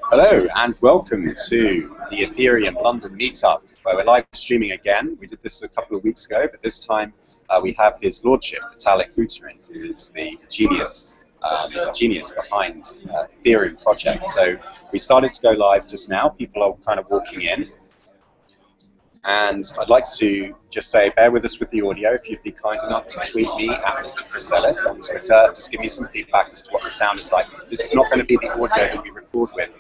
Hello and welcome to the Ethereum London meetup, where we're live streaming again. We did this a couple of weeks ago, but this time we have His Lordship, Vitalik Buterin, who is the genius behind Ethereum project. So we started to go live just now. People are kind of walking in. And I'd like to just say, bear with us with the audio. If you'd be kind enough to tweet me at Mr. Chris Ellis on Twitter, just give me some feedback as to what the sound is like. This is not going to be the audio that we record with,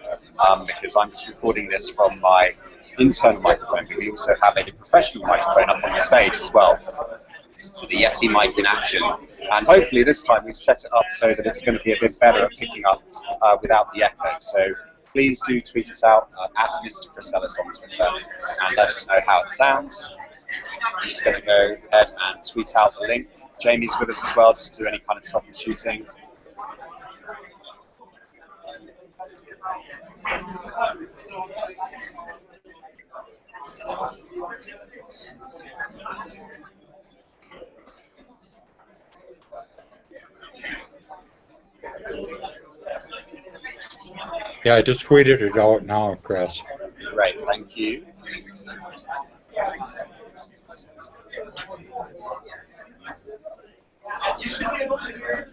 because I'm just recording this from my internal microphone, but we also have a professional microphone up on the stage as well. So the Yeti mic in action. And hopefully this time we've set it up so that it's going to be a bit better at picking up without the echo. So please do tweet us out at Mr. Chris Ellis on Twitter and let us know how it sounds. I'm just going to go ahead and tweet out the link. Jamie's with us as well, just to do any kind of troubleshooting. Yeah, I just tweeted it out now, Chris. Great, thank you. You should be able to hear.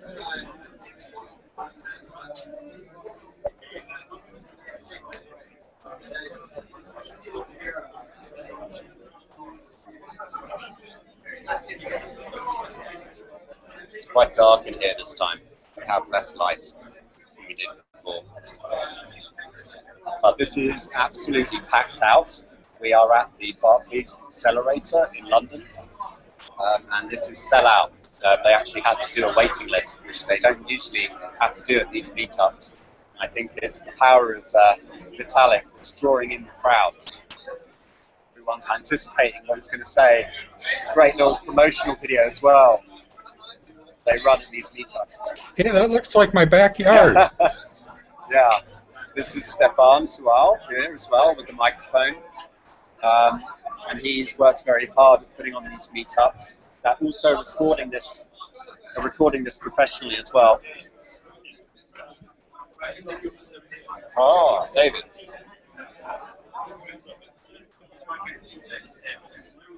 It's quite dark in here this time. We have less light than we did before. But this is absolutely packed out. We are at the Barclays Accelerator in London, and this is sellout. They actually had to do a waiting list, which they don't usually have to do at these meetups. I think it's the power of Vitalik that's drawing in the crowds. Everyone's anticipating what he's going to say. It's a great little promotional video as well. They run at these meetups. Yeah, that looks like my backyard. Yeah. This is Stefan Tual here as well with the microphone. And he's worked very hard at putting on these meetups. They're also recording this professionally as well. Oh, David.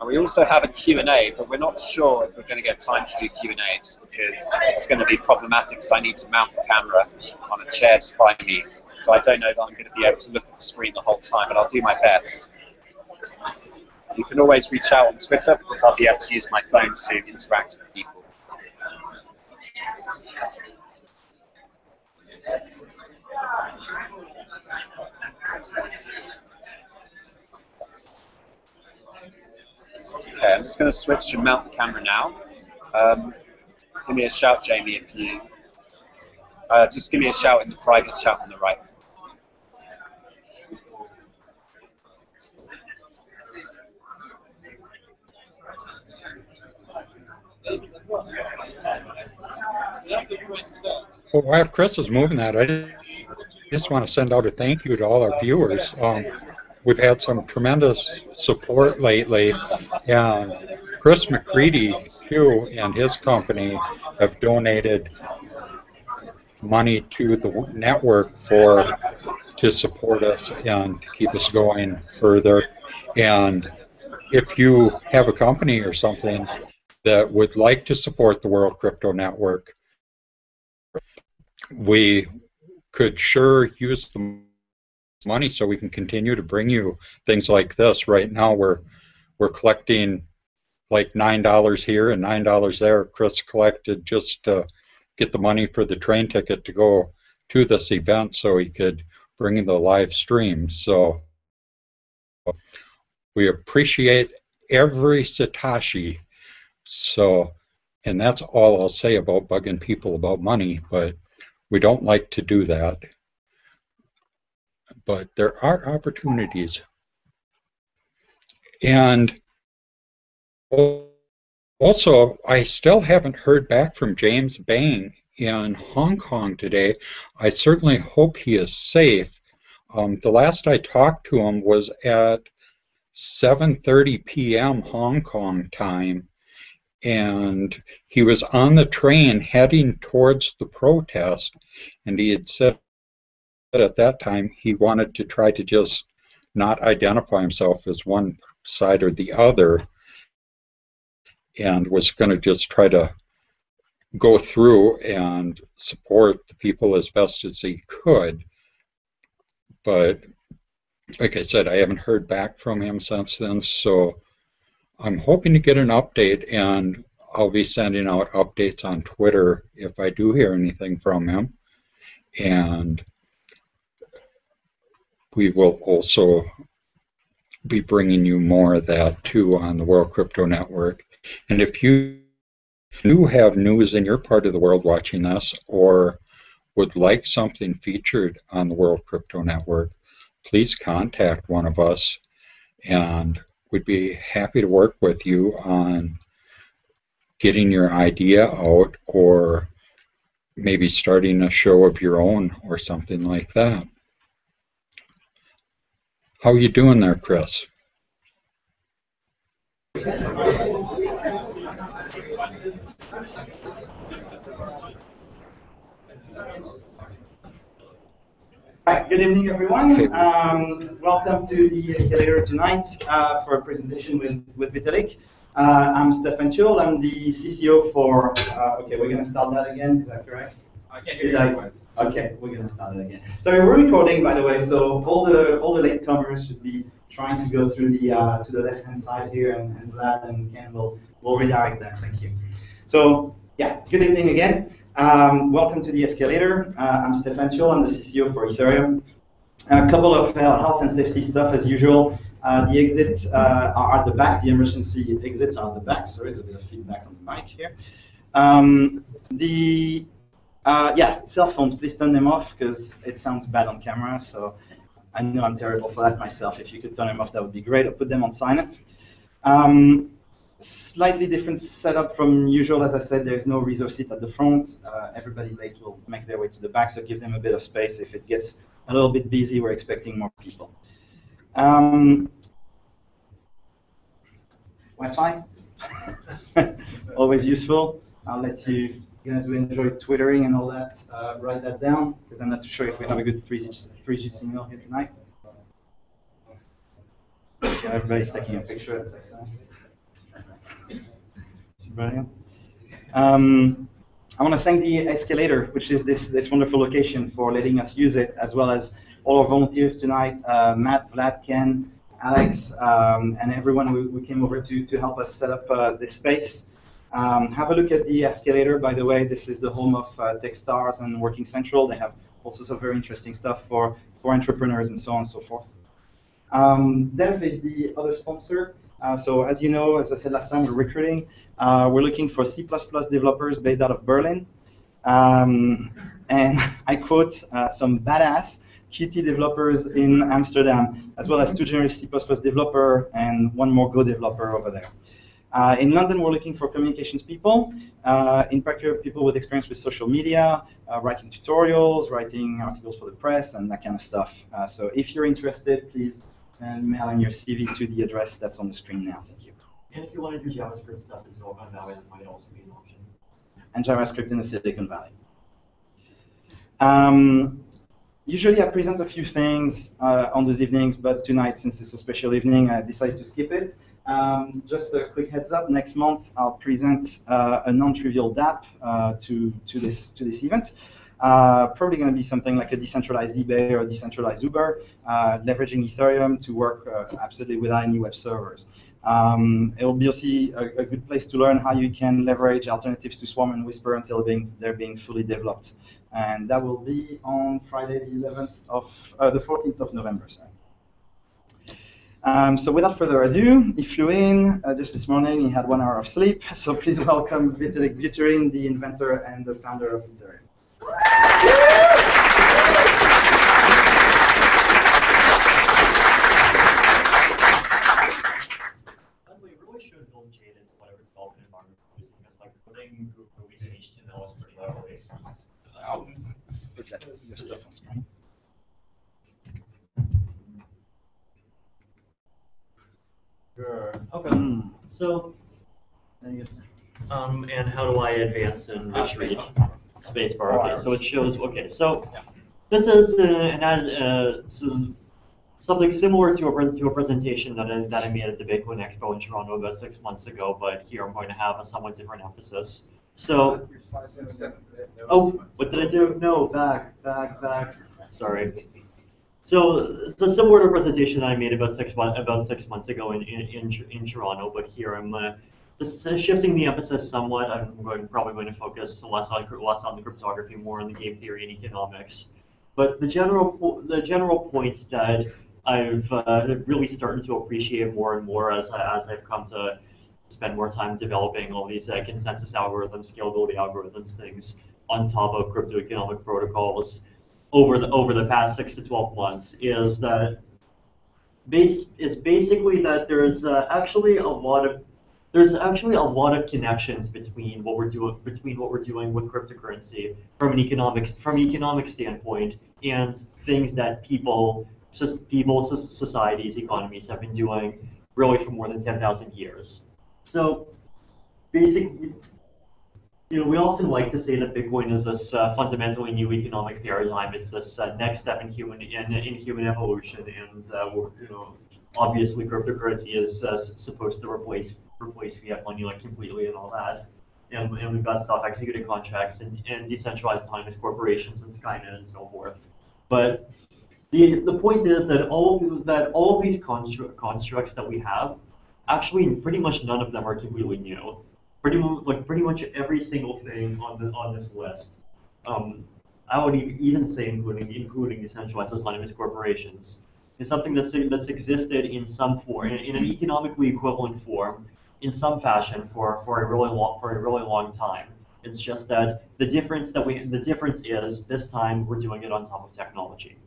And we also have a Q&A, but we're not sure if we're going to get time to do Q&A just because it's going to be problematic because I need to mount the camera on a chair just by me. So I don't know that I'm going to be able to look at the screen the whole time, but I'll do my best. You can always reach out on Twitter because I'll be able to use my phone to interact with people. Okay, I'm just going to switch and mount the camera now. Give me a shout, Jamie, if you... just give me a shout in the private chat on the right. Well, while Chris is moving that, I just want to send out a thank you to all our viewers. We've had some tremendous support lately, and Chris McCready, too, and his company have donated money to the network to support us and to keep us going further. And if you have a company or something that would like to support the World Crypto Network, we could sure use the money so we can continue to bring you things like this. Right now we're collecting like $9 here and $9 there. Chris collected just to get the money for the train ticket to go to this event so he could bring in the live stream. So we appreciate every Satoshi. So, and that's all I'll say about bugging people about money, but we don't like to do that. But there are opportunities. And also, I still haven't heard back from James Bang in Hong Kong today. I certainly hope he is safe. The last I talked to him was at 7:30 p.m. Hong Kong time, and he was on the train heading towards the protest, and he had said at that time he wanted to try to just not identify himself as one side or the other, and was going to just try to go through and support the people as best as he could. But like I said, I haven't heard back from him since then, so I'm hoping to get an update, and I'll be sending out updates on Twitter if I do hear anything from him. And we will also be bringing you more of that too on the World Crypto Network. And if you do have news in your part of the world watching this, or would like something featured on the World Crypto Network, please contact one of us, and we'd be happy to work with you on getting your idea out, or maybe starting a show of your own or something like that. How are you doing there, Chris? Right, good evening, everyone. Welcome to the Escalator tonight for a presentation with Vitalik. I'm Stefan Thiel. I'm the CCO for, okay, we're going to start that again. Is that correct? Okay, we're going to start it again. So we're recording, by the way, so all the latecomers should be trying to go through the to the left-hand side here, and Vlad and Ken will redirect them. Thank you. So, yeah, good evening again. Welcome to the Escalator. I'm Stefan Thiel. I'm the CCO for Ethereum. A couple of health and safety stuff as usual. The exits are at the back. The emergency exits are at the back. Sorry, there's a bit of feedback on the mic here. Yeah, cell phones, please turn them off because it sounds bad on camera. So I know I'm terrible for that myself. If you could turn them off, that would be great. Or put them on silent. Slightly different setup from usual. As I said, there's no reserve seat at the front. Everybody late will make their way to the back, so give them a bit of space. If it gets a little bit busy, we're expecting more people. Wi-Fi, always useful. I'll let you guys who enjoy twittering and all that write that down, because I'm not too sure if we have a good 3G signal here tonight. Yeah, everybody's taking a picture. That's excellent. Brilliant. I want to thank the Escalator, which is this wonderful location, for letting us use it, as well as all our volunteers tonight, Matt, Vlad, Ken, Alex, and everyone who came over to help us set up this space. Have a look at the Escalator, by the way. This is the home of Techstars and Working Central. They have all sorts of very interesting stuff for entrepreneurs and so on and so forth. Dev is the other sponsor. So as you know, as I said last time, we're recruiting. We're looking for C++ developers based out of Berlin. And I quote, some badass Qt developers in Amsterdam, as well as 2 generous C++ developer and 1 more Go developer over there. In London, we're looking for communications people, in particular people with experience with social media, writing tutorials, writing articles for the press, and that kind of stuff. So if you're interested, please send mail in your CV to the address that's on the screen now. Thank you. And if you want to do JavaScript stuff in Silicon Valley, that might also be an option. And JavaScript in the Silicon Valley. Usually I present a few things on those evenings, but tonight, since it's a special evening, I decided to skip it. Just a quick heads up, next month I'll present a non-trivial DApp to this event. Probably going to be something like a decentralized eBay or a decentralized Uber, leveraging Ethereum to work absolutely without any web servers. It will be also a good place to learn how you can leverage alternatives to Swarm and Whisper until they're being fully developed. And that will be on Friday, the 14th of November. Sorry. So without further ado, he flew in just this morning. He had 1 hour of sleep. So please welcome Vitalik Buterin, the inventor and the founder of Ethereum. We really should build Jaded whatever development environment we're using. Because like coding movies in HTML is pretty ugly. I'll put that your stuff on screen. Sure. Okay. So, and how do I advance and retreat? Spacebar. Okay. So it shows. Okay. So this is something similar to a presentation that I made at the Bitcoin Expo in Toronto about 6 months ago, but here I'm going to have a somewhat different emphasis. So, oh, what did I do? No, back. Sorry. So it's similar to a presentation that I made about 6 months ago in Toronto, but here I'm just shifting the emphasis somewhat. Probably going to focus less on the cryptography, more on the game theory and economics. But the general points that I've really started to appreciate more and more as I've come to spend more time developing all these consensus algorithms, scalability algorithms, things on top of cryptoeconomic protocols over the past 6 to 12 months is basically that there's actually a lot of connections between what we're doing with cryptocurrency from an economic standpoint and things that people, societies, economies have been doing really for more than 10,000 years. So basically, we often like to say that Bitcoin is this fundamentally new economic paradigm. It's this next step in human evolution, and obviously cryptocurrency is supposed to replace fiat money like completely and all that. And we've got self-executing contracts and decentralized autonomous corporations and Skynet and so forth. But the point is that all of these constructs that we have, actually pretty much none of them are completely new. Pretty much every single thing on this list, I would even say including decentralized autonomous corporations, is something that's existed in some form, in an economically equivalent form, in some fashion for a really long time. It's just that the difference is this time we're doing it on top of technology.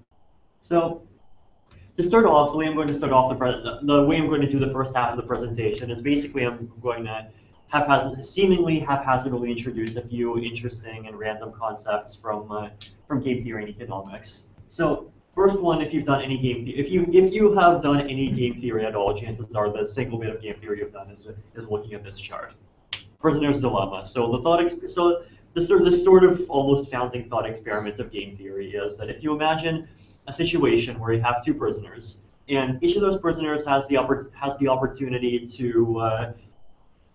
So to start off, the way I'm going to do the first half of the presentation is basically I'm going to seemingly haphazardly introduce a few interesting and random concepts from game theory and economics. So first one, if you've done any game theory, if you have done any game theory at all, chances are the single bit of game theory you've done is looking at this chart. Prisoner's dilemma. So this sort of almost founding thought experiment of game theory is that if you imagine a situation where you have two prisoners, and each of those prisoners has the opportunity to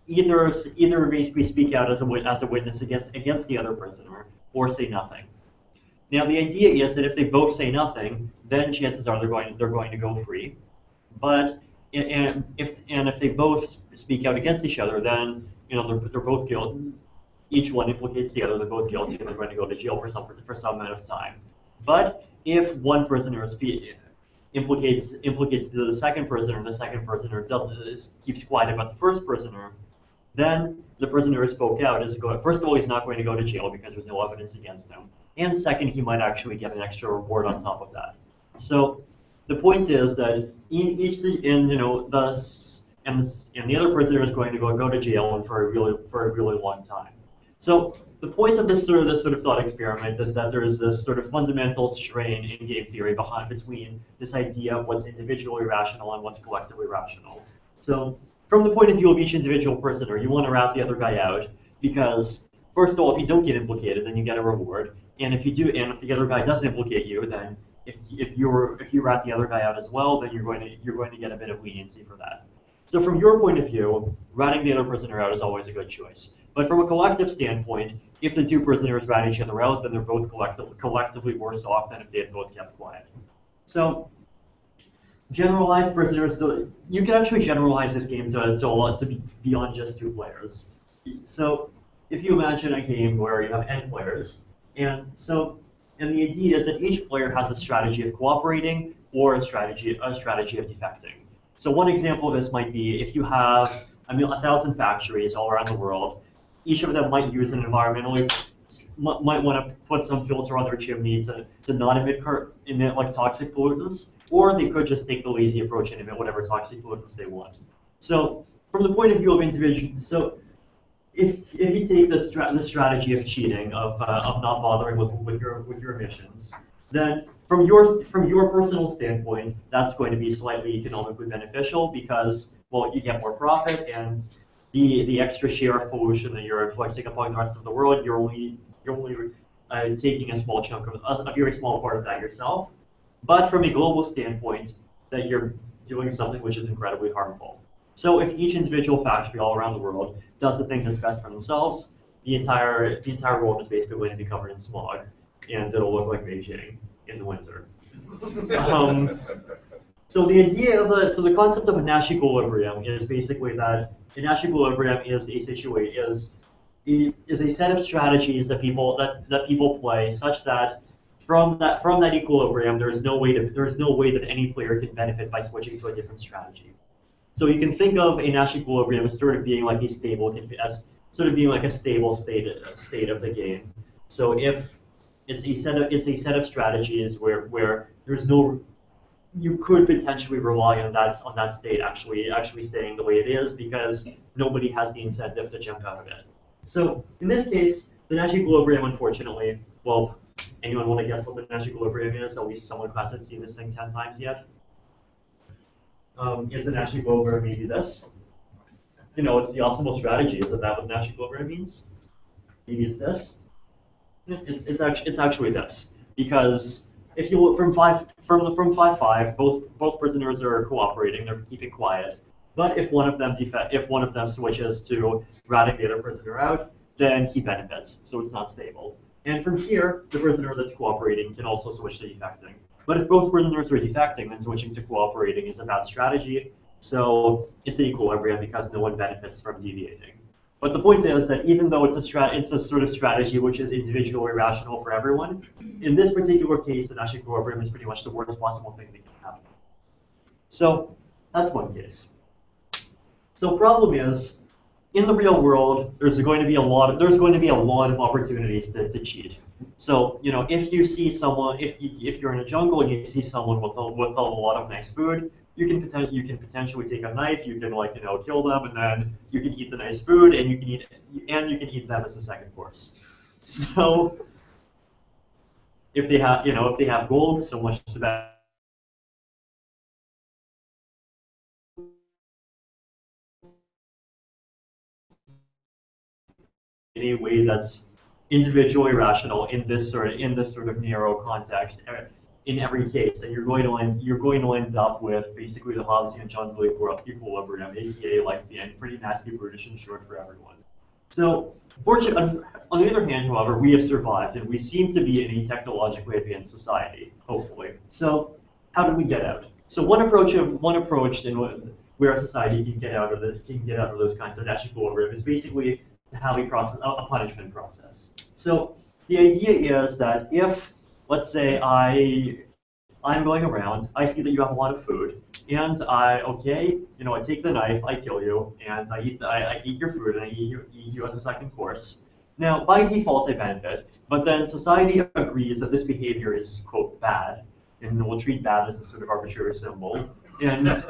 either basically speak out as a witness against the other prisoner, or say nothing. Now the idea is that if they both say nothing, then chances are they're going to go free. But if they both speak out against each other, then they're both guilty. Each one implicates the other. They're both guilty, and they're going to go to jail for some amount of time. But if one prisoner implicates the second prisoner, and the second prisoner keeps quiet about the first prisoner, then the prisoner who spoke out first of all, he's not going to go to jail because there's no evidence against him, and second, he might actually get an extra reward on top of that. So the point is that the other prisoner is going to go to jail for a really long time. So the point of this sort of thought experiment is that there is this sort of fundamental strain in game theory between this idea of what's individually rational and what's collectively rational. So from the point of view of each individual prisoner, you want to rat the other guy out because, first of all, if you don't get implicated, then you get a reward. And if the other guy doesn't implicate you, then if you rat the other guy out as well, then you're going to get a bit of leniency for that. So from your point of view, ratting the other prisoner out is always a good choice. But from a collective standpoint, if the two prisoners rat each other out, then they're both collectively worse off than if they had both kept quiet. So generalized prisoners, you can actually generalize this game to be beyond just two players. So if you imagine a game where you have n players, and the idea is that each player has a strategy of cooperating or a strategy of defecting. So one example of this might be if you have 1,000 factories all around the world, each of them might use an might want to put some filter on their chimney to not emit like toxic pollutants, or they could just take the lazy approach and emit whatever toxic pollutants they want. So from the point of view of individuals, so if you take the strategy of cheating, of not bothering with your emissions, then from your personal standpoint, that's going to be slightly economically beneficial because, well, you get more profit, and the extra share of pollution that you're inflicting upon the rest of the world, you're only taking a small chunk of a very small part of that yourself, but from a global standpoint, that you're doing something which is incredibly harmful. So if each individual factory all around the world does the thing that's best for themselves, the entire world is basically going to be covered in smog, and it'll look like Beijing in the winter. So the idea of the concept of a Nash equilibrium is basically that a Nash equilibrium is a set of strategies that people play such that from that equilibrium there's no way that any player can benefit by switching to a different strategy. So you can think of a Nash equilibrium as sort of being like a stable state of the game. So if it's a set of strategies where there's no, you could potentially rely on that state actually staying the way it is because nobody has the incentive to jump out of it. So in this case, the Nash equilibrium, unfortunately, well, anyone want to guess what the Nash equilibrium is? At least someone who hasn't seen this thing 10 times yet. Is the Nash equilibrium maybe this? You know, it's the optimal strategy. Is that what Nash equilibrium means? Maybe it's this. It's actually this, because if you look from 5-5, both prisoners are cooperating. They're keeping quiet. But if one of them switches to ratting the other prisoner out, then he benefits. So it's not stable. And from here, the prisoner that's cooperating can also switch to defecting. But if both prisoners are defecting, then switching to cooperating is a bad strategy. So it's an equilibrium because no one benefits from deviating. But the point is that even though it's a sort of strategy which is individually rational for everyone, in this particular case, the Nash equilibrium is pretty much the worst possible thing that can happen. So that's one case. So problem is, in the real world, there's going to be a lot of opportunities to cheat. So you know, if you see someone, if you're in a jungle and you see someone with a lot of nice food, you can potentially take a knife, you can kill them, and then you can eat the nice food, and you can eat them as a second course. So if they have gold, so much the better. In a way that's individually rational in this sort of narrow context. In every case, then you're going to end up with basically the Hobbesian jungle equilibrium, aka life being pretty nasty, brutish, and short for everyone. So, on the other hand, however, we have survived, and we seem to be in a technologically advanced society, hopefully. So, how do we get out? So, one approach in where a society can get out of those kinds of Nash equilibrium is basically to have a punishment process. So, the idea is that if, let's say I'm going around, I see that you have a lot of food, and I take the knife, I kill you, and I eat your food, and I eat you as a second course. Now, by default, I benefit, but then society agrees that this behavior is, quote, bad, and will treat bad as a sort of arbitrary symbol. And the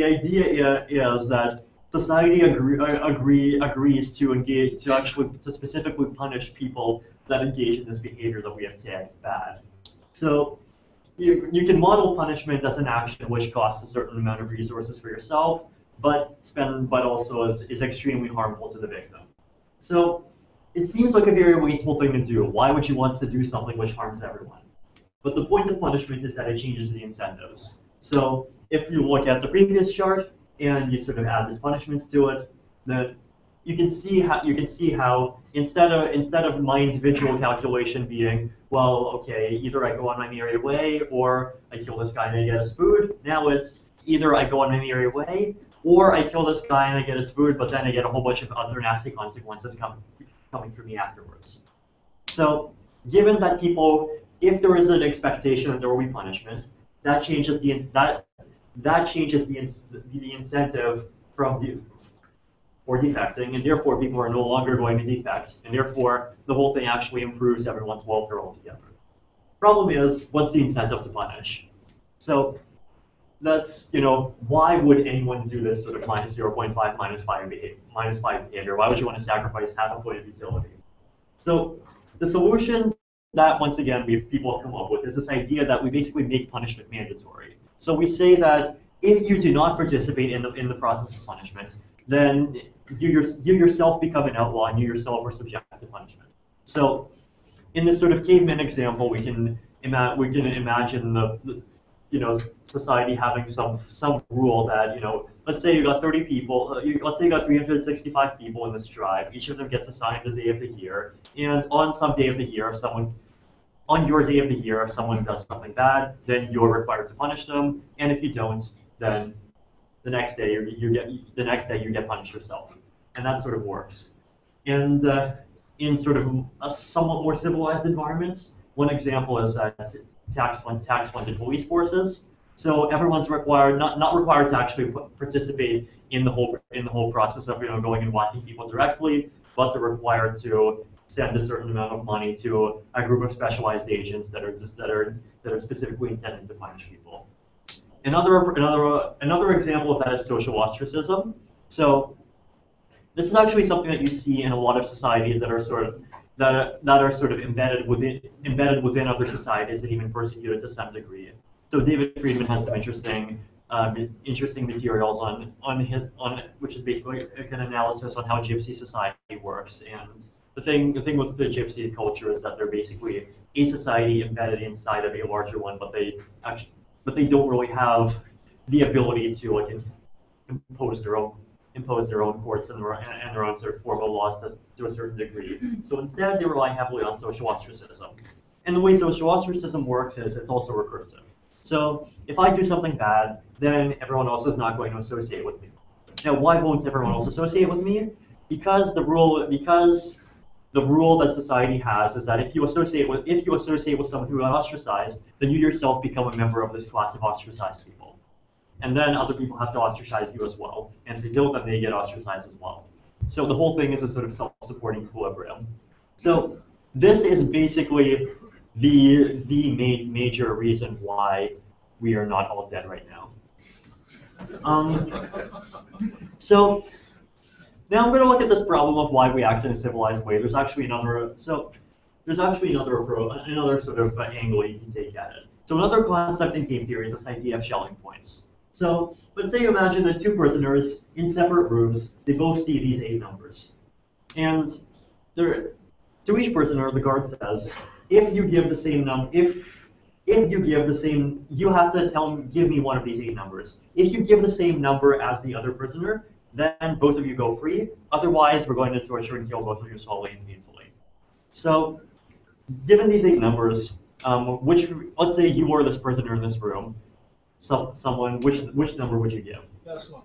idea is that society agrees to specifically punish people that engage in this behavior that we have tagged bad. So you can model punishment as an action which costs a certain amount of resources for yourself, but also is extremely harmful to the victim. So it seems like a very wasteful thing to do. Why would you want to do something which harms everyone? But the point of punishment is that it changes the incentives. So if you look at the previous chart and you sort of add these punishments to it, then you can see how instead of my individual calculation being, well, okay, either I go on my merry way or I kill this guy and I get his food. Now it's either I go on my merry way or I kill this guy and I get his food, but then I get a whole bunch of other nasty consequences coming for me afterwards. So given that if there is an expectation that there will be punishment, that changes the incentive for defecting, and therefore people are no longer going to defect, and therefore the whole thing actually improves everyone's welfare altogether. Problem is, what's the incentive to punish? So that's, why would anyone do this sort of minus 0.5, minus 5 behavior? Why would you want to sacrifice half a point of utility? So the solution that, once again, people have come up with is this idea that we basically make punishment mandatory. So we say that if you do not participate in the process of punishment, then you yourself become an outlaw, and you yourself are subject to punishment. So, in this sort of caveman example, we can imagine the society having some rule that, let's say you got 30 people, let's say you got 365 people in this tribe. Each of them gets assigned a day of the year, and on some day of the year, on your day of the year, if someone does something bad, then you're required to punish them, and if you don't, then the next day you get punished yourself, and that sort of works. And in sort of a somewhat more civilized environments, one example is tax-funded police forces. So everyone's not required to actually participate in the whole process of going and whacking people directly, but they're required to send a certain amount of money to a group of specialized agents that are specifically intended to punish people. Another example of that is social ostracism. So this is actually something that you see in a lot of societies that are sort of embedded within other societies and even persecuted to some degree. So David Friedman has some interesting materials on which is basically an analysis on how gypsy society works. And the thing with the gypsy culture is that they're basically a society embedded inside of a larger one, but they don't really have the ability to impose their own courts and their own sort of formal laws to a certain degree. So instead, they rely heavily on social ostracism. And the way social ostracism works is it's also recursive. So if I do something bad, then everyone else is not going to associate with me. Now, why won't everyone else associate with me? Because the rule that society has is that if you associate with someone who got ostracized, then you yourself become a member of this class of ostracized people. And then other people have to ostracize you as well. And if they don't, then they get ostracized as well. So the whole thing is a sort of self-supporting equilibrium. So this is basically the major reason why we are not all dead right now. So now I'm going to look at this problem of why we act in a civilized way. There's actually another sort of angle you can take at it. So another concept in game theory is this idea of shelling points. So let's say you imagine that two prisoners in separate rooms, they both see these 8 numbers. And to each prisoner, the guard says, if you give the same number, you have to give me one of these 8 numbers. If you give the same number as the other prisoner, then both of you go free. Otherwise, we're going to torture and kill both of you slowly and painfully. So, given these 8 numbers, let's say you were this prisoner in this room, which number would you give? This one.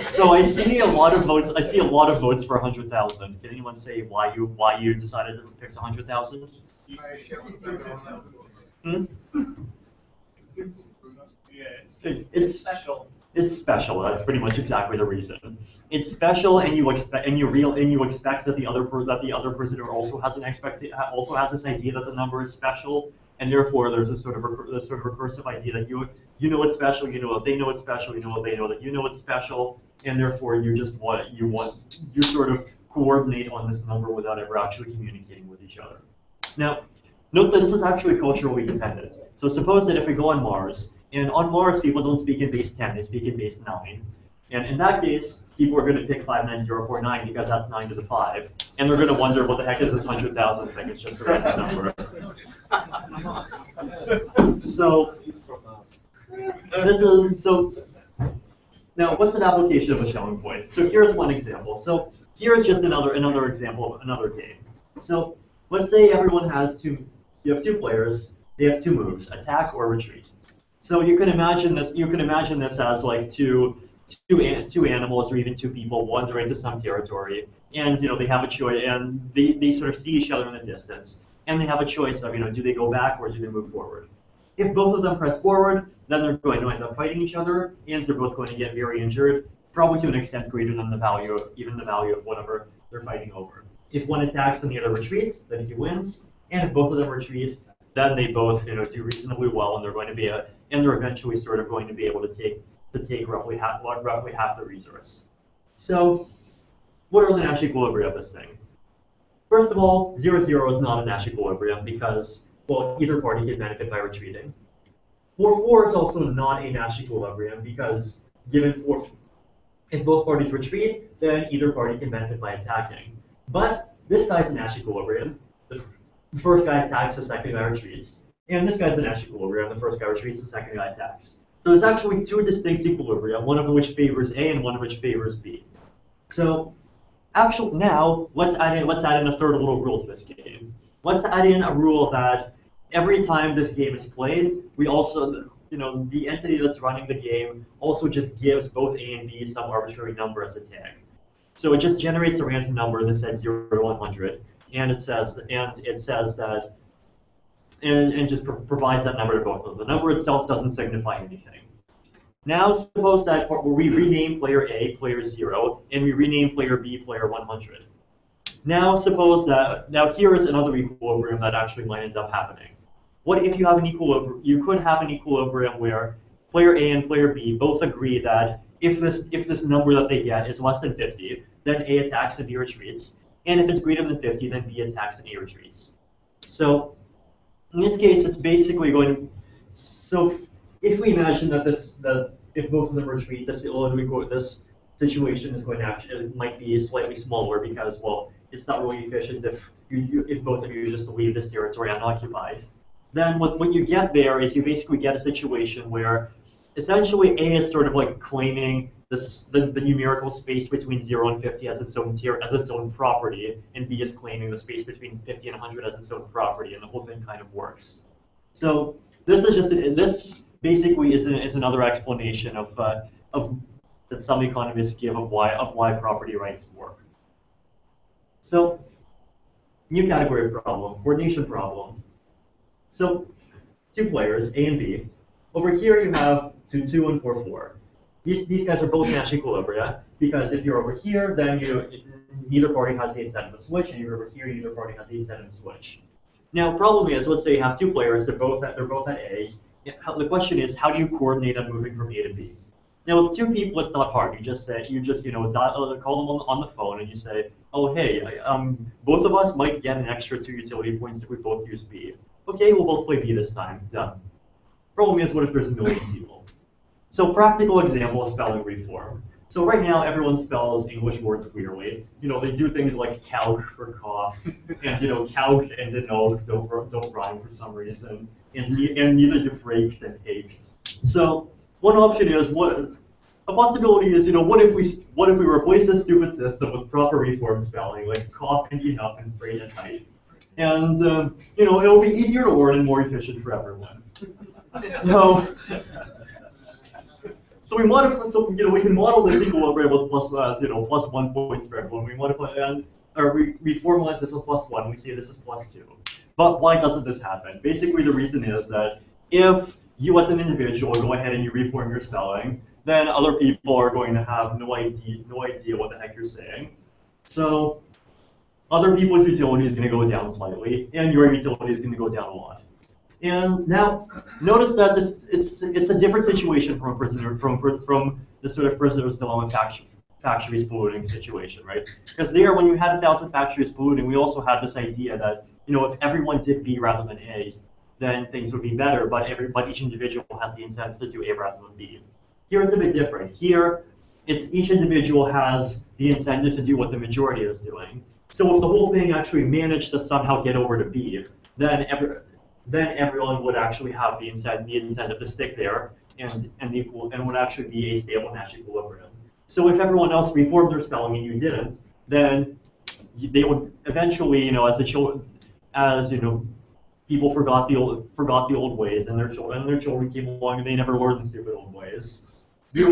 So I see a lot of votes. I see a lot of votes for 100,000. Can anyone say why you decided to pick 100,000? It's special. It's special. That's pretty much exactly the reason. It's special, and you expect that the other prisoner also has this idea that the number is special, and therefore there's this sort of recursive idea that you know it's special, you know that they know it's special, you know they know that you know it's special, and therefore you sort of coordinate on this number without ever actually communicating with each other. Now, note that this is actually culturally dependent. So suppose that if we go on Mars, and on Mars people don't speak in base 10, they speak in base 9. And in that case, people are going to pick 59049 because that's 9 to the 5. And they're going to wonder, what the heck is this 100,000 thing? It's just a random number. So now what's an application of a shelling point? So here's one example. So here's just another example of another game. So let's say everyone has you have 2 players, they have 2 moves, attack or retreat. So you can imagine this as like two animals or even 2 people wandering to some territory, and they have a choice, and they sort of see each other in the distance, and they have a choice of do they go back or do they move forward. If both of them press forward, then they're going to end up fighting each other, and they're both going to get very injured, probably to an extent greater than the value of whatever they're fighting over. If one attacks and the other retreats, then he wins, and if both of them retreat, then they both do reasonably well, and they're eventually sort of going to be able to take roughly half the resource. So, what are the Nash equilibria of this thing? First of all, 0, 0 is not a Nash equilibrium because, well, either party can benefit by retreating. For 4, it's also not a Nash equilibrium because given 4, if both parties retreat, then either party can benefit by attacking. But this guy's a Nash equilibrium. The first guy attacks, the second guy retreats. And this guy's a Nash equilibrium. The first guy retreats, the second guy attacks. So there's actually 2 distinct equilibria, one of which favors A and one of which favors B. So now let's add in a third little rule to this game. Let's add in a rule that every time this game is played, we also, the entity that's running the game also just gives both A and B some arbitrary number as a tag. So it just generates a random number that says 0 to 100, and it says that, and just provides that number to both of them. The number itself doesn't signify anything. Now suppose that we rename player A player 0, and we rename player B player 100. Now suppose that, now here is another equilibrium that actually might end up happening. What if you have an equilibrium? You could have an equilibrium where player A and player B both agree that if this number that they get is less than 50, then A attacks and B retreats, and if it's greater than 50, then B attacks and A retreats. So in this case, it's basically going to, so if we imagine that if both of them retreat, this situation is going to actually, it might be slightly smaller because, well, it's not really efficient if both of you just leave this territory unoccupied. Then what you get there is you basically get a situation where essentially A is sort of like claiming the numerical space between 0 and 50 as its own property, and B is claiming the space between 50 and 100 as its own property, and the whole thing kind of works. So this is just this basically is another explanation of that some economists give of why property rights work. So new category of problem, coordination problem. So 2 players, A and B. Over here you have 2, 2, and 4, 4. These guys are both Nash equilibria, because if you're over here, then neither party has the incentive to switch, and if you're over here, neither party has the incentive to switch. Now, problem is, let's say you have 2 players, they're both at A. The question is, how do you coordinate on moving from A to B? Now, with 2 people, it's not hard. You just call them on the phone, and you say, oh, hey, both of us might get an extra 2 utility points if we both use B. Okay, we'll both play B this time. Done. Problem is, what if there's a million people? So practical example of spelling reform. So right now, everyone spells English words weirdly. They do things like calc for cough, and calc and denulk don't rhyme for some reason, and neither do fraked and ached. So one option is a possibility is what if we replace this stupid system with proper reform spelling, like cough and enough and freight and height, and it'll be easier to learn and more efficient for everyone. So we modify. We can model this equilibrium with plus 1 points for everyone. We modify we formalize this with plus 1. We say this is plus 2. But why doesn't this happen? Basically, the reason is that if you as an individual go ahead and you reform your spelling, then other people are going to have no idea what the heck you're saying. So other people's utility is going to go down slightly, and your utility is going to go down a lot. And now, notice that it's a different situation from the sort of prisoner's dilemma factories polluting situation, right? Because there, when you had 1,000 factories polluting, we also had this idea that if everyone did B rather than A, then things would be better. But each individual has the incentive to do A rather than B. Here it's a bit different. Here, each individual has the incentive to do what the majority is doing. So if the whole thing actually managed to somehow get over to B, then everyone would actually have the incentive to stick there and would actually be a stable Nash equilibrium. So if everyone else reformed their spelling and you didn't, then they would eventually, as people forgot the old ways, and their children came along and they never learned the stupid old ways. They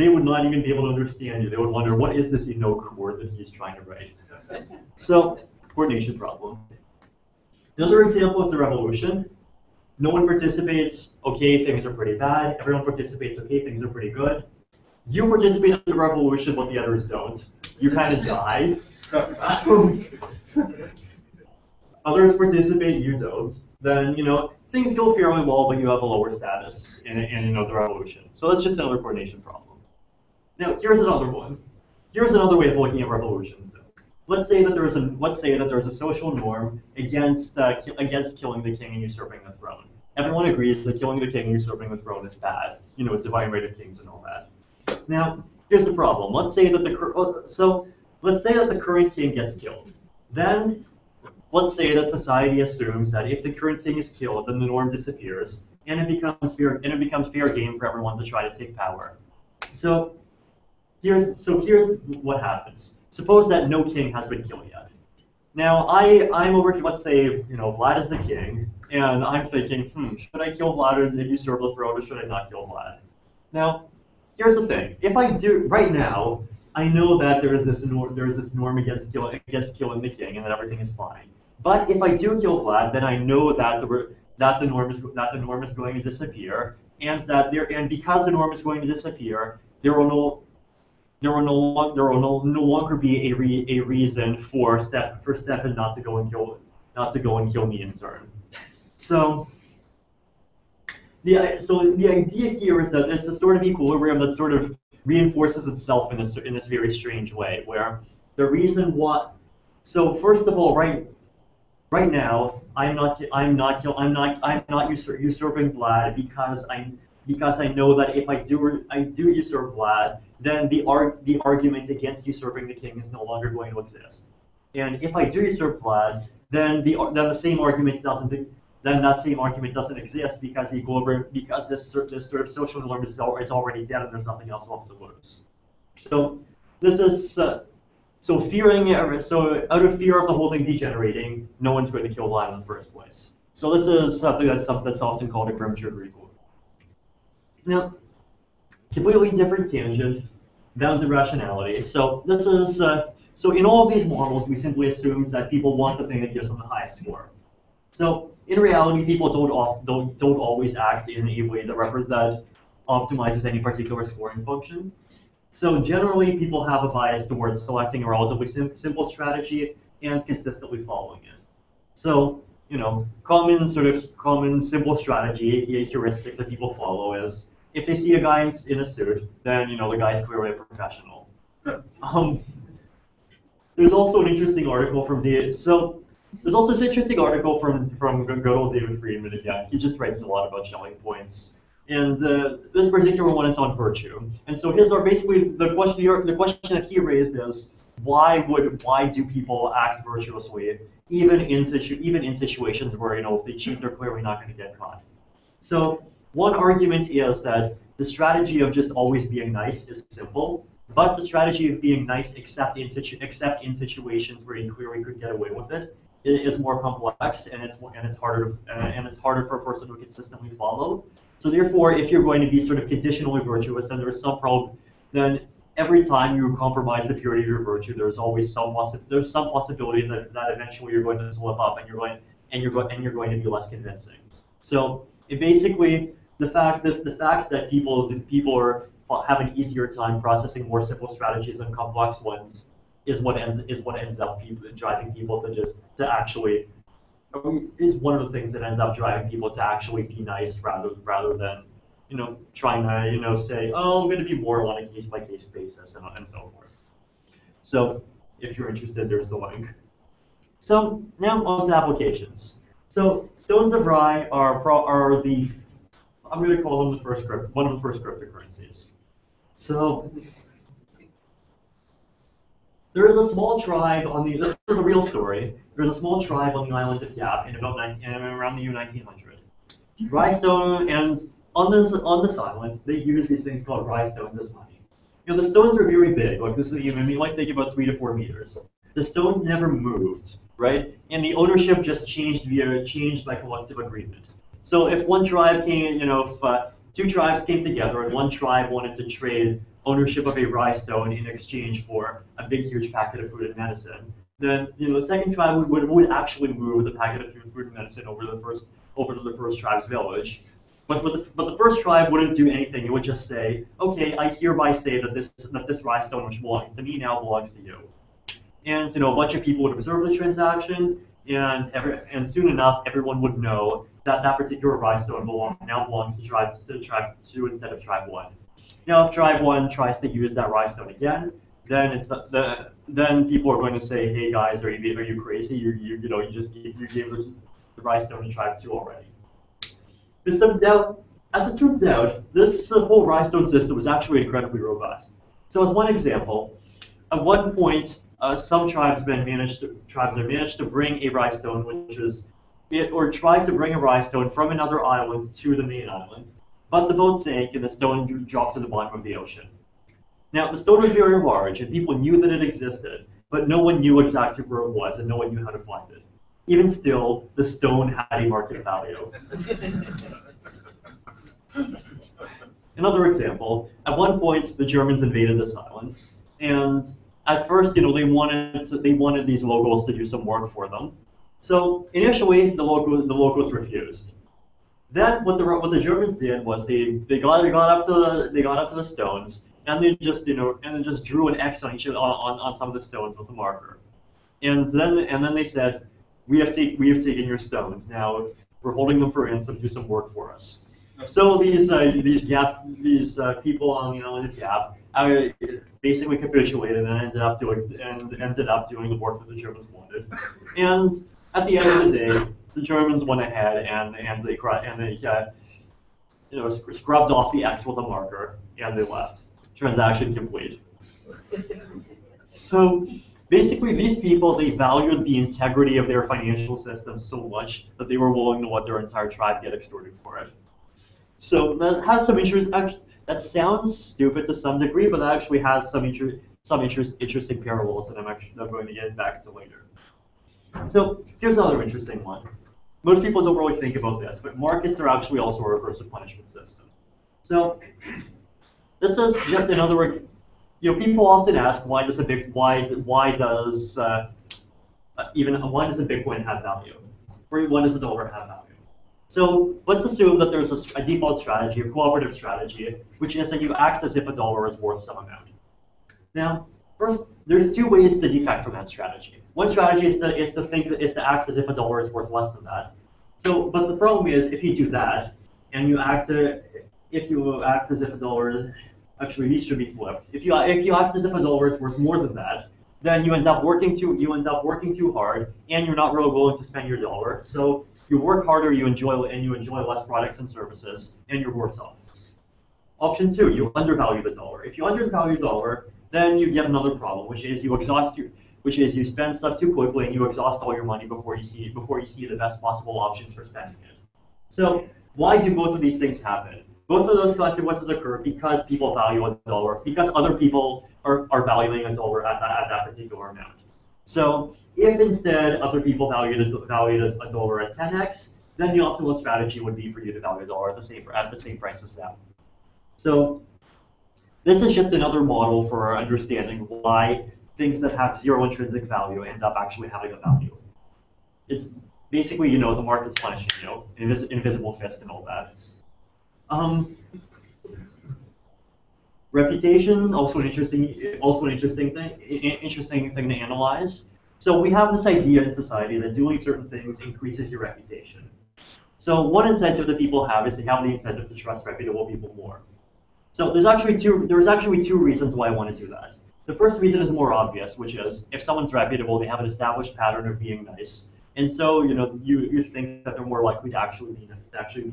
would not even be able to understand you. They would wonder, what is this chord that he's trying to write? So, coordination problem. Another example is a revolution. No one participates, okay, things are pretty bad. Everyone participates, okay, things are pretty good. You participate in the revolution, but the others don't. You kind of die. Others participate, you don't. Then, things go fairly well, but you have a lower status in the revolution. So that's just another coordination problem. Now, here's another one. Here's another way of looking at revolutions. Let's say that there's a social norm against killing the king and usurping the throne. everyone agrees that killing the king and usurping the throne is bad. You know, divine right of kings and all that. Now, here's the problem. Let's say that let's say that the current king gets killed. Then, let's say that society assumes that if the current king is killed, then the norm disappears, and it becomes fair game for everyone to try to take power. So here's what happens. Suppose that no king has been killed yet. Now I'm over here. Let's say Vlad is the king, and I'm thinking, should I kill Vlad and usurp the throne, or should I not kill Vlad? Now, here's the thing. If I do right now, I know that there is this norm against killing the king, and that everything is fine. But if I do kill Vlad, then I know that the norm is going to disappear, and because the norm is going to disappear, there will no longer be a reason for Stefan not to go and kill me in turn. So the idea here is that it's a sort of equilibrium that sort of reinforces itself in this very strange way, where the reason what. So first of all, right now, I'm not usurping Vlad because I know that if I do usurp Vlad, then the argument against usurping the king is no longer going to exist. And if I do usurp Vlad, then that same argument doesn't exist because the equilibrium, because this sort of social norm is already dead and there's nothing else left to lose. So this is so out of fear of the whole thing degenerating, no one's going to kill Vlad in the first place. So this is something that's often called a grim trigger equilibrium. Now, completely different tangent, down to rationality. So this is so in all of these models, we simply assume that people want the thing that gives them the highest score. So in reality, people don't always act in a way that optimizes any particular scoring function. So generally, people have a bias towards selecting a relatively simple strategy and consistently following it. So common simple strategy, a heuristic that people follow is if they see a guy in a suit, then the guy's clearly a professional. There's also an interesting article from good old David Friedman again. He just writes a lot about Schelling points. And this particular one is on virtue. And so his are basically the question that he raised is why do people act virtuously even in situations where if they cheat they're clearly not going to get caught. So one argument is that the strategy of just always being nice is simple, but the strategy of being nice except in situations where you clearly could get away with it is more complex and it's harder for a person to consistently follow. So therefore, if you're going to be sort of conditionally virtuous, and there's some problem, then every time you compromise the purity of your virtue, there's always some possibility that eventually you're going to slip up, and you're going to be less convincing. So basically, the fact that people have an easier time processing more simple strategies than complex ones is what ends up driving people to actually. Is one of the things that ends up driving people to actually be nice rather than trying to say, oh, I'm going to be moral on a case-by-case basis and so forth. So if you're interested, there's the link. So now on to applications. So stones of Rye are I'm going to call them one of the first cryptocurrencies. So there is a small tribe this is a real story. There's a small tribe on the island of Yap around the year 1900. Rye-stone, and on this island, they use these things called rye-stones as money. The stones are very big. Like you might think about 3 to 4 meters. The stones never moved, right? And the ownership just changed by collective agreement. So if one tribe came, if 2 tribes came together and one tribe wanted to trade ownership of a rye-stone in exchange for a big, huge packet of food and medicine, then the second tribe would actually move the packet of food and medicine over to the first tribe's village. But the first tribe wouldn't do anything. It would just say, okay, I hereby say that this rye-stone which belongs to me now belongs to you. And a bunch of people would observe the transaction, and soon enough everyone would know that particular rye-stone now belongs to tribe 2 instead of tribe 1. Now, if tribe 1 tries to use that rye-stone again, then then people are going to say, hey guys, are you crazy? You gave the rye-stone to tribe 2 already. Now, as it turns out, this whole rhinestone system was actually incredibly robust. So as one example, at one point, some tribesmen managed to bring a rhinestone, or tried to bring a rhinestone from another island to the main island, but the boat sank and the stone dropped to the bottom of the ocean. Now, the stone was very large, and people knew that it existed, but no one knew exactly where it was, and no one knew how to find it. Even still, the stone had a market value. Another example, at one point, the Germans invaded this island, and at first, they wanted these locals to do some work for them. So initially, the locals refused. Then, what the Germans did was they got up to the stones, and they just drew an X on on some of the stones with a marker, and then they said, we have taken your stones. Now we're holding them for ransom. Do some work for us. So these people on the island of Gap basically capitulated and ended up doing the work that the Germans wanted. And at the end of the day, the Germans went ahead and they scrubbed off the X with a marker, and they left. Transaction complete. So basically, these people, they valued the integrity of their financial system so much that they were willing to let their entire tribe get extorted for it. So that has some interest. That sounds stupid to some degree, but that actually has some interesting parallels that I'm going to get back to later. So here's another interesting one. Most people don't really think about this, but markets are actually also a recursive punishment system. So this is just another. People often ask, why does a Bitcoin have value? Or why does a dollar have value? So let's assume that there's a default strategy, a cooperative strategy, which is that you act as if a dollar is worth some amount. Now, first, there's two ways to defect from that strategy. One strategy is to act as if a dollar is worth less than that. But the problem is, if you do that, and you act as if a dollar, actually these should be flipped. If you act as if a dollar is worth more than that, then you end up working too hard, and you're not really willing to spend your dollar. So you work harder, you enjoy less products and services, and you're worse off. Option two, you undervalue the dollar. If you undervalue the dollar, then you get another problem, which is you spend stuff too quickly and you exhaust all your money before you see the best possible options for spending it. So why do both of these things happen? Both of those consequences occur because people value a dollar, because other people are valuing a dollar at that particular amount. So if instead other people valued a dollar at 10x, then the optimal strategy would be for you to value a dollar at the same price as them. So this is just another model for understanding why things that have zero intrinsic value end up actually having a value. It's basically, the market's punishing you, invisible fist and all that. Reputation, also an interesting thing to analyze. So we have this idea in society that doing certain things increases your reputation. So one incentive that people have is they have the incentive to trust reputable people more. So there's actually two reasons why I want to do that. The first reason is more obvious, which is if someone's reputable, they have an established pattern of being nice, and so you think that they're more likely to actually be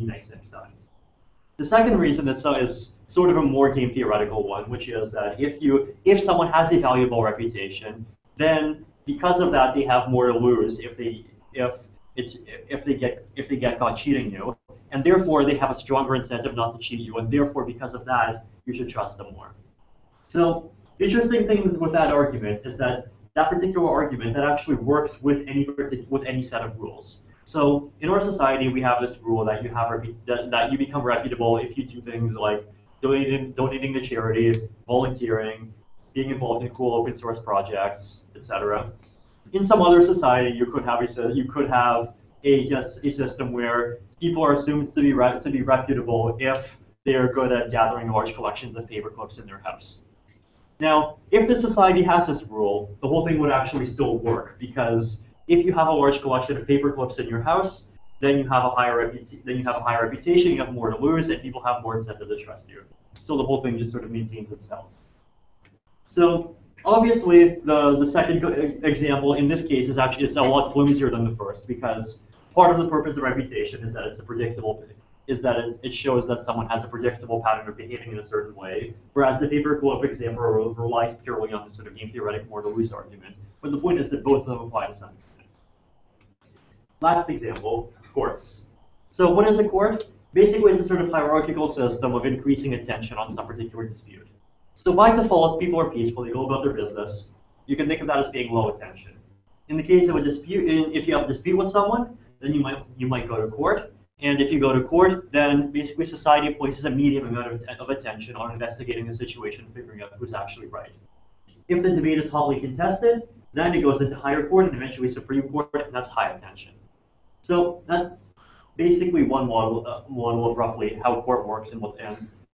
nice next time. The second reason is sort of a more game theoretical one, which is that if someone has a valuable reputation, then because of that they have more to lose if they get caught cheating you, and therefore they have a stronger incentive not to cheat you, and therefore because of that you should trust them more. So the interesting thing with that argument is that particular argument that actually works with any set of rules. So in our society, we have this rule that that you become reputable if you do things like donating to charity, volunteering, being involved in cool open source projects, etc. In some other society, you could have a system where people are assumed to be reputable if they are good at gathering large collections of paperclips in their house. Now, if the society has this rule, the whole thing would actually still work, because if you have a large collection of paperclips in your house, then you have a higher reputation, you have more to lose, and people have more incentive to trust you. So the whole thing just sort of maintains itself. So obviously, the second example in this case is a lot flimsier than the first, because part of the purpose of reputation is that it's a predictable is that it shows that someone has a predictable pattern of behaving in a certain way, whereas the paperclip example relies purely on the sort of game theoretic more to lose arguments. But the point is that both of them apply to some extent. Last example, courts. So what is a court? Basically, it's a sort of hierarchical system of increasing attention on some particular dispute. So by default, people are peaceful, they go about their business. You can think of that as being low attention. In the case of a dispute, if you have a dispute with someone, then you might go to court. And if you go to court, then basically society places a medium amount of attention on investigating the situation and figuring out who's actually right. If the debate is hotly contested, then it goes into higher court and eventually Supreme Court, and that's high attention. So that's basically one model of roughly how court works and what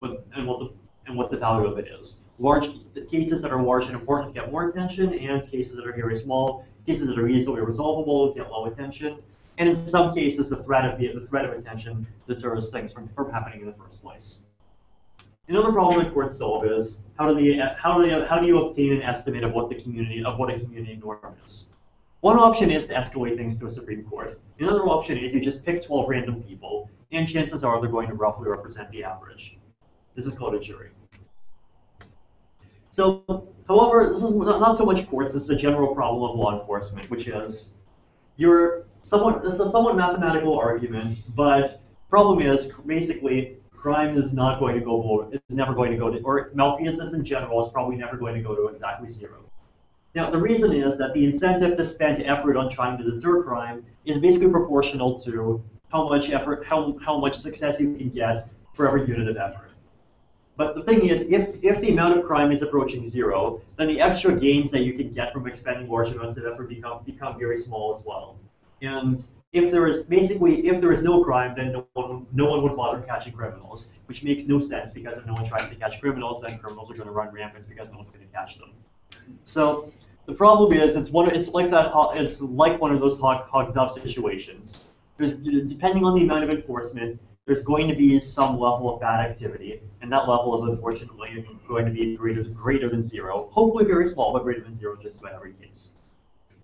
the value of it is. Cases that are large and important get more attention, and cases that are very small, cases that are easily resolvable get low attention. And in some cases, the threat of attention deters things from happening in the first place. Another problem that courts solve is how do you obtain an estimate of what a community norm is? One option is to escalate things to a Supreme Court. Another option is you just pick 12 random people, and chances are they're going to roughly represent the average. This is called a jury. So, however, this is not so much courts. This is a general problem of law enforcement, which is this is a somewhat mathematical argument, but problem is basically crime is not going to go below, it's never going to go to, or malfeasance in general is probably never going to go to exactly zero. Now, the reason is that the incentive to spend effort on trying to deter crime is basically proportional to how much effort, how much success you can get for every unit of effort. But the thing is, if the amount of crime is approaching zero, then the extra gains that you can get from expending large amounts of effort become very small as well. And if there is no crime, then no one would bother catching criminals, which makes no sense because if no one tries to catch criminals, then criminals are going to run rampant because no one's going to catch them. So the problem is it's like one of those hog-dove situations. Depending on the amount of enforcement, there's going to be some level of bad activity, and that level is unfortunately going to be greater than zero. Hopefully very small, but greater than zero just about every case.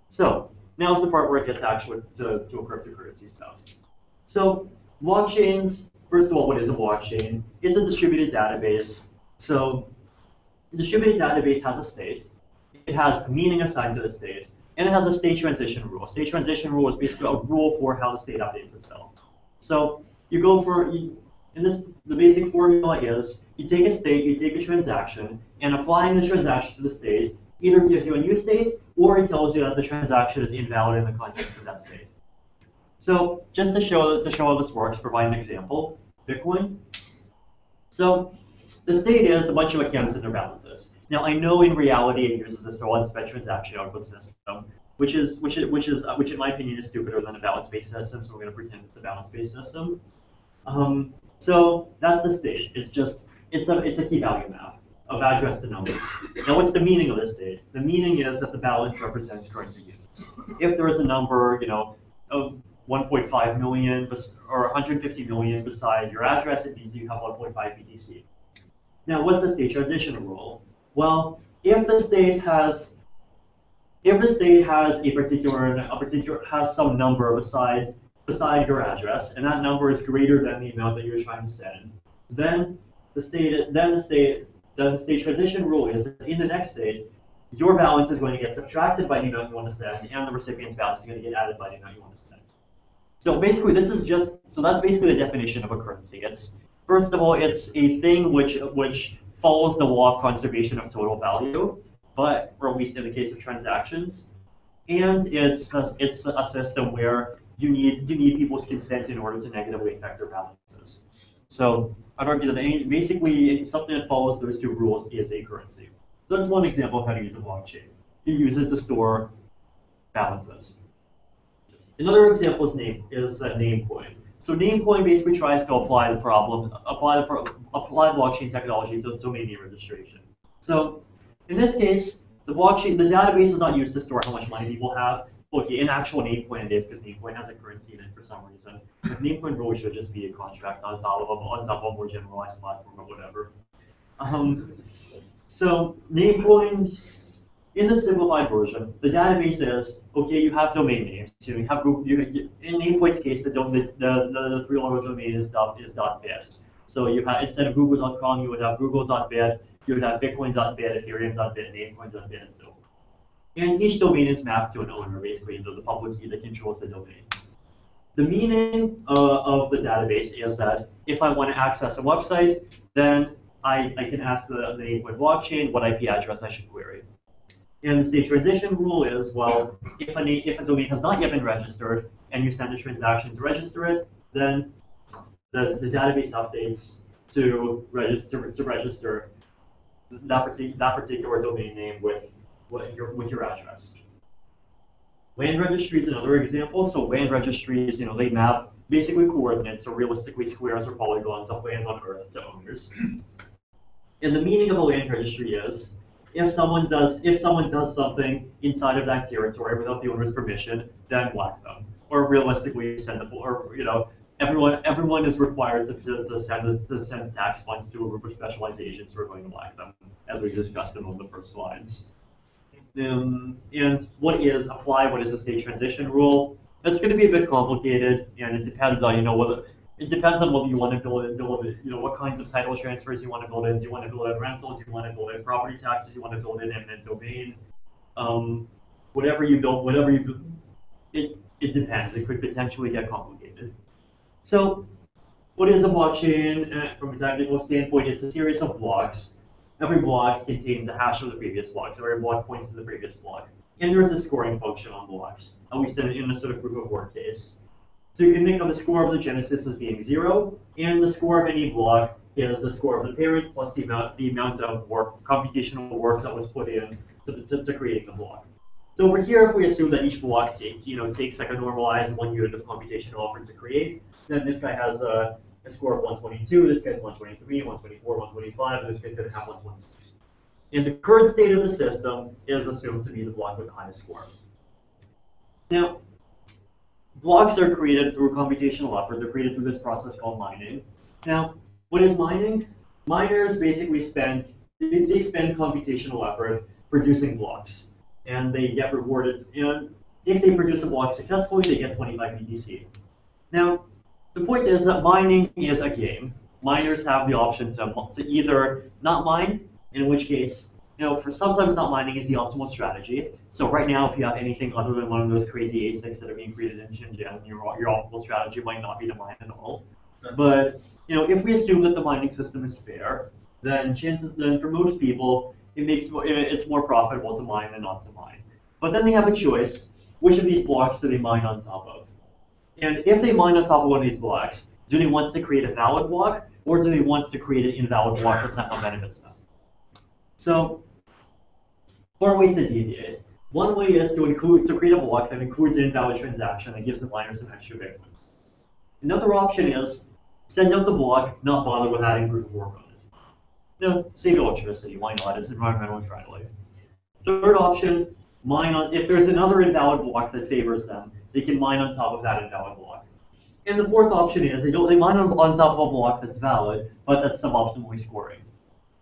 So now's the part where it gets actually to a cryptocurrency stuff. So blockchains, first of all, what is a blockchain? It's a distributed database. So a distributed database has a state. It has meaning assigned to the state, and it has a state transition rule. State transition rule is basically a rule for how the state updates itself. So you go the basic formula is you take a state, you take a transaction, and applying the transaction to the state either gives you a new state or it tells you that the transaction is invalid in the context of that state. So just to show how this works, provide an example, Bitcoin. So the state is a bunch of accounts and their balances. Now I know in reality it uses this widespread transaction output system, which in my opinion is stupider than a balance-based system. So we're going to pretend it's a balance-based system. So that's the state. It's a key value map of address to numbers. Now what's the meaning of this state? The meaning is that the balance represents currency units. If there is a number, of 1.5 million or 150 million beside your address, it means you have 1.5 BTC. Now what's the state transition rule? Well, if the state has has some number beside your address, and that number is greater than the amount that you're trying to send, then the state transition rule is that in the next state, your balance is going to get subtracted by the amount you want to send, and the recipient's balance is going to get added by the amount you want to send. So basically, that's basically the definition of a currency. First of all, it's a thing which follows the law of conservation of total value, or at least in the case of transactions, and it's a system where you need people's consent in order to negatively affect their balances. So I'd argue that basically something that follows those two rules is a currency. So that's one example of how to use a blockchain. You use it to store balances. Another example is Namecoin. So Namecoin basically tries to apply blockchain technology to domain name registration. So in this case, the database is not used to store how much money people have. Okay, in actual Namecoin it is, because Namecoin has a currency in it for some reason. But Namecoin really should just be a contract on top of a more generalized platform or whatever. So Namecoin, in the simplified version, the database is, okay, you have domain names. You have Google, in Namepoint's case, the 3-letter domain is .bit. So you have, instead of google.com, you would have google.bit, you would have bitcoin.bit, ethereum.bit, namecoin.bit, and so forth. And each domain is mapped to an owner, basically, the public key that controls the domain. The meaning of the database is that if I want to access a website, then I can ask the Namepoint blockchain what IP address I should query. And the state transition rule is, well, if a domain has not yet been registered and you send a transaction to register it, then the database updates to register that particular domain name with your address. Land registry is another example. So land registries, they map basically coordinates, or realistically squares or polygons of land on Earth to owners. And the meaning of a land registry is, if someone does something inside of that territory without the owner's permission, then whack them. Or realistically send them, or everyone is required to send tax funds to a group of specialized agents who are going to whack them, as we discussed in one of the first slides. And what is the state transition rule? That's going to be a bit complicated, and it depends on whether you want to build it, what kinds of title transfers you want to build in. Do you want to build in rental? Do you want to build in property taxes? Do you want to build in eminent domain? Whatever you build, it depends. It could potentially get complicated. So, what is a blockchain from a technical standpoint? It's a series of blocks. Every block contains a hash of the previous block, so every block points to the previous block. And there's a scoring function on blocks, at least in a sort of proof of work case. So you can think of the score of the genesis as being 0, and the score of any block is the score of the parent plus the amount of work, computational work that was put in to create the block. So over here, if we assume that each block takes like a normalized 1 unit of computational effort to create, then this guy has a score of 122, this guy's 123, 124, 125, and this guy's going to have 126. And the current state of the system is assumed to be the block with the highest score. Now, blocks are created through computational effort. They're created through this process called mining. Now, what is mining? Miners basically spend computational effort producing blocks, and they get rewarded. And if they produce a block successfully, they get 25 BTC. Now, the point is that mining is a game. Miners have the option to either not mine, in which case, for sometimes not mining is the optimal strategy. So right now, if you have anything other than one of those crazy ASICs that are being created in Shenzhen, your optimal strategy might not be to mine at all. But if we assume that the mining system is fair, then for most people, it's more profitable to mine than not to mine. But then they have a choice: which of these blocks do they mine on top of? And if they mine on top of one of these blocks, do they want to create a valid block, or do they want to create an invalid block that somehow benefits them? So, 4 ways to deviate. One way is to create a block that includes an invalid transaction that gives the miner some extra Bitcoin. Another option is send out the block, not bother with adding proof of work on it. Save electricity. Why not? It's environmentally friendly. Third option, if there's another invalid block that favors them, they can mine on top of that invalid block. And the fourth option is they mine on top of a block that's valid, but that's suboptimally scoring.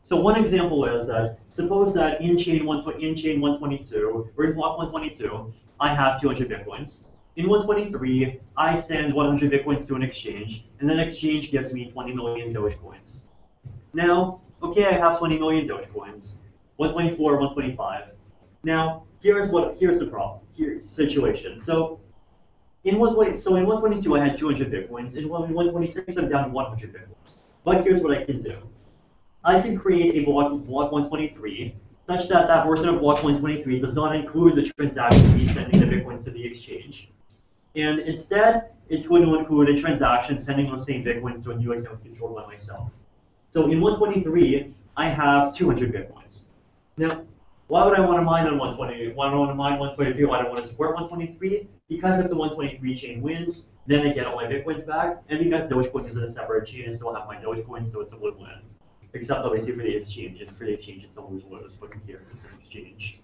So one example is that suppose that in chain 122, or in block 122, I have 200 Bitcoins. In 123, I send 100 Bitcoins to an exchange, and that exchange gives me 20 million Dogecoins. Now, okay, I have 20 million Dogecoins, 124, 125. Now, here's the problem, here's the situation. So in 122, I had 200 Bitcoins. In 126, I'm down to 100 Bitcoins. But here's what I can do. I can create a block 123 such that that version of block 123 does not include the transaction fee sending the Bitcoins to the exchange. And instead, it's going to include a transaction sending those same Bitcoins to a new account controlled by myself. So in 123, I have 200 Bitcoins. Now, why would I want to mine on 120? Why do I want to mine 123? Why do I want to support 123? Because if the 123 chain wins, then I get all my Bitcoins back. And because Dogecoin is in a separate chain, I still have my Dogecoins, so it's a win-win. Except obviously for the exchange, and for the exchange it's a lose-lose, but who cares, it's an exchange.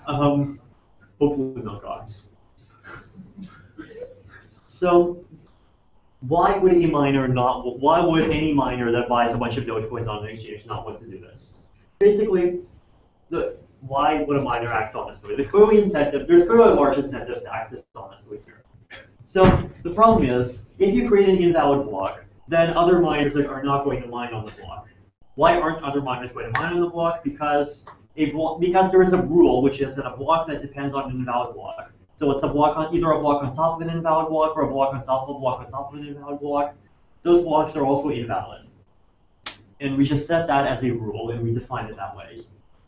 Hopefully not Cox. So why would any miner that buys a bunch of Dogecoins on an exchange not want to do this? Basically, why would a miner act honestly? There's clearly a large incentive to act dishonestly here. So the problem is, if you create an invalid block, then other miners are not going to mine on the block. Why aren't other miners going to mine on the block? Because there is a rule, which is that a block that depends on an invalid block. So it's either a block on top of an invalid block or a block on top of a block on top of an invalid block. Those blocks are also invalid. And we just set that as a rule, and we define it that way.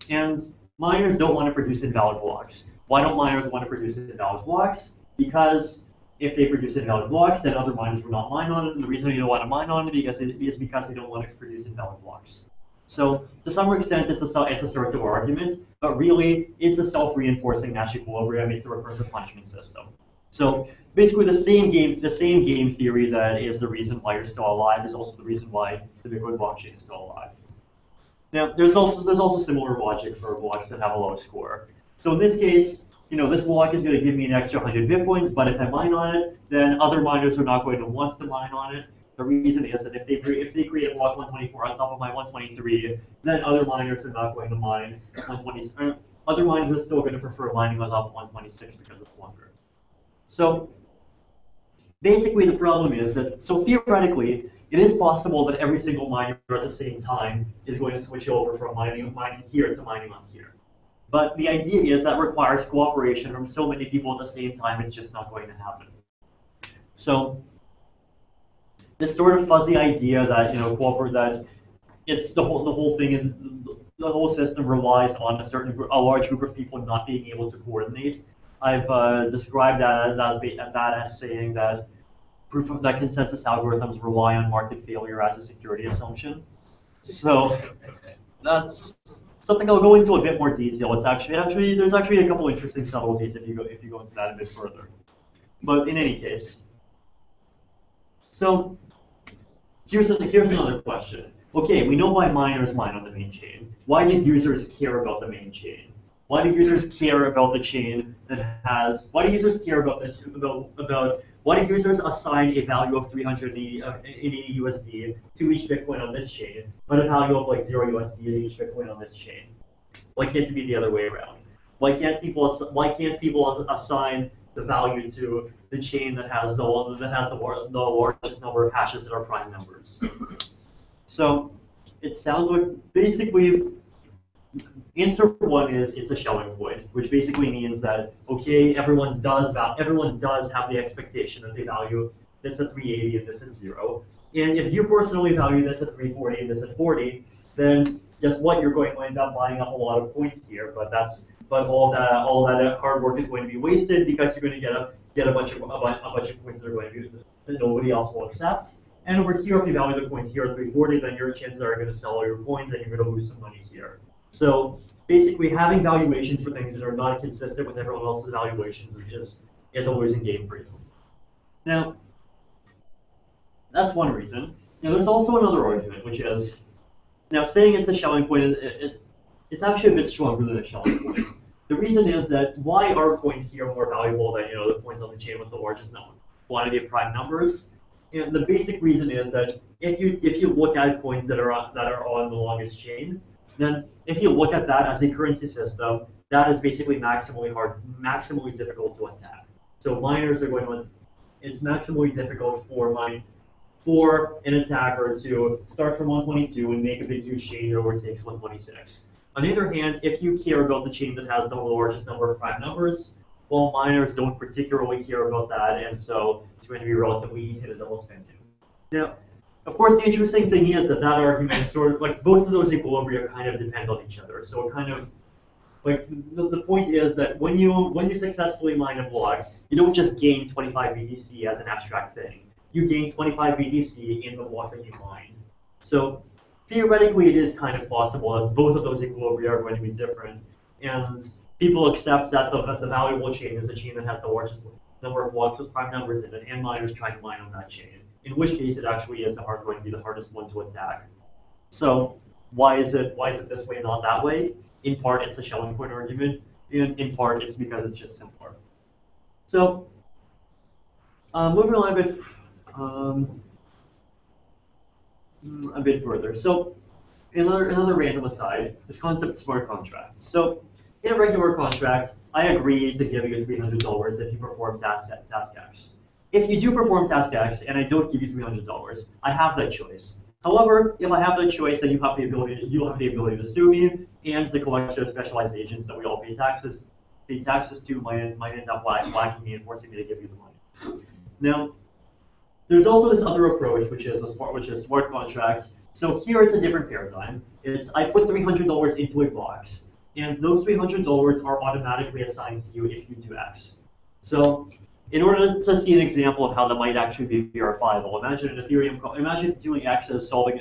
And miners don't want to produce invalid blocks. Why don't miners want to produce invalid blocks? Because if they produce invalid blocks, then other miners will not mine on it. And the reason they don't want to mine on it is because they don't want to produce invalid blocks. So to some extent, it's a circular argument, but really, it's a self-reinforcing Nash equilibrium. It's a recursive punishment system. So basically, the same game theory that is the reason why you're still alive is also the reason why the Bitcoin blockchain is still alive. Now, there's also similar logic for blocks that have a low score. So in this case, this block is going to give me an extra 100 Bitcoins, but if I mine on it, then other miners are not going to want to mine on it. The reason is that if they create a block 124 on top of my 123, then other miners are not going to mine 120. Other miners are still going to prefer mining on top of 126 because it's longer. So basically, the problem is that, so theoretically, it is possible that every single miner at the same time is going to switch over from mining here to mining on here. But the idea is that requires cooperation from so many people at the same time, it's just not going to happen. So this sort of fuzzy idea that that it's the whole thing is the whole system relies on a large group of people not being able to coordinate. I've described that as saying that that consensus algorithms rely on market failure as a security assumption. So that's something I'll go into a bit more detail. It's there's actually a couple interesting subtleties if you go into that a bit further. But in any case, so here's another question. Okay, we know why miners mine on the main chain. Why do users care about the main chain? Why do users care about the chain that has? Why do users care about this? Why do users assign a value of 380 USD to each Bitcoin on this chain, but a value of like 0 USD to each Bitcoin on this chain? Why can't it be the other way around? Why can't people assign the value to the chain that has the largest number of hashes that are prime numbers? So it sounds like basically answer one is it's a Schelling point, which basically means that okay, everyone does have the expectation that they value this at 380 and this at 0. And if you personally value this at 340 and this at 40, then guess what? You're going to end up buying up a lot of points here, but all that hard work is going to be wasted because you're going to get a bunch of points that are going to be that nobody else will accept. And over here, if you value the points here at 340, then your chances are going to sell all your coins and you're going to lose some money here. So basically, having valuations for things that are not consistent with everyone else's valuations is a losing game for you. Now, that's one reason. Now, there's also another argument, which is, now saying it's a Schelling point, it's actually a bit stronger than a Schelling point. The reason is that why are coins here more valuable than the coins on the chain with the largest quantity of prime numbers? And the basic reason is that if you look at coins that are on the longest chain, then if you look at that as a currency system, that is basically maximally difficult to attack. So miners are going to, it's maximally difficult for an attacker to start from 122 and make a big huge chain that overtakes 126. On the other hand, if you care about the chain that has the largest number of prime numbers, well, miners don't particularly care about that, and so it's going to be relatively easy to double spend it. Now, of course, the interesting thing is that argument is sort of like both of those equilibria kind of depend on each other. So it kind of like the point is that when you successfully mine a block, you don't just gain 25 BTC as an abstract thing. You gain 25 BTC in the block that you mine. So theoretically, it is kind of possible that both of those equilibria are going to be different, and people accept that the valuable chain is a chain that has the largest number of blocks with prime numbers in it, and miners try to mine on that chain. In which case, it actually is going to be the hardest one to attack. So why is it this way and not that way? In part, it's a Schelling point argument, and in part, it's because it's just simpler. So moving on a bit further. So another random aside, this concept of smart contracts. So in a regular contract, I agree to give you $300 if you perform task X. If you do perform task X and I don't give you $300, I have that choice. However, if I have that choice, then you have the ability to sue me, and the collection of specialized agents that we all pay taxes to might end up whacking me and forcing me to give you the money. Now, there's also this other approach, which is smart contracts. So here it's a different paradigm. It's I put $300 into a box, and those $300 are automatically assigned to you if you do X. So in order to see an example of how that might actually be verifiable, imagine an imagine doing X as solving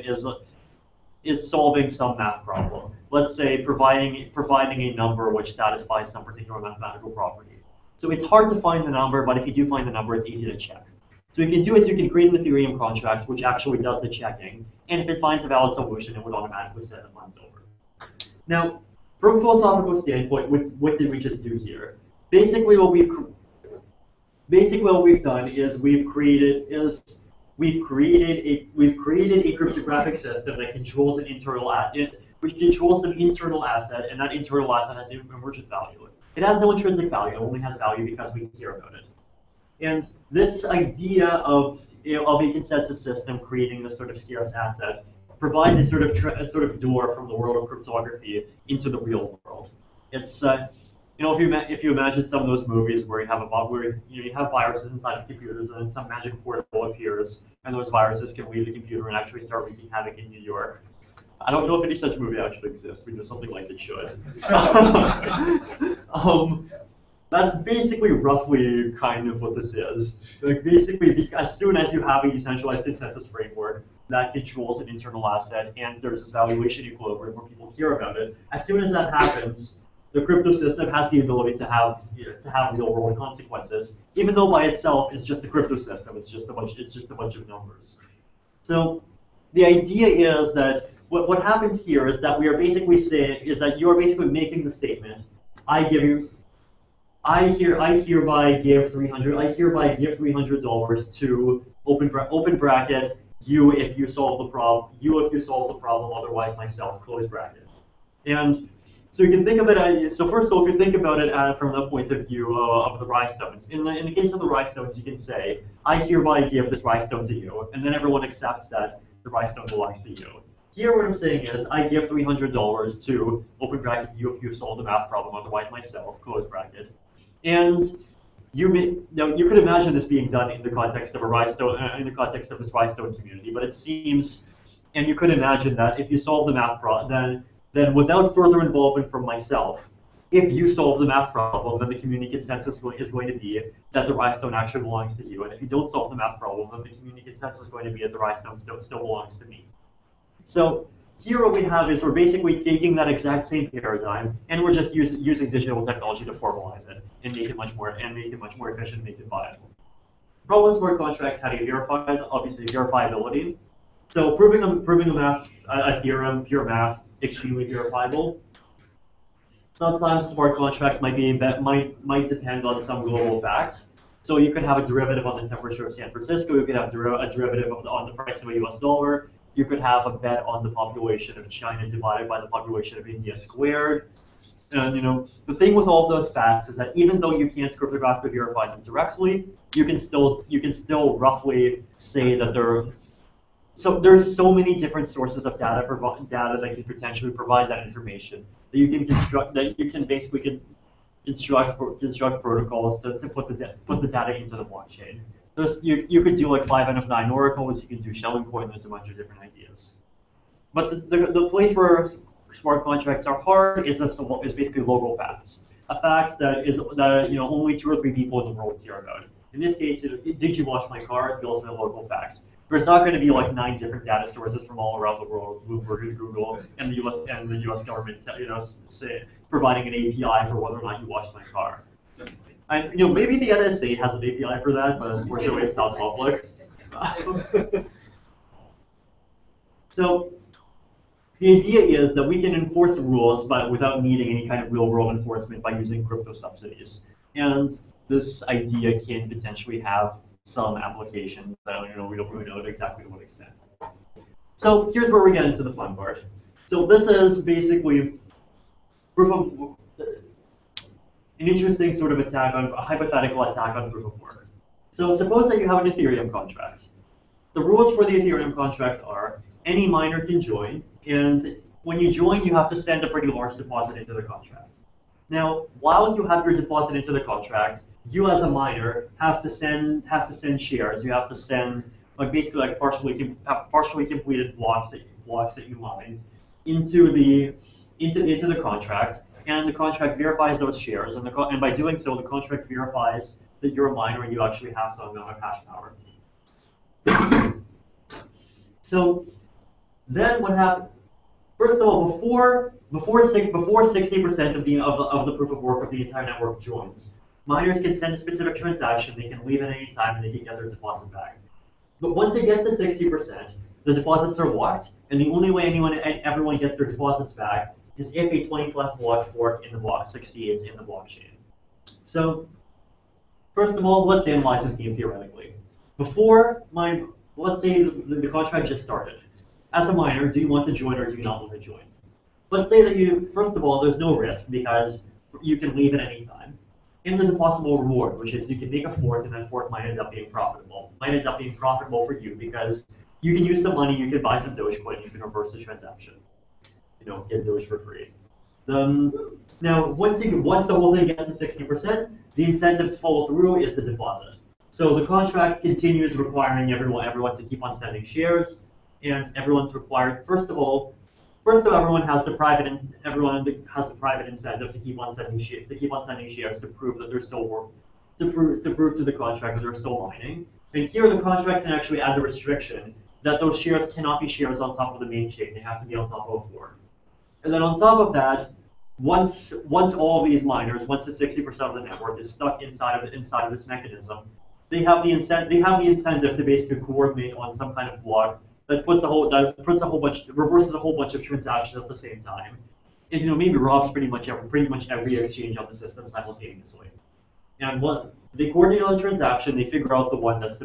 some math problem. Let's say providing a number which satisfies some particular mathematical property. So it's hard to find the number, but if you do find the number, it's easy to check. So what you can do is you can create an Ethereum contract which actually does the checking, and if it finds a valid solution, it would automatically send the funds over. Now, from a philosophical standpoint, what did we just do here? Basically, what we've done is we've created a cryptographic system that controls an internal some internal asset, and that internal asset has emergent value. It has no intrinsic value; it only has value because we care about it. And this idea of a consensus system creating this sort of scarce asset provides a sort of door from the world of cryptography into the real world. It's if you imagine some of those movies where you have viruses inside of computers and then some magic portal appears and those viruses can leave the computer and actually start wreaking havoc in New York. I don't know if any such movie actually exists, but something like it should. That's basically roughly kind of what this is. Like basically, as soon as you have a decentralized consensus framework that controls an internal asset and there's this valuation equilibrium where people care about it, as soon as that happens, the crypto system has the ability to have real world consequences, even though by itself it's just a crypto system. It's just a bunch of numbers. So the idea is that what happens here is that we are basically saying is that you are basically making the statement, I hereby give $300 to open bracket you if you solve the problem, otherwise myself, close bracket. And so you can think of it. So first of all, if you think about it from the point of view of the rhinestones, in the case of the rhinestones, you can say I hereby give this rhinestone to you, and then everyone accepts that the rhinestone belongs to you. Here, what I'm saying is I give $300 to open bracket you if you solve the math problem, otherwise myself, close bracket. And you could imagine this being done in the context of this rhinestone community, but it seems, and you could imagine that if you solve the math problem, then without further involvement from myself, if you solve the math problem, then the community consensus is going to be that the rhinestone actually belongs to you, and if you don't solve the math problem, then the community consensus is going to be that the rhinestone still belongs to me. So here what we have is we're basically taking that exact same paradigm and we're just using digital technology to formalize it and make it much more efficient, make it viable. Problem with smart contracts, how do you verify it? Obviously verifiability. So proving a theorem, pure math, extremely verifiable. Sometimes smart contracts might depend on some global fact. So you could have a derivative on the temperature of San Francisco, you could have a derivative on the price of a US dollar. You could have a bet on the population of China divided by the population of India squared. And the thing with all of those facts is that even though you can't cryptographically verify them directly, you can still roughly say that there's so many different sources of data that can potentially provide that information that you can basically construct protocols to put the data into the blockchain. You could do like 5n of 9 oracles, you could do shell and coin, there's a bunch of different ideas. But the place where smart contracts are hard is basically local facts. A fact that only 2 or 3 people in the world care about. In this case, did you wash my car? The ultimate local fact. There's not going to be like 9 different data sources from all around the world, Bloomberg and Google, and the U.S. government, providing an API for whether or not you washed my car. Maybe the NSA has an API for that, but unfortunately it's not public. So the idea is that we can enforce the rules, but without needing any kind of real-world enforcement by using crypto subsidies. And this idea can potentially have some applications that we don't really know exactly to what extent. So here's where we get into the fun part. So this is basically proof of an interesting sort of attack on a hypothetical attack on proof of work. So suppose that you have an Ethereum contract. The rules for the Ethereum contract are any miner can join, and when you join, you have to send a pretty large deposit into the contract. Now, while you have your deposit into the contract, you as a miner have to send shares. You have to send like basically like partially completed blocks that you mined into the contract, and the contract verifies those shares, and by doing so, the contract verifies that you're a miner and you actually have some amount of hash power. So then what happened? First of all, before 60% of the proof of work of the entire network joins, miners can send a specific transaction, they can leave at any time, and they can get their deposit back. But once it gets to 60%, the deposits are locked, and the only way everyone gets their deposits back is if a 20+ block fork in the block succeeds in the blockchain. So first of all, let's analyze this game theoretically. Let's say the contract just started. As a miner, do you want to join or do you not want to join? Let's say that first of all, there's no risk because you can leave at any time. And there's a possible reward, which is you can make a fork and that fork might end up being profitable. Might end up being profitable for you because you can use some money, you can buy some Dogecoin, you can reverse the transaction. Get Doge for free. Now, once the whole thing gets to 60%, the incentive to follow through is the deposit. So the contract continues requiring everyone to keep on sending shares, and everyone's required. First of all, everyone has the private incentive to keep on sending shares to prove that they're still to prove to the contract that they're still mining. And here the contract can actually add the restriction that those shares cannot be shares on top of the main chain. They have to be on top of a fork. And then on top of that, once all of these miners, once the 60% of the network is stuck inside of this mechanism, they have the incentive to basically coordinate on some kind of block that reverses a whole bunch of transactions at the same time, and maybe robs pretty much every exchange on the system simultaneously. And they coordinate on the transaction, they figure out the one that's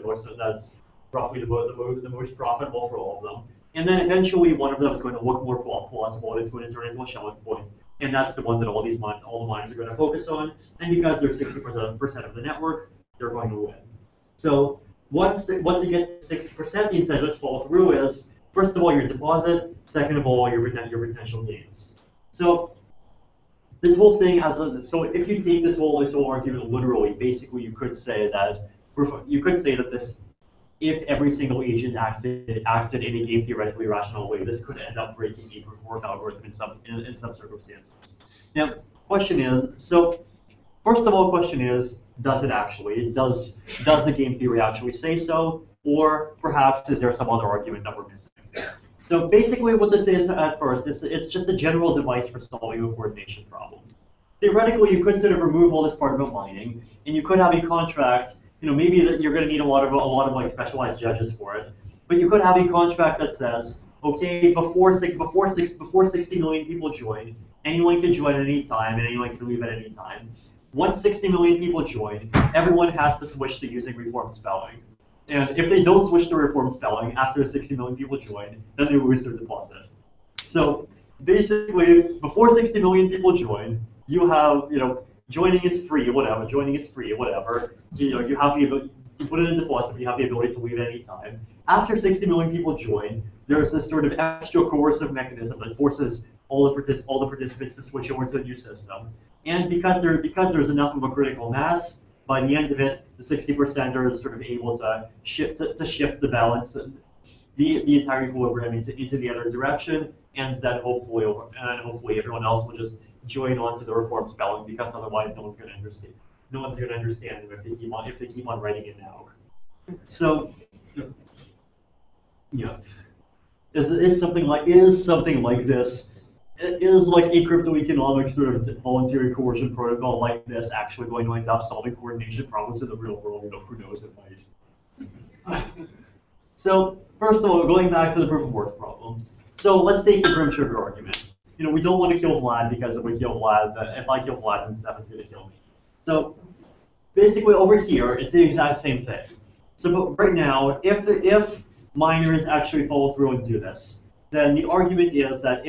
roughly the most profitable for all of them, and then eventually one of them is going to look more plausible. It's going to turn into a selling point, and that's the one that all the miners are going to focus on. And because they're 60% of the network, they're going to win. So once it gets to 60%, the incentive to follow through is, first of all, your deposit, second of all, your potential gains. So this whole thing so if you take this whole argument literally, basically you could say that if every single agent acted in a game theoretically rational way, this could end up breaking a proof of work algorithm in some circumstances. Now, question is, does it actually? Does the game theory actually say so? Or perhaps is there some other argument that we're missing? So basically what this is at first, it's just a general device for solving a coordination problem. Theoretically, you could sort of remove all this part about mining, and you could have a contract, maybe that you're going to need a lot of like specialized judges for it, but you could have a contract that says, okay, before 60 million people join, anyone can join at any time, and anyone can leave at any time. Once 60 million people join, everyone has to switch to using reform spelling. And if they don't switch to reform spelling after 60 million people join, then they lose their deposit. So basically, before 60 million people join, you have, joining is free, whatever. You have you put in a deposit, you have the ability to leave at any time. After 60 million people join, there's this sort of extra coercive mechanism that forces all the participants to switch over to the new system. And because there's enough of a critical mass, by the end of it, the 60% are sort of able to shift the balance, the entire equilibrium into the other direction, and then hopefully everyone else will just join onto the reform spelling, because otherwise no one's going to understand. No one's going to understand them if they keep on writing it now. So, yeah, is something like this. Is like a cryptoeconomic sort of voluntary coercion protocol like this actually going to end up solving coordination problems in the real world? Who knows, it might. So first of all, going back to the proof of work problem. So let's take the grim sugar argument. We don't want to kill Vlad because if we kill Vlad, if I kill Vlad, then Stefan's going to kill me. So basically over here, it's the exact same thing. So but right now, if miners actually follow through and do this, then the argument is that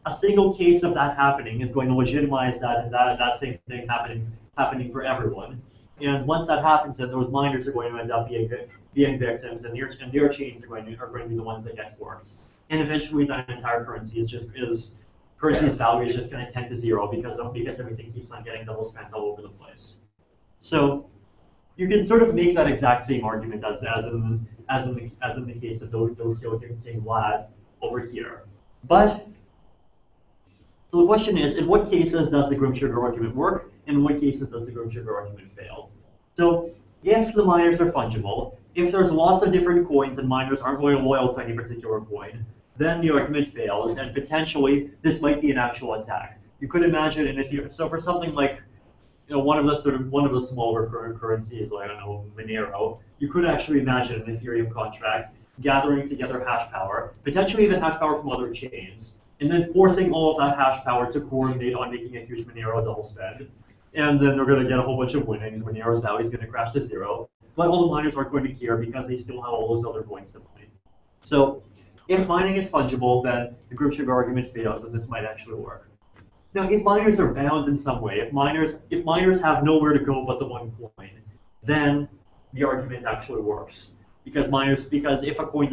a single case of that happening is going to legitimize that same thing happening for everyone. And once that happens, then those miners are going to end up being victims, and their chains are going to be the ones that get forked. And eventually, that entire currency's value is just going to tend to zero because everything keeps on getting double spent all over the place. So you can sort of make that exact same argument as in the case of King Vlad over here. But so the question is, in what cases does the Grim Sugar argument work, and in what cases does the Grim Sugar argument fail? So if the miners are fungible, if there's lots of different coins and miners aren't loyal to any particular coin, then the argument fails, and potentially this might be an actual attack. You could imagine, and so for something like one of the smaller currencies, like I don't know, Monero, you could actually imagine an Ethereum contract gathering together hash power, potentially even hash power from other chains, and then forcing all of that hash power to coordinate on making a huge Monero double spend. And then they're going to get a whole bunch of winnings. Monero's value is going to crash to zero. But all the miners aren't going to care because they still have all those other coins to mine. So if mining is fungible, then the Grim Sugar argument fails, and this might actually work. Now, if miners are bound in some way, if miners have nowhere to go but the one coin, then the argument actually works. Because if a coin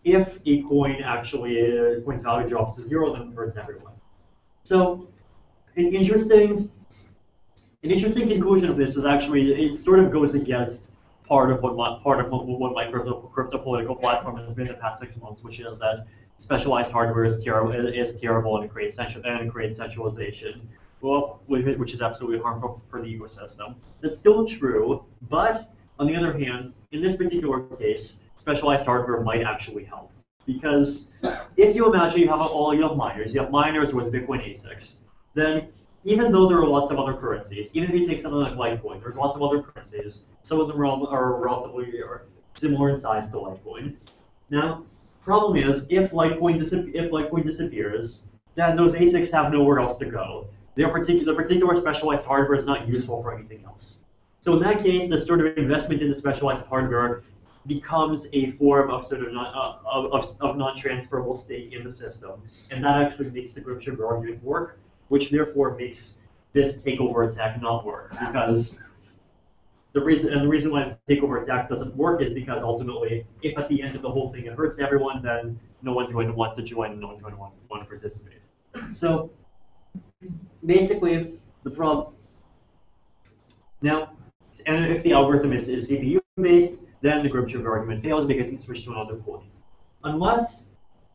if a coin actually coin's value drops to zero, then it hurts everyone. So an interesting conclusion of this is actually it sort of goes against part of what my crypto political platform has been the past 6 months, which is that specialized hardware is terrible and it creates centralization, which is absolutely harmful for the ecosystem. That's still true, but on the other hand, in this particular case, specialized hardware might actually help. Because if you imagine you have miners with Bitcoin ASICs, then even though there are lots of other currencies, even if you take something like Litecoin, there's lots of other currencies. Some of them are relatively similar in size to Litecoin. Now, problem is, if Litecoin disappears, then those ASICs have nowhere else to go. The particular specialized hardware is not useful for anything else. So in that case, this sort of investment into specialized hardware becomes a form of sort of non-transferable stake in the system, and that actually makes the Grim Sugar argument work, which therefore makes this takeover attack not work. Because the reason why the takeover attack doesn't work is because ultimately, if at the end of the whole thing it hurts everyone, then no one's going to want to join and no one's going to want to participate. So basically, the problem now, and if the algorithm is CPU based, then the Grim Sugar argument fails because it's switched to another coin. Unless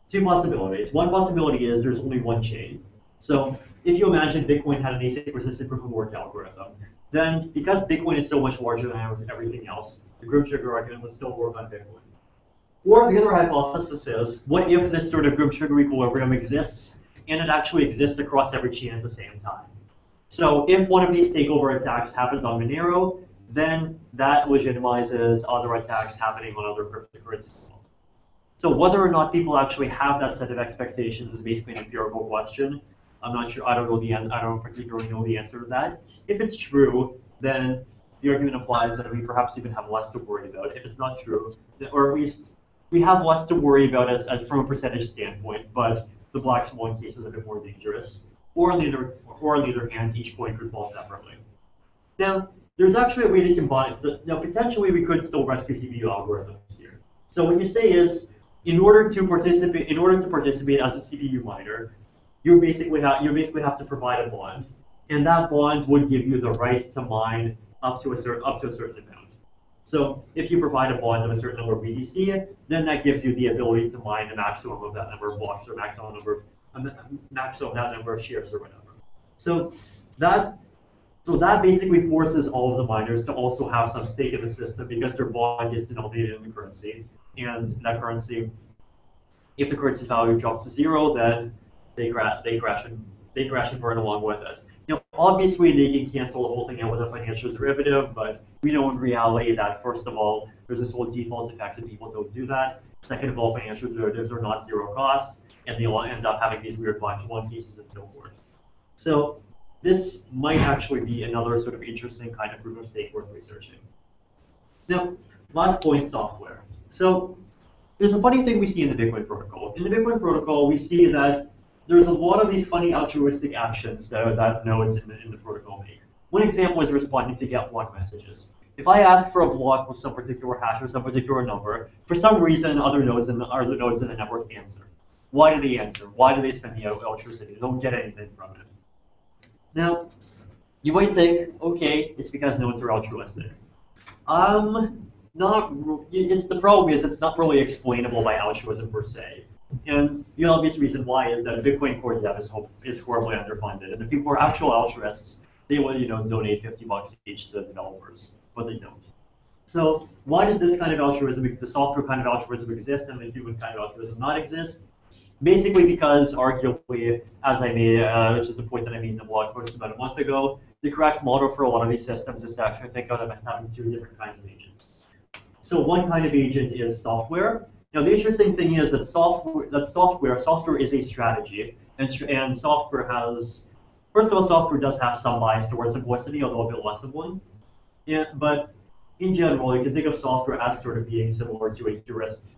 two possibilities. One possibility is there's only one chain. So if you imagine Bitcoin had an ASIC-resistant proof-of-work algorithm, then because Bitcoin is so much larger than everything else, the Grim Sugar argument would still work on Bitcoin. Or the other hypothesis is, what if this sort of Grim Sugar equilibrium exists, and it actually exists across every chain at the same time? So if one of these takeover attacks happens on Monero, then that legitimizes other attacks happening on other cryptocurrencies. So whether or not people actually have that set of expectations is basically an empirical question. I'm not sure. I don't particularly know the answer to that. If it's true, then the argument applies that we perhaps even have less to worry about. If it's not true, or at least we have less to worry about as from a percentage standpoint, but the black swan case is a bit more dangerous. Or on the other hand, each coin could fall separately. Now, there's actually a way to combine. Now, potentially, we could still rescue CPU algorithms here. So what you say is, in order to participate as a CPU miner, you basically have to provide a bond, and that bond would give you the right to mine up to a certain amount. So if you provide a bond of a certain number of BTC, then that gives you the ability to mine the maximum of that number of blocks, or maximum that number of shares, or whatever. So that basically forces all of the miners to also have some stake in the system because their bond is denominated in the currency, and that currency, if the currency's value drops to zero, then they crash and burn along with it. Now, obviously, they can cancel the whole thing out with a financial derivative, but we know in reality that, first of all, there's this whole default effect that people don't do that. Second of all, financial derivatives are not zero cost, and they will end up having these weird black swan cases and so forth. So this might actually be another sort of interesting kind of proof of stake worth researching. Now, last point, software. So there's a funny thing we see in the Bitcoin protocol. In the Bitcoin protocol, we see that there's a lot of these funny altruistic actions that nodes in the protocol make. One example is responding to GET block messages. If I ask for a block with some particular hash or some particular number, for some reason other nodes in the network answer. Why do they answer? Why do they spend the electricity? They don't get anything from it. Now, you might think, okay, it's because nodes are altruistic. The problem is it's not really explainable by altruism per se. And the obvious reason why is that Bitcoin core dev is horribly underfunded. And if people are actual altruists, they would donate $50 each to developers, but they don't. So why does this kind of altruism, the software kind of altruism exist and the human kind of altruism not exist? Basically because arguably, as I made, which is the point that I made in the blog post about a month ago, the correct model for a lot of these systems is to actually think of them as having two different kinds of agents. So one kind of agent is software. Now the interesting thing is that software is a strategy, and software has, first of all, software does have some bias towards simplicity, although a bit less of one. But in general, you can think of software as sort of being similar to a heuristic.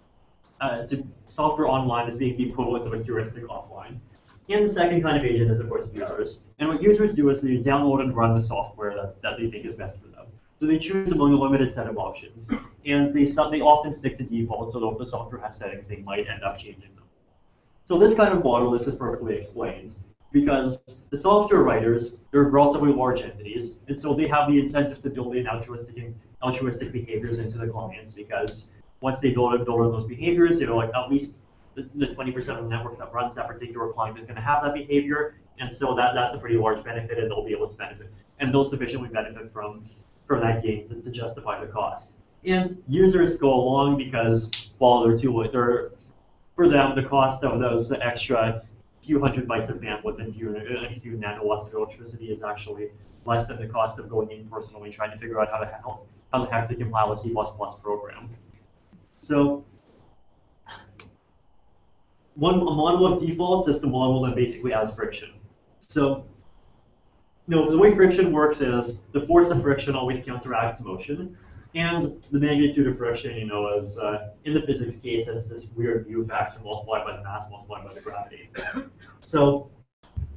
To software online as being the equivalent of a heuristic offline. And the second kind of agent is, of course, users. And what users do is they download and run the software that they think is best for them. So they choose among a limited set of options. And they often stick to defaults, although if the software has settings, they might end up changing them. So this kind of model, this is perfectly explained. Because the software writers, they're relatively large entities, and so they have the incentive to build in altruistic behaviors into the clients, because once they build in those behaviors, like at least the 20% of the network that runs that particular client is going to have that behavior, and so that's a pretty large benefit, and they'll be able to benefit, and they'll sufficiently benefit from that gain to justify the cost. And users go along because, well, for them, the cost of those extra few hundred bytes of bandwidth and a few nanowatts of electricity is actually less than the cost of going in personally trying to figure out how the heck to compile a C++ program. So a model of defaults is the model that basically has friction. So the way friction works is the force of friction always counteracts motion, and the magnitude of friction, is in the physics case, it's this weird mu factor multiplied by the mass multiplied by the gravity. So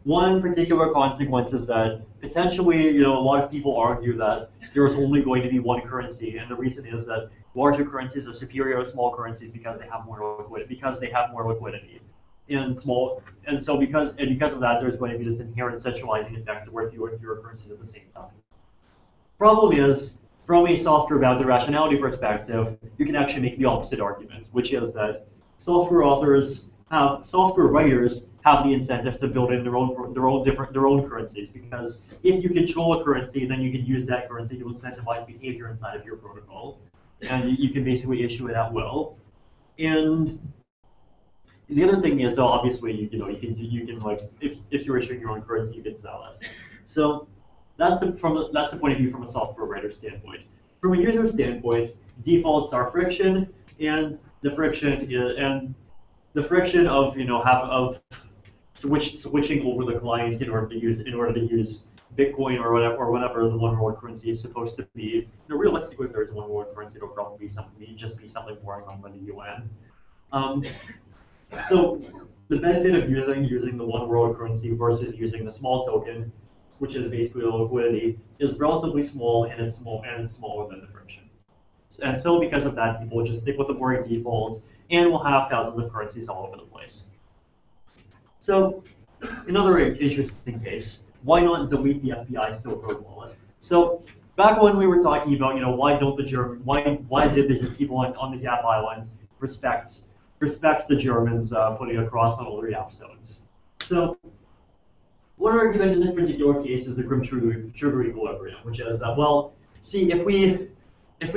one particular consequence is that potentially, a lot of people argue that there is only going to be one currency, and the reason is that larger currencies are superior to small currencies because they have more liquidity. And because of that, there's going to be this inherent centralizing effect where fewer and fewer currencies at the same time. Problem is, from a software boundary rationality perspective, you can actually make the opposite argument, which is that software writers have the incentive to build in their own currencies, because if you control a currency, then you can use that currency to incentivize behavior inside of your protocol, and you can basically issue it at will. And the other thing is, obviously, you can like if you're issuing your own currency, you can sell it. So that's the point of view from a software writer standpoint. From a user standpoint, defaults are friction, and the friction of switching over the client in order to use Bitcoin or whatever the one world currency is supposed to be. Realistically, if there's one world currency, it'll probably just be something boring run by the UN. So the benefit of using the one world currency versus using the small token, which is basically the liquidity, is relatively small, and it's smaller than the friction. And so because of that, people just stick with the boring default, and we'll have thousands of currencies all over the place. So another interesting case, why not delete the FBI Silk Road wallet? So back when we were talking about, why did the people on the Gap Island respect the Germans putting a cross on all their yapstones? So one argument in this particular case is the Grim Sugar equilibrium, which is that, well, see, if we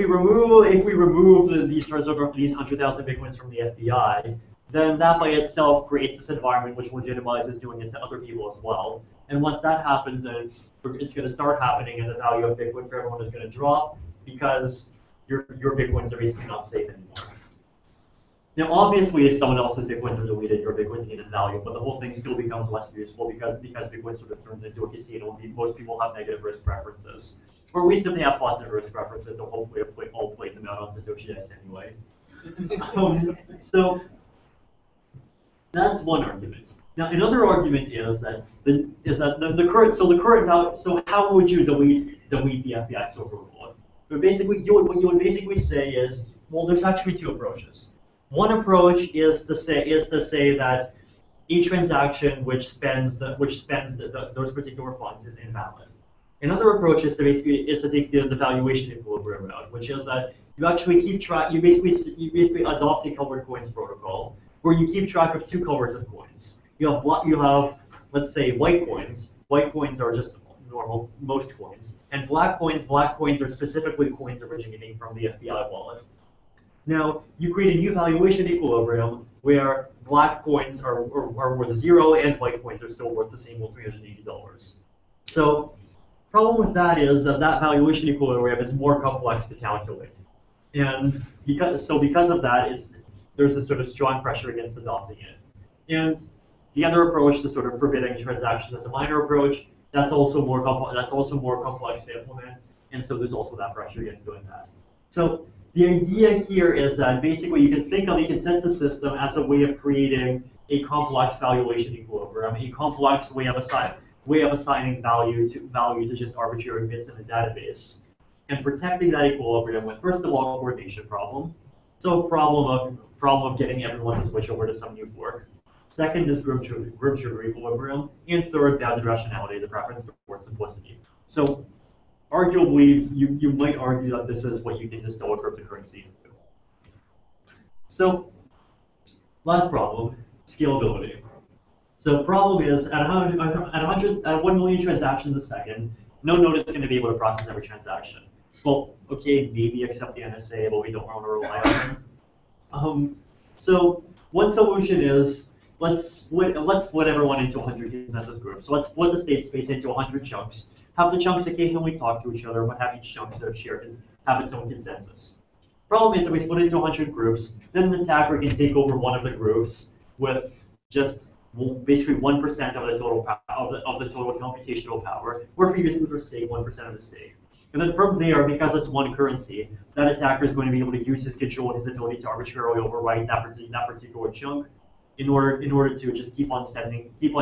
remove these 100,000 Bitcoins from the FBI, then that by itself creates this environment which legitimizes doing it to other people as well. And once that happens, then it's going to start happening, and the value of Bitcoin for everyone is going to drop because your Bitcoins are basically not safe anymore. Now, obviously, if someone else's Bitcoins are deleted, your Bitcoins gain in value, but the whole thing still becomes less useful because Bitcoin sort of turns into a casino, and most people have negative risk preferences. Or at least if they have positive risk preferences, they'll hopefully have all played them out on Satoshi Dice anyway. So that's one argument. Now, another argument is that the current value. So how would you delete the FBI silver bullet? But basically, what you would basically say is, well, there's actually two approaches. One approach is to say that a transaction which spends those particular funds is invalid. Another approach is to take the valuation equilibrium route, which is that you actually keep track. You basically adopt a covered coins protocol where you keep track of two covers of coins. You have let's say white coins. White coins are just normal most coins, and black coins. Black coins are specifically coins originating from the FBI wallet. Now you create a new valuation equilibrium where black coins are worth 0 and white coins are still worth the same, well, $380. So problem with that is that valuation equilibrium is more complex to calculate, and because of that, there's a sort of strong pressure against adopting it. And the other approach, the sort of forbidding transactions as a minor approach, that's also more complex to implement, and so there's also that pressure against doing that. So the idea here is that basically you can think of a consensus system as a way of creating a complex valuation equilibrium, a complex way of assigning value to just arbitrary bits in a database, and protecting that equilibrium with, first of all, a coordination problem. So problem of getting everyone to switch over to some new fork. Second is group sugar equilibrium, and third, bounded rationality, the preference towards simplicity. So arguably, you might argue that this is what you can distill a cryptocurrency into. So last problem, scalability. So problem is, at 1 million transactions a second, no node is going to be able to process every transaction. Well, okay, maybe except the NSA, but we don't want to rely on them. So one solution is, let's split everyone into 100 consensus groups. So let's split the state space into 100 chunks. Have the chunks occasionally talk to each other, but have each chunk sort of shared and have its own consensus. Problem is that we split it into 100 groups, then the attacker can take over one of the groups with just basically 1% of the total of the total computational power, or if you use proof of stake, 1% of the stake. And then from there, because it's one currency, that attacker is going to be able to use his control and his ability to arbitrarily overwrite that particular chunk in order to just keep on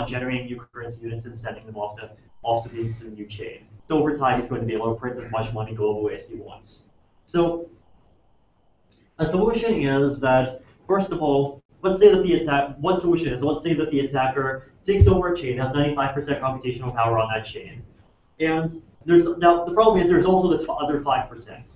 generating new currency units and sending them off to the new chain. So over time, he's going to be able to print as much money globally as he wants. So a solution is that, first of all, let's say that the attacker takes over a chain, has 95% computational power on that chain, and now the problem is there's also this other 5%.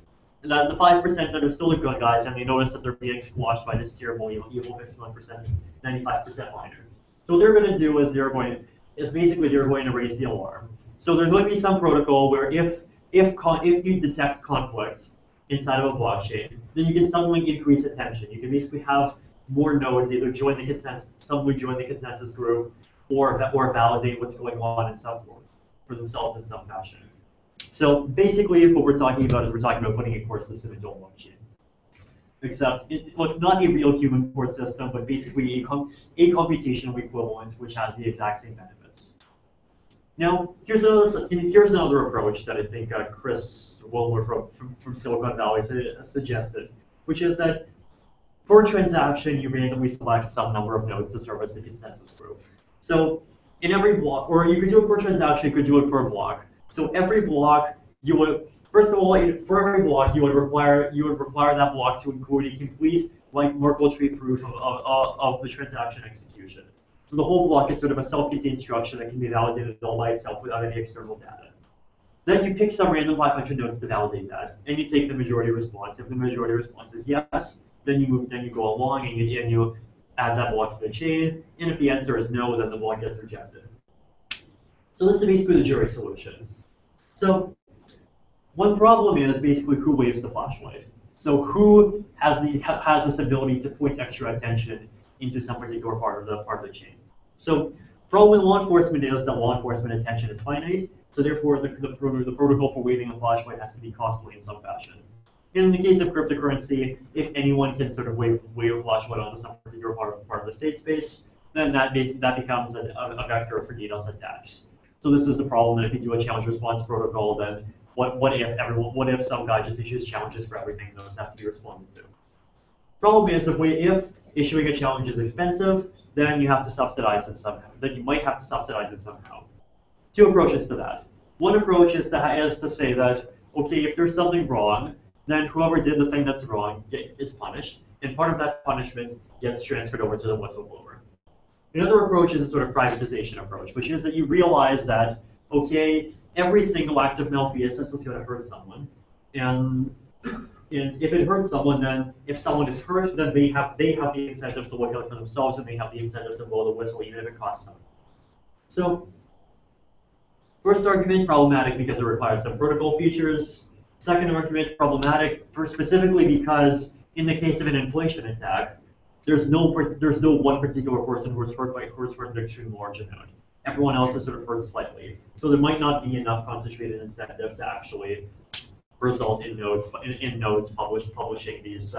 And that the 5% that are still the good guys, and they notice that they're being squashed by this terrible evil 51%, 95% miner. So what they're going to do is they're going to raise the alarm. So there's going to be some protocol where if you detect conflict inside of a blockchain, then you can suddenly increase attention. You can basically have more nodes either join the consensus group, or validate what's going on in some form for themselves in some fashion. So basically, what we're talking about is putting a court system into a blockchain. Except, not a real human court system, but basically a computational equivalent which has the exact same benefits. Now, here's another approach that I think Chris Wilmer from Silicon Valley suggested, which is that for a transaction, you randomly select some number of nodes to serve as the consensus group. So in every block, or you could do it per transaction, you could do it per block. So every block, you would, first of all, for every block, you would require that block to include a complete Merkle tree proof of the transaction execution. So the whole block is sort of a self-contained structure that can be validated all by itself without any external data. Then you pick some random 500 nodes to validate that, and you take the majority response. If the majority response is yes, then you go along and you add that block to the chain. And if the answer is no, then the block gets rejected. So this is basically the jury solution. So one problem is basically who waves the flashlight. So who has this ability to point extra attention into some particular part of the chain. So problem with law enforcement is that law enforcement attention is finite. So therefore, the protocol for waving a flashlight has to be costly in some fashion. In the case of cryptocurrency, if anyone can sort of wave a flashlight onto some particular part of the state space, then that becomes a vector for DDoS attacks. So this is the problem that if you do a challenge response protocol, then what if some guy just issues challenges for everything and those have to be responded to? Problem is if issuing a challenge is expensive, then you have to subsidize it somehow. Then you might have to subsidize it somehow. Two approaches to that. One approach is to say that, okay, if there's something wrong, then whoever did the thing that's wrong is punished, and part of that punishment gets transferred over to the whistleblower. Another approach is a sort of privatization approach, which is that you realize that, okay, every single act of malfeasance is going to hurt someone, and if it hurts someone, then if someone is hurt, then they have the incentive to look out for themselves, and they have the incentive to blow the whistle, even if it costs them. So, first argument, problematic because it requires some protocol features. Second argument, problematic specifically because in the case of an inflation attack, there's no one particular person who is hurt an extreme large amount. Everyone else is sort of hurt slightly. So there might not be enough concentrated incentive to actually result in nodes publishing these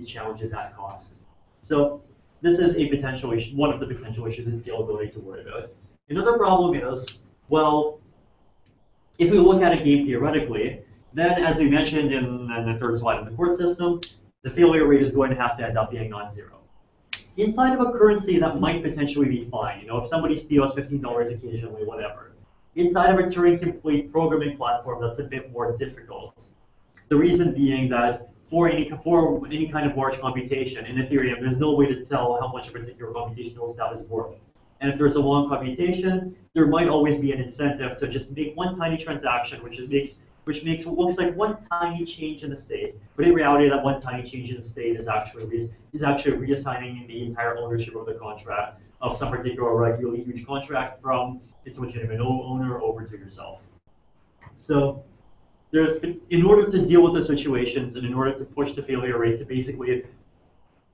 challenges at cost. So this is a potential issue, one of the potential issues in scalability to worry about. Another problem is, well, if we look at a game theoretically, then as we mentioned in the third slide of the court system, the failure rate is going to have to end up being non-zero. Inside of a currency, that might potentially be fine. You know, if somebody steals $15 occasionally, whatever. Inside of a Turing-complete programming platform, that's a bit more difficult. The reason being that for any kind of large computation in Ethereum, there's no way to tell how much a particular computational step is worth. And if there's a long computation, there might always be an incentive to just make one tiny transaction, which makes what looks like one tiny change in the state. But in reality, that one tiny change in the state is actually reassigning the entire ownership of the contract of some particular really huge contract from its legitimate owner over to yourself. So in order to deal with the situations and in order to push the failure rate to basically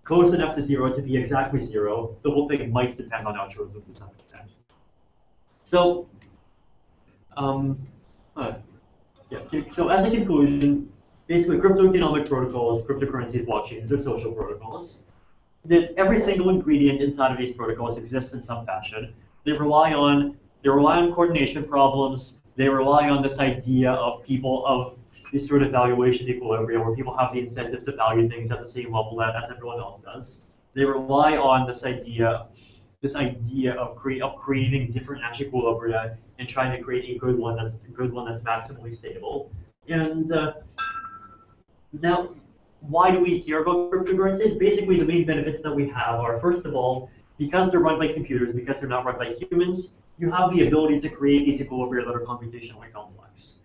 close enough to zero to be exactly zero, the whole thing might depend on altruism to some extent. So, so as a conclusion, basically cryptoeconomic protocols, cryptocurrencies, blockchains are social protocols. That every single ingredient inside of these protocols exists in some fashion. They rely on coordination problems. They rely on this idea of this sort of valuation equilibrium where people have the incentive to value things at the same level as everyone else does. They rely on this idea of creating different Nash equilibria and trying to create a good one that's maximally stable. And now, why do we care about cryptocurrencies? Basically, the main benefits that we have are, first of all, because they're run by computers, because they're not run by humans, you have the ability to create these equilibria that are computationally complex.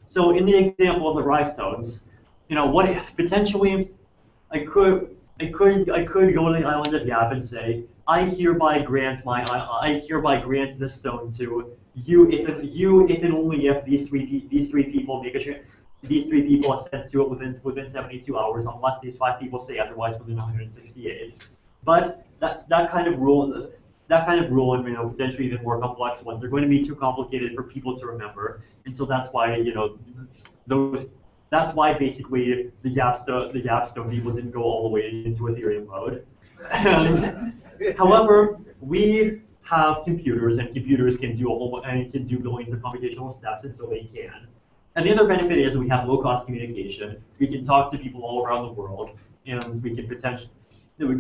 So in the example of the rhinestones, you know, what if potentially I could go to the island of Yap and say, I hereby grant this stone to you if and only if these three people assent to it within 72 hours, unless these 5 people say otherwise within 168. But that kind of rule and potentially even more complex ones are going to be too complicated for people to remember, and so that's why that's why basically the Yapstone people didn't go all the way into Ethereum mode. However, we have computers, and computers can do billions of computational steps, and so they can. And the other benefit is we have low-cost communication. We can talk to people all around the world, and we can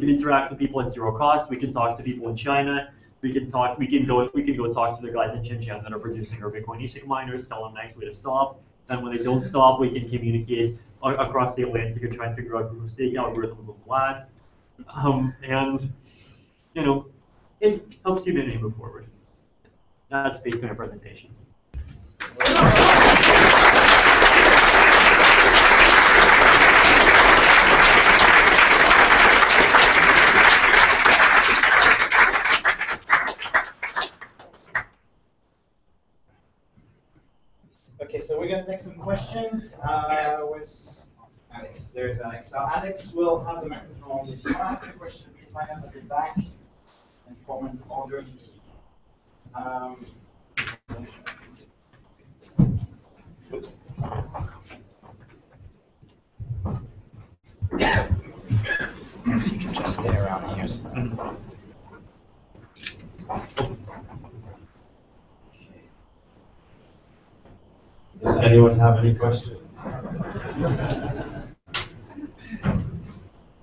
interact with people at zero cost. We can talk to people in China. We can go talk to the guys in Shenzhen that are producing our Bitcoin ASIC miners, tell them nicely to stop. Then when they don't stop, we can communicate across the Atlantic and try and figure out proof of stake algorithms with Vlad. And it helps humanity move forward. That's basically our presentation. Okay, so we're going to take some questions with Alex. There's Alex. So Alex will have the microphone. If you want to ask a question, please line up at the back and form an order. You can just stay around here. Does anyone have any questions?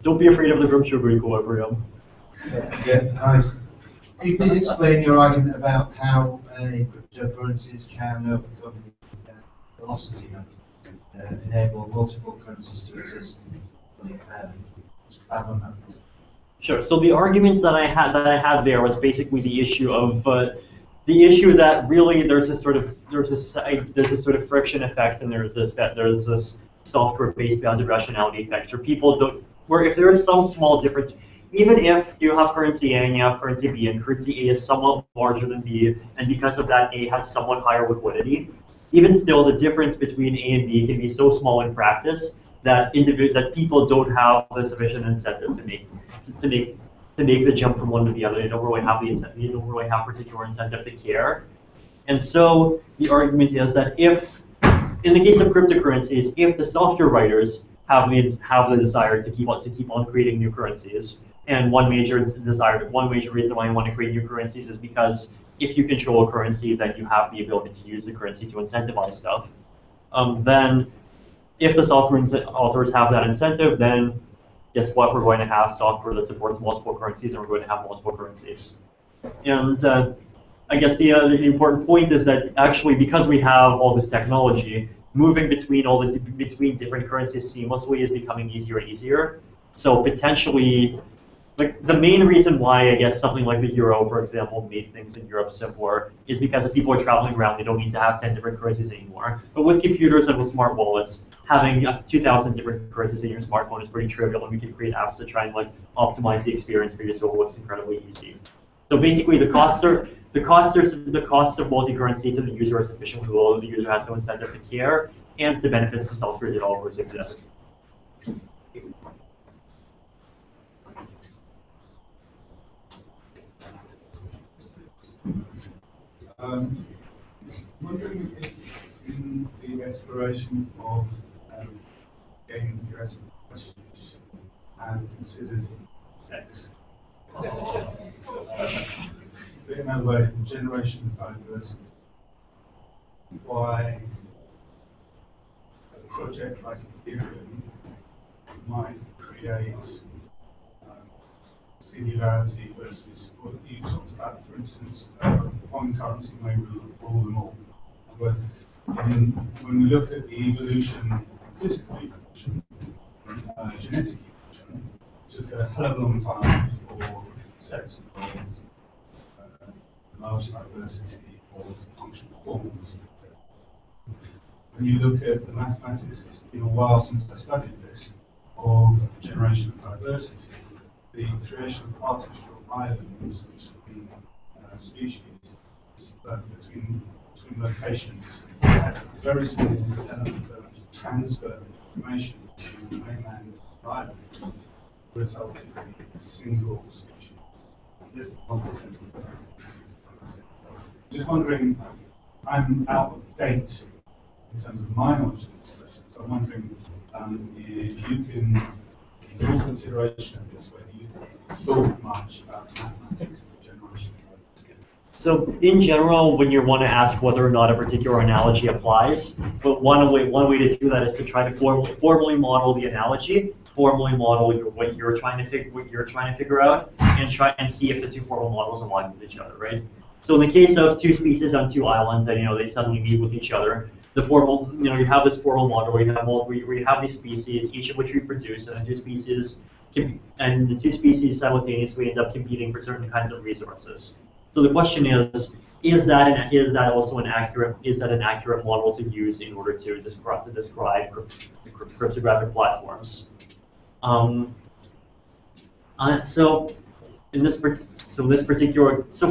Don't be afraid of the Grimshaw equilibrium. Yeah, hi. Can you please explain your argument about how cryptocurrencies can overcome velocity and enable multiple currencies to exist fairly? Just back on that, please. Sure. So the arguments that I had there was basically the issue of that really there's this sort of friction effect, and there's this software-based bounded rationality effect, where if there is some small difference, even if you have currency A and you have currency B, and currency A is somewhat larger than B, and because of that A has somewhat higher liquidity, even still the difference between A and B can be so small in practice that people don't have the sufficient incentive to make the jump from one to the other. They don't really have the incentive. They don't really have particular incentive to care. And so the argument is that if, in the case of cryptocurrencies, if the software writers have the desire to keep on creating new currencies, and one major reason why you want to create new currencies is because if you control a currency, then you have the ability to use the currency to incentivize stuff. Then, if the software authors have that incentive, then guess what? We're going to have software that supports multiple currencies, and we're going to have multiple currencies. And I guess the important point is that actually, because we have all this technology, moving between different currencies seamlessly is becoming easier and easier. So potentially, like the main reason why I guess something like the euro, for example, made things in Europe simpler is because if people are traveling around, they don't need to have 10 different currencies anymore. But with computers and with smart wallets, having 2,000 different currencies in your smartphone is pretty trivial, and we can create apps to try and like optimize the experience for you, so it looks incredibly easy. So basically, the cost of multi-currency to the user are sufficiently low. The user has no incentive to care, and the benefits to software developers exist. Wondering if in the exploration of game theoretical questions and considered X. In another way, generation of diversity. Why a project like Ethereum might create singularity versus what you talked about, for instance, one currency may rule them all. Whereas when we look at the evolution, physical evolution, genetic evolution, it took a hell of a long time for sex evolved, large diversity of functional forms. When you look at the mathematics, it's been a while since I studied this, of generation of diversity. The creation of artificial islands, which would be species between locations, had very significant element of transfer of information to the mainland island, resulting in a single species. This is 1%. Just wondering, I'm out of date in terms of my knowledge of this question, so I'm wondering if you can, in your consideration of this, whether you thought much about mathematics and generation. So in general, when you want to ask whether or not a particular analogy applies, but one way to do that is to try to formally model the analogy, formally model what you're trying to figure out, and try and see if the two formal models align with each other, right? So in the case of two species on two islands, and they suddenly meet with each other, the formal, you have this formal model where you have these species, each of which reproduce, and the two species simultaneously end up competing for certain kinds of resources. So the question is that also an accurate model to use in order to describe cryptographic platforms? So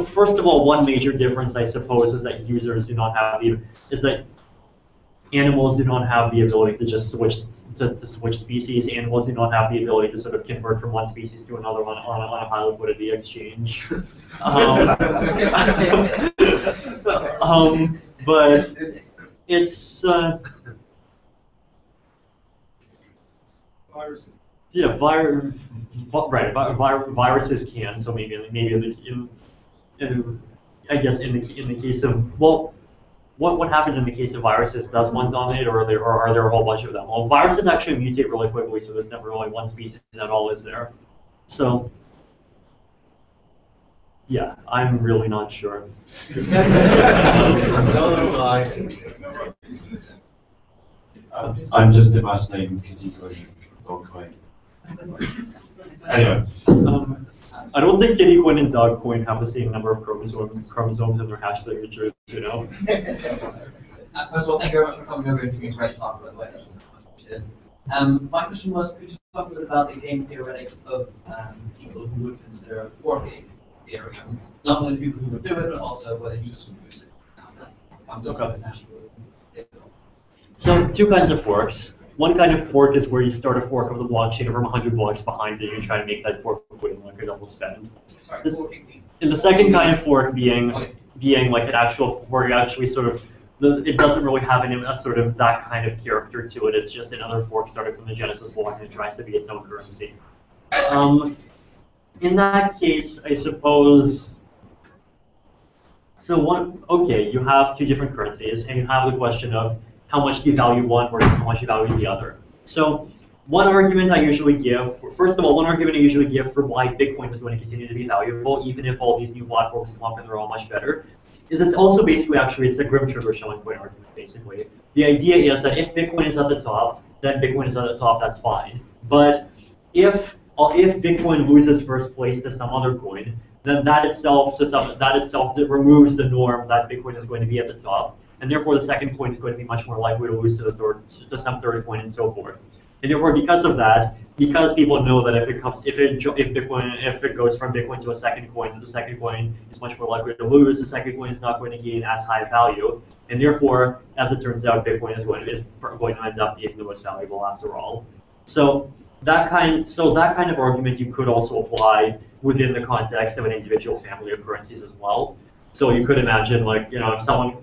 first of all, one major difference I suppose is that animals do not have the ability to just switch species. Animals do not have the ability to sort of convert from one species to another on a high liquidity exchange. But it's Viruses. yeah, viruses can. So maybe I guess in the case of what happens in the case of viruses? Does one dominate, or are there a whole bunch of them? Well, viruses actually mutate really quickly, so there's never really one species at all, is there? So, yeah, I'm really not sure. I'm just imagining Kitty Coin, Dogcoin. Anyway. I don't think Kitty Coin and Dogcoin have the same number of chromosomes in their hash signatures, you know? First of all, thank you very much for coming over and giving us a great talk, by the way. That's much appreciated. My question was, could you talk a bit about the game theoretics of people who would consider forking Ethereum? Not only the people who would do it, but also whether users would use it. Okay. So, two kinds of forks. One kind of fork is where you start a fork of the blockchain from 100 blocks behind it, and you try to make that fork win like a double spend. And the second kind of fork being like an actual, where you actually sort of, it doesn't really have a sort of that kind of character to it. It's just another fork started from the Genesis block, and it tries to be its own currency. In that case, I suppose. So you have two different currencies, and you have the question of how much do you value one versus how much you value the other. So one argument I usually give, first of all, one argument I usually give for why Bitcoin is going to continue to be valuable, even if all these new platforms come up and they're all much better, is it's also basically it's a Grim Trigger showing point argument, basically. The idea is that if Bitcoin is at the top, then Bitcoin is at the top, that's fine. But if Bitcoin loses first place to some other coin, then that itself removes the norm that Bitcoin is going to be at the top. And therefore, the second coin is going to be much more likely to lose to some third coin, and so forth. And therefore, because of that, because people know that if it goes from Bitcoin to a second coin, the second coin is much more likely to lose. The second coin is not going to gain as high value, and therefore, as it turns out, Bitcoin is going to end up being the most valuable after all. So that kind of argument you could also apply within the context of an individual family of currencies as well. So you could imagine, like, you know, if someone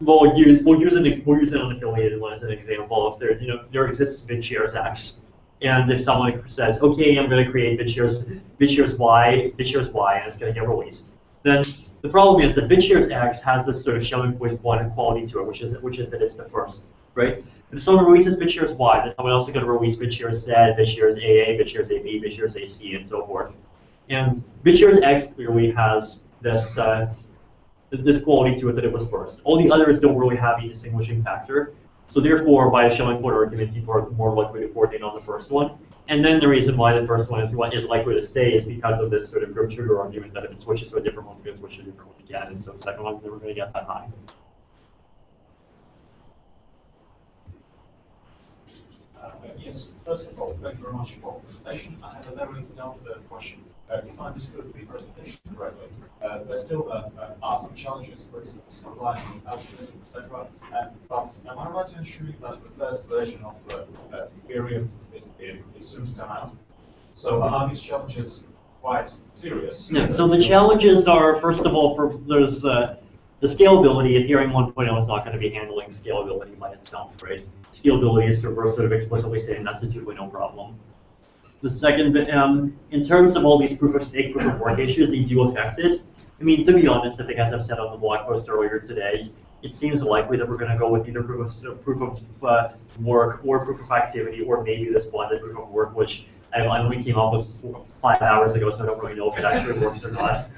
We'll use an unaffiliated one as an example. If there exists BitShares X, and if someone says, okay, I'm going to create BitShares Y, and it's going to get released, then the problem is that BitShares X has this sort of showing point one quality to it, which is that it's the first, right? But if someone releases BitShares Y, then someone else is going to release BitShares Z, BitShares AA, BitShares AB, BitShares AC, and so forth. And BitShares X clearly has this quality to it that it was first. All the others don't really have a distinguishing factor. So therefore, by a showing point argument, people are more likely to coordinate on the first one. And then the reason why the first one is likely to stay is because of this sort of Grim Trigger argument that if it switches to a different one, it's going to switch to a different one again. And so the second one's never going to get that high. Yes, first of all, thank you very much for the presentation. I have a very down-to-earth question. If I understood the presentation correctly, there still are some challenges, for instance, relying on altruism, etc. But am I right in assuming that the first version of Ethereum is soon to come out? So are these challenges quite serious? Yeah, so the challenges are, first of all, there's the scalability. Ethereum 1.0 is not going to be handling scalability by itself, right? Scalability is sort of explicitly saying that's a 2.0 problem. The second bit, in terms of all these proof of stake, proof of work issues, they do affect it. I mean, to be honest, I think as I've said on the blog post earlier today, it seems likely that we're going to go with either proof of work or proof of activity, or maybe this blended proof of work, which I only came up with 5 hours ago, so I don't really know if it actually works or not.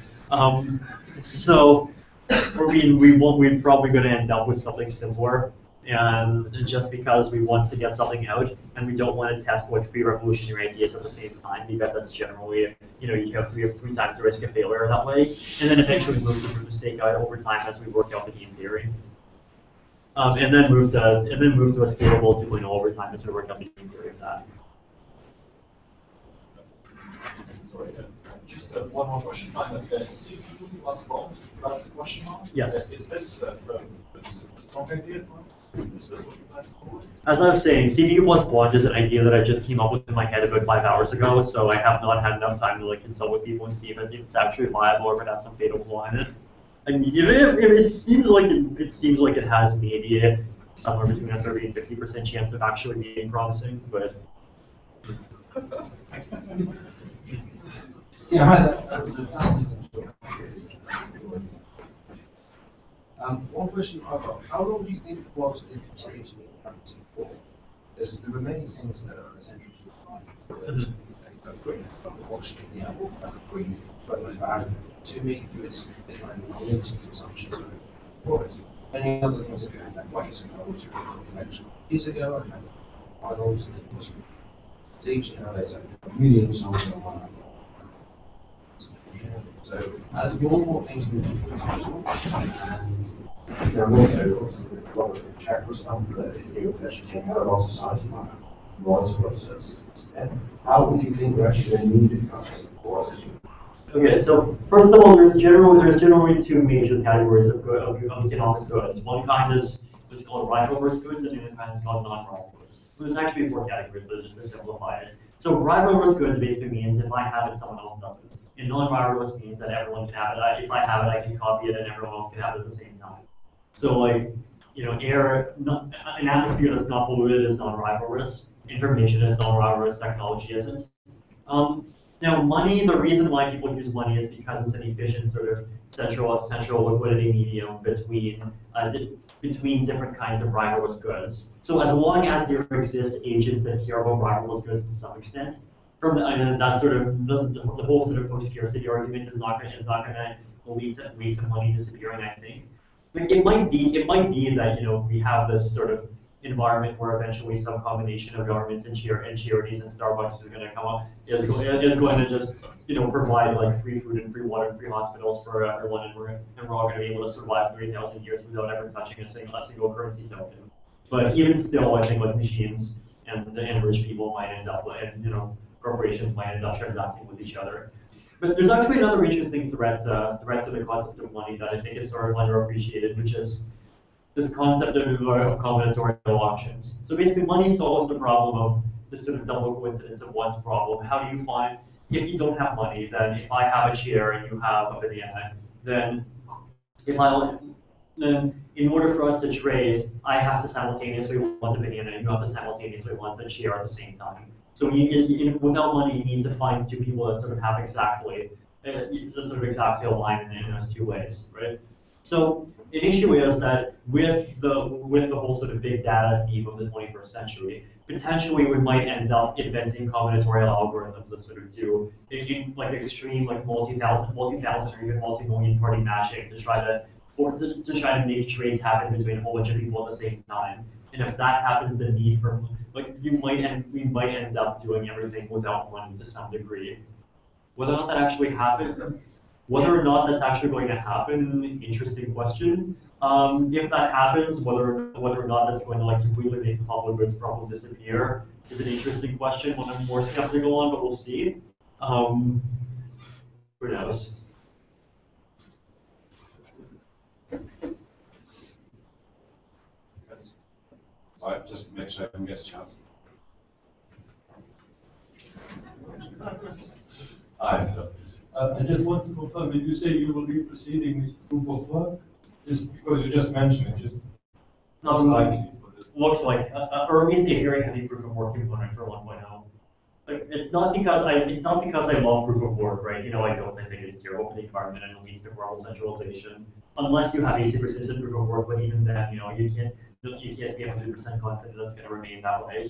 So, I mean, we're probably going to end up with something similar. And just because we want to get something out, and we don't want to test like 3 revolutionary ideas at the same time, because that's generally, you have 3 times the risk of failure that way, and then eventually move to proof of stake out over time as we work out the game theory, and then move to a scalable 2.0 over time as we work out the game theory of that. Sorry, just one more question. CPU plus bond, that's a question mark? Yes. Is this a strong idea? As I was saying, CPU plus bond is an idea that I just came up with in my head about 5 hours ago, so I have not had enough time to consult with people and see if it's actually viable or if it has some fatal flaw in it. And it seems like it has maybe somewhere between a 30 and 50% chance of actually being promising, but. Yeah, hi there. One question I've got: how long do you think it was it continued to be currency for? There's the remaining things that are essential to life. Go free, watch the apple, breathe, but to me, it's limited consumption. So, right. Any other things that you have that way? So, I was collection years ago. I had finals and it was teach nowadays. I have millions of them on. So, as more and more things move to consumption, and there are also obviously a lot of charitable stuff that is actually taking out of our society, like rights process. How would you think we're actually going to need it for us? Okay, so first of all, there's generally two major categories of economic goods. One kind is what's called rivalrous goods, and the other kind is called non-rivalrous. There's actually four categories, but just to simplify it. So rivalrous goods basically means if I have it, someone else doesn't. And non-rivalrous means that everyone can have it. If I have it, I can copy it, and everyone else can have it at the same time. So like, you know, an atmosphere that's not polluted is non-rivalrous. Information is non-rivalrous. Technology isn't. Now, money, the reason why people use money is because it's an efficient sort of central liquidity medium between different kinds of rivalrous goods. So as long as there exist agents that care about rivalrous goods to some extent, that sort of the whole sort of post-scarcity argument is not going to lead to money disappearing, I think. Like it might be that, you know, we have this sort of environment where eventually some combination of governments and charities and Starbucks is going to come up, is going to just, you know, provide like free food and free water and free hospitals for everyone, and we're all going to be able to survive 3,000 years without ever touching a single currency token. But even still, I think like machines and rich people might end up, and you know, corporations might end up transacting with each other. But there's actually another interesting threat to the concept of money that I think is sort of underappreciated, which is this concept of combinatorial options. So basically, money solves the problem of this sort of double coincidence of one's problem. How do you find, if you don't have money, then if I have a chair and you have a banana, then in order for us to trade, I have to simultaneously want a banana, and you have to simultaneously want a chair at the same time. So without money, you need to find two people that sort of have exactly align in those two ways, right? So an issue is that with the whole sort of big data theme of the 21st century, potentially we might end up inventing combinatorial algorithms that sort of do in like extreme like multi-thousand or even multi-million party matching to try to make trades happen between a whole bunch of people at the same time. And if that happens, the need for like we might end up doing everything without money to some degree. Whether or not that actually happens. Whether or not that's actually going to happen, interesting question. If that happens, whether or not that's going to like completely make the public goods problem disappear is an interesting question. One I'm more skeptical on, but we'll see. Who knows? Sorry, just to make sure everyone gets a chance. I just want to confirm, when you say you will be proceeding with proof of work, just because you just mentioned it, just looks like, or at least a very heavy proof of work component for 1.0. Like, it's not because I love proof of work, right? You know, I think it's terrible for the environment and it leads to global centralization. Unless you have a persistent proof of work, but even then, you know, you can't be 100% confident that's going to remain that way.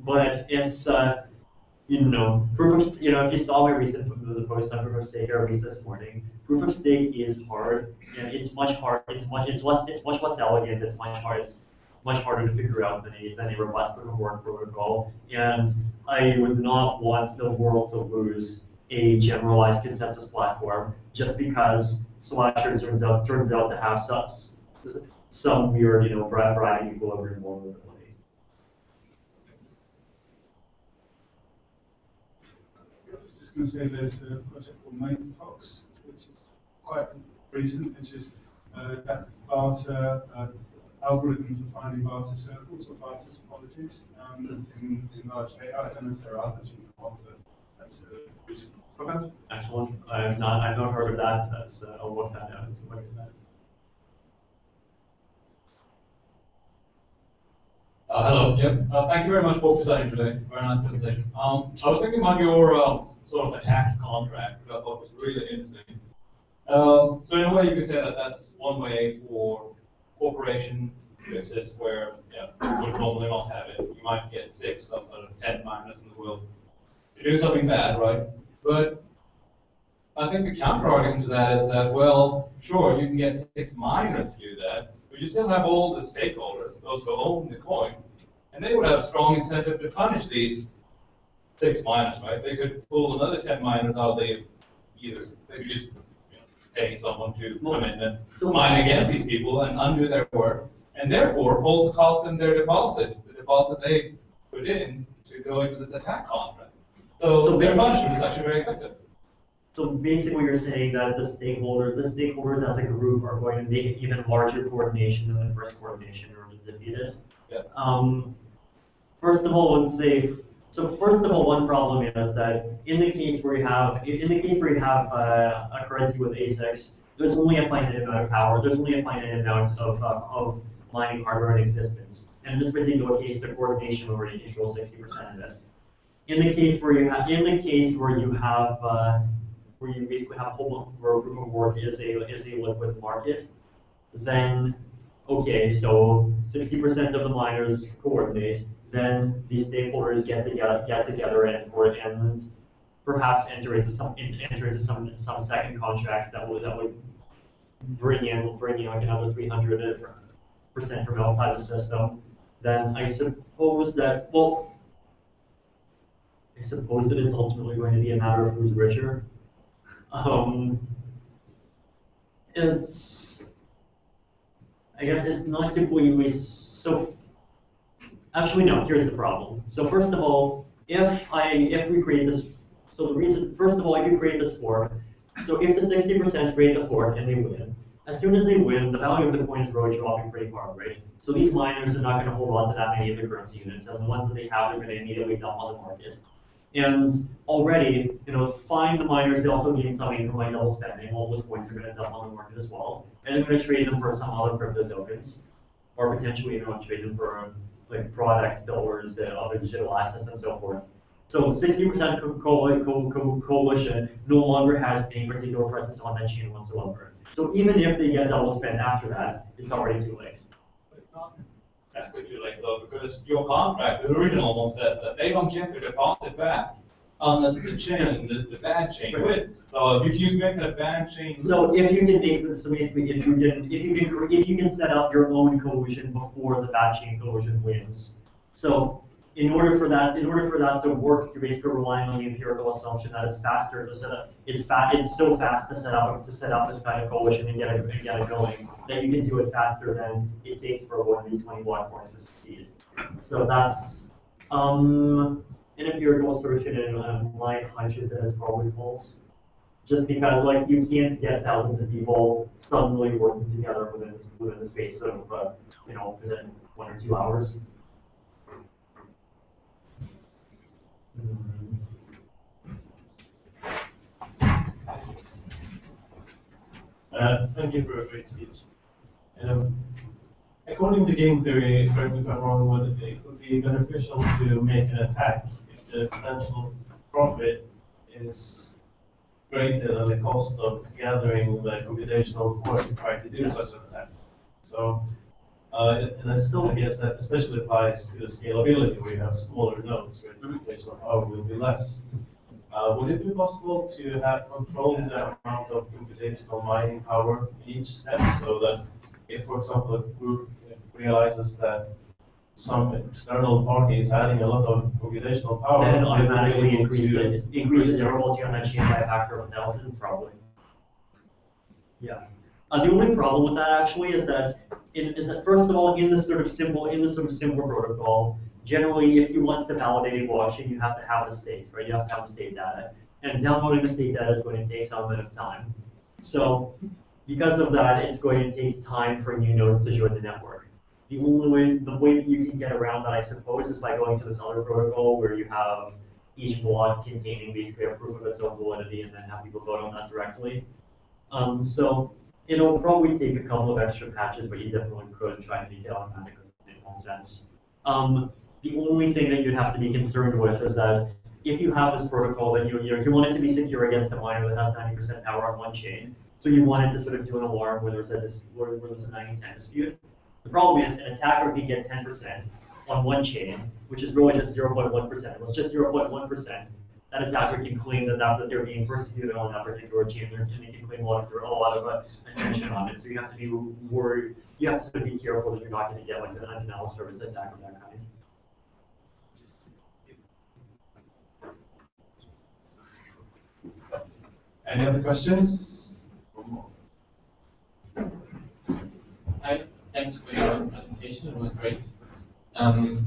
But it's you know, if you saw my recent post on proof of stake, or at least this morning, proof of stake is hard, and it's much less elegant. It's much harder to figure out than a robust proof of work protocol. And I would not want the world to lose a generalized consensus platform just because Slasher turns out to have some weird, you know, bribing equilibrium vulnerability. Going to say there's a project called Mighty Fox, which is quite recent, which is that barter algorithm for finding barter circles or barter topologies in large data. I don't know if there are others you know of, but that's a recent. Okay, excellent. I've not heard of that. That's I'll look that out. Hello. Yep. Thank you very much for presenting today. Very nice presentation. I was thinking about your sort of attack contract, which I thought was really interesting. So in a way, you could say that that's one way for cooperation to exist where you would normally not have it. You might get 6 out of 10 miners in the world to do something bad, right? But I think the counter-argument to that is that, well, sure, you can get 6 miners to do that, but you still have all the stakeholders, those who own the coin, and they would have a strong incentive to punish these 6 miners, right? They could pull another 10 miners out. They could just pay someone to come in and mine against these people and undo their work, and therefore also cost them their deposit, the deposit they put in to go into this attack contract. So their punishment is actually very effective. So basically, you're saying that the stakeholders as a group are going to make even larger coordination than the first coordination in order to defeat it. Yes. First of all, one problem is that in the case where you have a currency with ASICs, there's only a finite amount of power. There's only a finite amount of mining hardware in existence. And in this particular case, the coordination already controls 60% of it. In the case where you basically have a whole where proof of work is a liquid market, then okay, so 60% of the miners coordinate. Then these stakeholders get together and perhaps enter into some second contracts that would bring in like another 300% from outside the system. Then I suppose that it's ultimately going to be a matter of who's richer. I guess it's not completely so. Actually, no. Here's the problem. So first of all, if we create this, so the reason, first of all, if you create this fork, so if the 60% create the fork and they win, as soon as they win, the value of the coin is really dropping pretty hard, right? So these miners are not going to hold on to that many of the currency units, and the ones that they have, they're going to immediately dump on the market. And already, fine, the miners, they also gain some income by double spending. All those coins are going to dump on the market as well, and they're going to trade them for some other crypto tokens, or potentially trade them for like products, dollars, other digital assets, and so forth. So 60% coalition no longer has any particular presence on that chain whatsoever. So even if they get double spend after that, it's already too late. It's not exactly too late though, because your contract, the original one, says that they don't get their deposit back unless the chain, the bad chain wins. So if you make that bad chain lose. So if you can make them, so basically if you can set up your own coalition before the bad chain coalition wins. So in order for that to work, you're basically relying on the empirical assumption that it's faster to set up. It's so fast to set up this kind of coalition and get it going that you can do it faster than it takes for one of these 20 block coins to succeed. So that's an empirical assertion, and my hunch is that it's probably false. Just because you can't get thousands of people suddenly working together within the space of within 1 or 2 hours. Thank you for a great speech. According to game theory, correct me if I'm wrong, it would be beneficial to make an attack if the potential profit is greater than the cost of gathering the computational force required to do such an attack. So, and I guess that especially applies to the scalability, where you have smaller nodes where the computational power will be less. Would it be possible to have control the amount of computational mining power in each step, so that if, for example, a group realizes that some external party is adding a lot of computational power, then automatically increase the durability on that chain by a factor of 1,000, probably. Yeah. The only problem with that actually is that first of all, in this sort of simple protocol, generally, if you want to validate a blockchain, you have to have the state, right? You have to have the state data, and downloading the state data is going to take some bit of time. So, because of that, it's going to take time for new nodes to join the network. The way that you can get around that, I suppose, is by going to this other protocol where you have each block containing basically a proof of its own validity, and then have people vote on that directly. So it'll probably take a couple of extra patches, but you definitely could try and make it automatic in one sense. The only thing that you'd have to be concerned with is that if you have this protocol that you want it to be secure against a miner that has 90% power on one chain, So you wanted to sort of do an alarm where there's a 9-10 dispute. The problem is an attacker can get 10% on one chain, which is really just 0.1%. Well, it's just 0.1%. That attacker can claim that they're being persecuted on that particular chain, and they can claim a lot of attention on it. So you have to be worried. You have to sort of be careful that you're not going to get like an denial of service attack of that kind. Any other questions? Hi, thanks for your presentation. It was great. I'm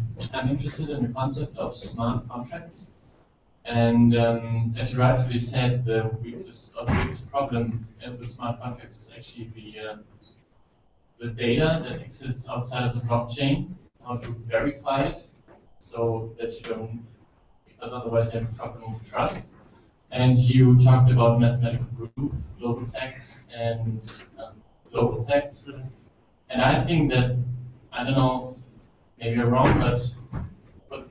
interested in the concept of smart contracts. And as you rightfully said, the biggest problem with smart contracts is actually the data that exists outside of the blockchain, how to verify it, so that you don't, because otherwise you have a problem with trust. And you talked about mathematical proof, global facts, and local facts. And I think that, I don't know, maybe I'm wrong, but the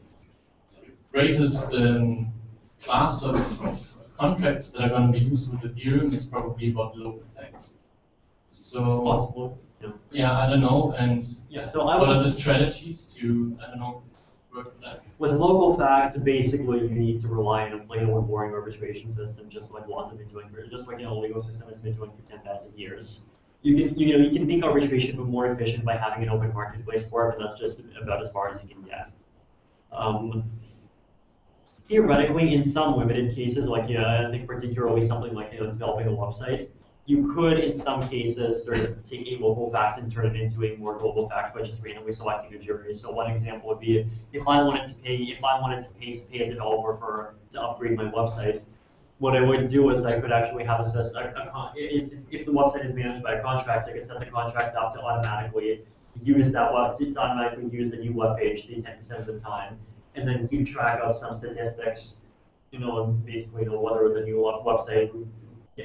greatest class of contracts that are going to be used with Ethereum is probably about local facts. So, possible. Yeah, I don't know. And yeah, so what are the strategies to, I don't know, work with that? With local facts, basically you need to rely on a plain old boring arbitration system, just like laws have been doing for, just like a legal system has been doing for 10,000 years. You can make arbitration more efficient by having an open marketplace for it, but that's just about as far as you can get. Theoretically, in some limited cases, like I think particularly something like developing a website, you could, in some cases, sort of take a local fact and turn it into a more global fact by just randomly selecting a jury. So one example would be if I wanted to pay a developer to upgrade my website, what I would do is I could actually have if the website is managed by a contract, I could set the contract up to automatically use use the new web page 10% of the time, and then keep track of some statistics, basically whether the new website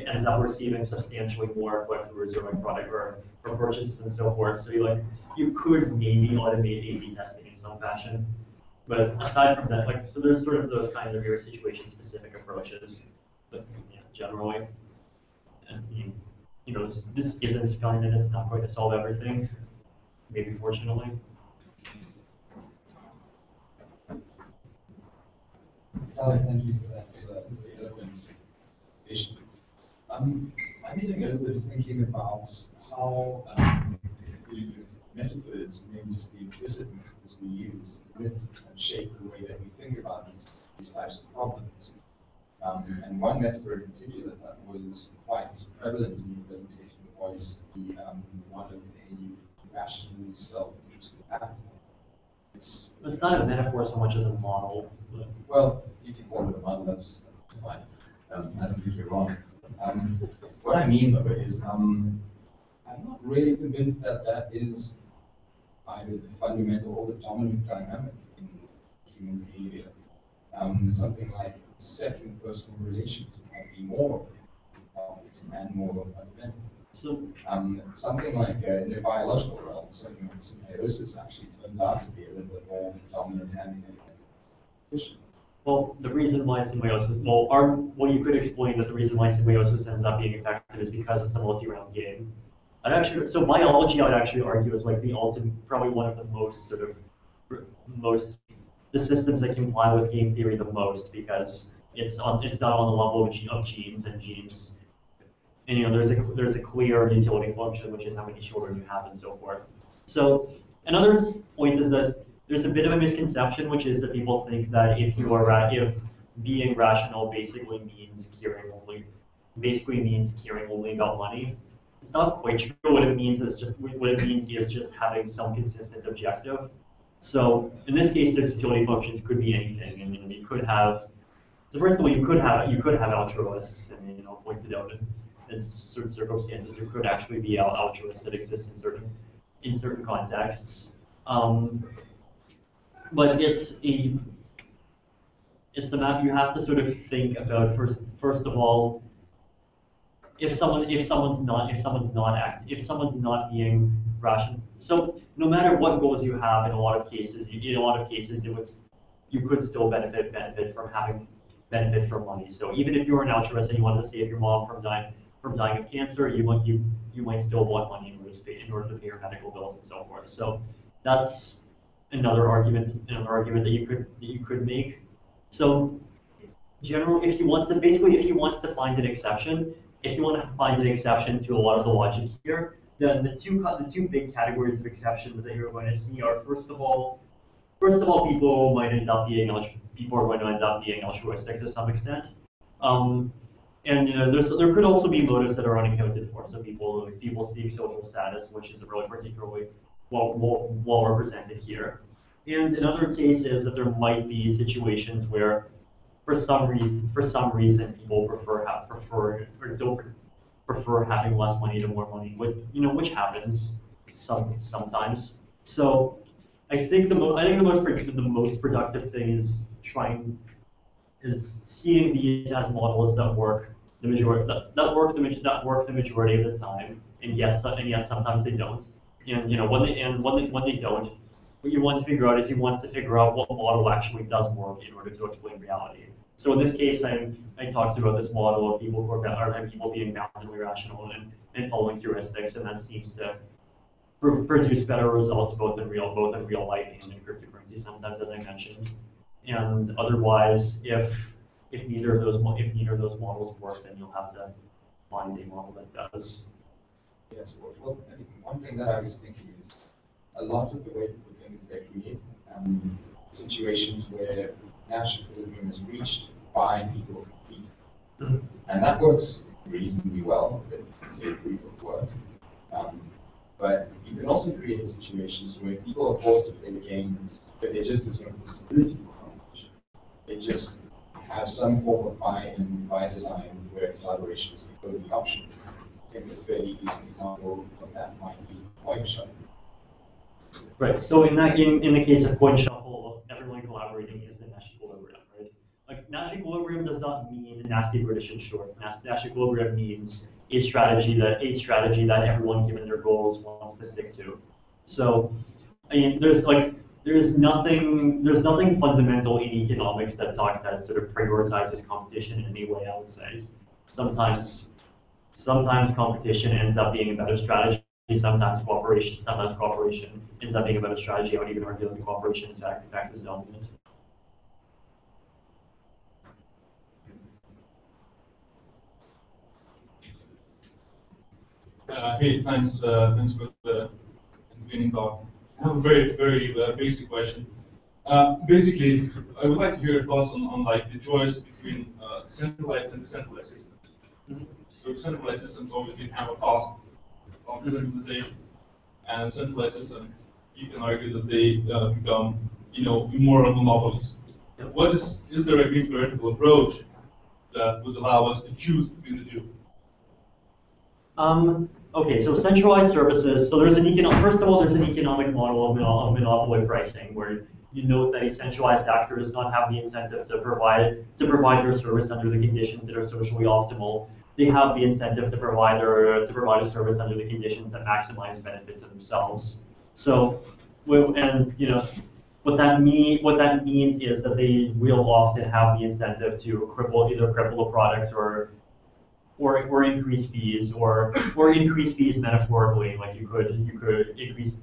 ends up receiving substantially more click-throughs or product or purchases and so forth. So you could maybe automate A/B testing in some fashion. But aside from that, so there's sort of those kinds of very situation-specific approaches. But yeah, generally, this isn't Skynet. It's not going to solve everything. Maybe fortunately. Thank you for that eloquent presentation. I've been doing a little bit of thinking about how the methods, maybe just the implicit methods we use, with and shape the way that we think about these types of problems. And one metaphor in particular that was quite prevalent in your presentation was the one of a rationally self-interested actor. It's not a metaphor so much as a model. But... Well, if you call it a model, that's fine. I don't think you're wrong. What I mean, though, is I'm not really convinced that that is either the fundamental or the dominant dynamic in human behavior. Something like second personal relations might be more and more fundamental. So, something like in the biological realm, something like symbiosis actually turns out to be a little bit more dominant and efficient. Well, the reason why symbiosis, you could explain that the reason why symbiosis ends up being effective is because it's a multi-round game. So biology, I would actually argue, is like the ultimate, probably one of the most the systems that comply with game theory the most, because it's done on the level of genes and genes. And there's a clear utility function, which is how many children you have and so forth. So another point is that there's a bit of a misconception, which is that people think that if being rational basically means caring only about money. It's not quite true. What it means is just having some consistent objective. So in this case, those utility functions could be anything. I mean, you could have. So first of all, you could have altruists, and pointed out in certain circumstances there could actually be altruists that exist in certain contexts. But it's a map. You have to sort of think about first of all, if someone's not being rational. So no matter what goals you have, in a lot of cases, you could still benefit from money. So even if you were an altruist and you wanted to save your mom from dying, dying of cancer, you might still want money in order to pay your medical bills and so forth. So that's another argument that you could make. So generally, if you want to find an exception, if you want to find an exception to a lot of the logic here, then the two big categories of exceptions that you're going to see are first of all, people are going to end up being altruistic to some extent. And there could also be motives that are unaccounted for. So people seek social status, which is really particularly well represented here. And in other cases, that there might be situations where, for some reason, people prefer having less money to more money, which happens sometimes. So I think the most productive thing is seeing these as models that work the majority the majority of the time, and yet sometimes they don't. And when they don't, what you want to figure out is what model actually does work in order to explain reality. So in this case, I talked about this model of people being boundedly rational and following heuristics, and that seems to produce better results both in real life and in cryptocurrency sometimes, as I mentioned. And otherwise, if neither of those models work, then you'll have to find a model that does. Yes, well, I think one thing that I was thinking is a lot of the way people think is they create situations where national equilibrium is reached by people competing. And that works reasonably well with, say, proof of work. But you can also create situations where people are forced to play the game, but there just is no possibility for competition. They just have some form of buy-in by design where collaboration is the only option. I think a fairly easy example of that might be coin shuffle. Right. So in the case of coin shuffle, everyone collaborating is the Nash equilibrium, right? Like Nash equilibrium does not mean nasty British in short. Nash equilibrium means a strategy that everyone, given their goals, wants to stick to. So I mean, there's nothing fundamental in economics that sort of prioritizes competition in any way, I would say. Sometimes competition ends up being a better strategy. Sometimes cooperation ends up being a better strategy. I would even argue that cooperation in fact is dominant. Hey, thanks for the beginning talk. I have a very basic question. Basically, I would like to hear your thoughts on like the choice between centralized and decentralized systems. So decentralized systems obviously have a cost of decentralization, and centralized systems, you can argue that they become, immoral monopolies. Is there a green theoretical approach that would allow us to choose between the two? Okay, so centralized services. So there's first of all, there's an economic model of monopoly pricing where you note that a centralized actor does not have the incentive to provide their service under the conditions that are socially optimal. They have the incentive to provide a service under the conditions that maximize benefit to themselves. So, what that means is that they will often have the incentive to either cripple a product or increase fees or increase fees metaphorically. Like you could increase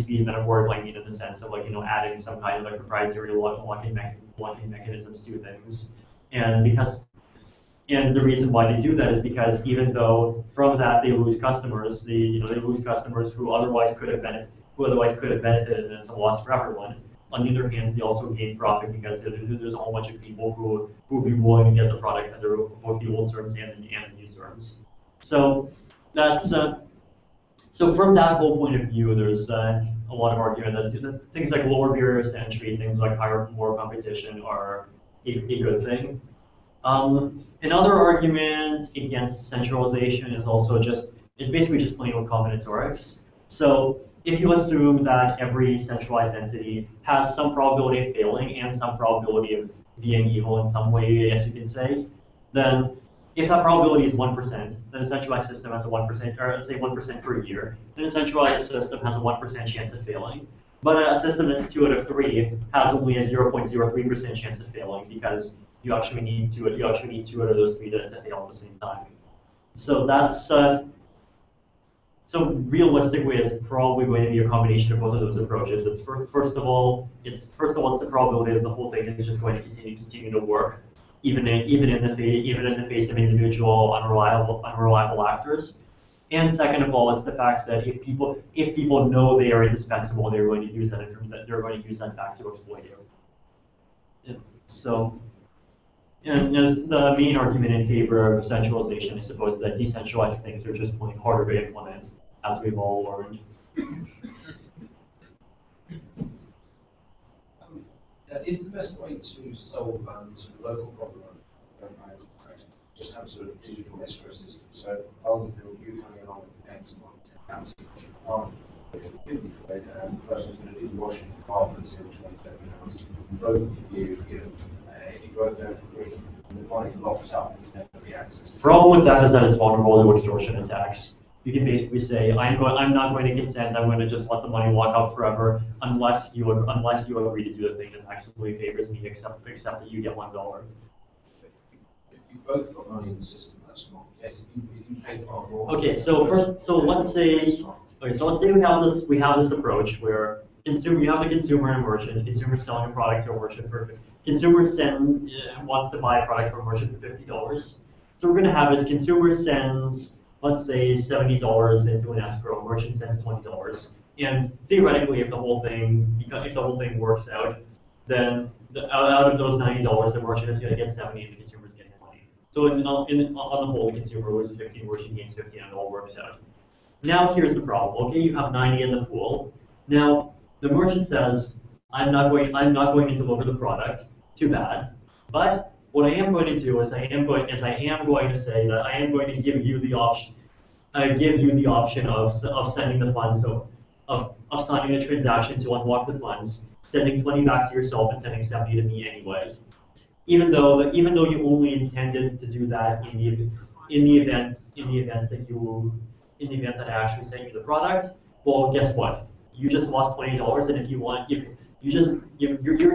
fees metaphorically, I mean in the sense of adding some kind of proprietary locking mechanisms to things, and the reason why they do that is because even though from that they lose customers, they lose customers who otherwise could have benefited, and it's a loss for everyone. On the other hand, they also gain profit because there's a whole bunch of people who will be willing to get the product under both the old terms and the new terms. So that's so from that whole point of view, there's a lot of argument that things like lower barriers to entry, things like more competition are a good thing. Another argument against centralization is also it's basically just plain old combinatorics. So if you assume that every centralized entity has some probability of failing and some probability of being evil in some way, I guess you can say, then if that probability is 1%, then a centralized system has a 1%, or let's say 1% per year, then a centralized system has a 1% chance of failing. But a system that's 2 out of 3 has only a 0.03% chance of failing because you actually need 2 out of those 3 to fail at the same time. So that's so realistically, it's probably going to be a combination of both of those approaches. It's first of all, it's the probability that the whole thing is just going to continue to work, even in the face of individual unreliable actors. And second of all, it's the fact that if people know they are indispensable, they're going to use that fact to exploit you. And so, and the main argument in favor of centralization, I suppose, is that decentralized things are just plain harder to implement, as we've all learned. Is the best way to solve sort of local problem just have a sort of digital escrow system? So rather than you coming along and paying someone £10 to $50 and the person who's going to do the washing car puts in £20, both of you, if you both don't agree, the money locks up and never be accessed. The problem with that is that it's vulnerable to extortion attacks. You can basically say, I'm not going to consent. I'm going to just let the money lock up forever unless you agree to do the thing that actually favors me, except that you get $1. If you both got money in the system, that's not the case. If you pay far more. Okay, so let's say we have this approach where you have the consumer and a merchant. Consumer selling a product to a merchant for consumer wants to buy a product from a merchant for $50. So we're going to have is consumer sends, let's say, $70 into an escrow, merchant sends $20, and theoretically, if the whole thing works out, then out of those $90, the merchant is going to get 70, and the consumer is getting 20. So on the whole, the consumer loses 50, merchant gains 50, and it all works out. Now here's the problem. Okay, you have 90 in the pool. Now the merchant says, I'm not going to deliver the product. Too bad. But what I am going to do is I am going to say that I am going to give you the option. Of sending the funds, so of signing a transaction to unlock the funds, sending 20 back to yourself and sending 70 to me anyway. Even though you only intended to do that in the event that I actually sent you the product, well, guess what? You just lost $20, and if you want, you're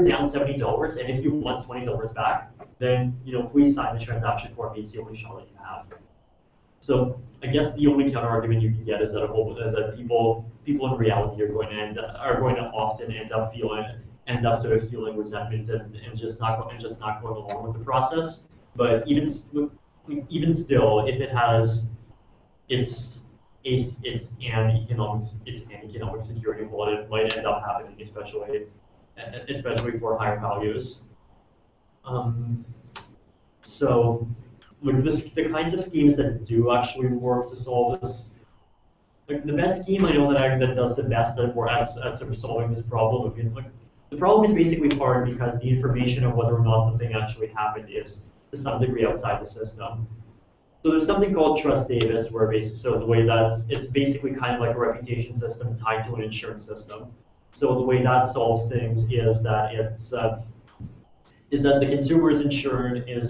down $70, and if you want $20 back, then please sign the transaction for me. It's the only shot that you have. So I guess the only counter argument you can get is that people in reality are going to often end up sort of feeling resentment and just not going along with the process. But even still, if it has it's an economic security hole, it might end up happening, especially for higher values. So with the kinds of schemes that do actually work to solve this, like the best scheme I know that does the best at sort of solving this problem. The problem is basically hard because the information of whether or not the thing actually happened is to some degree outside the system. So there's something called Trust Davis, the way it's basically kind of like a reputation system tied to an insurance system. So the way that solves things is that the consumer is insured, and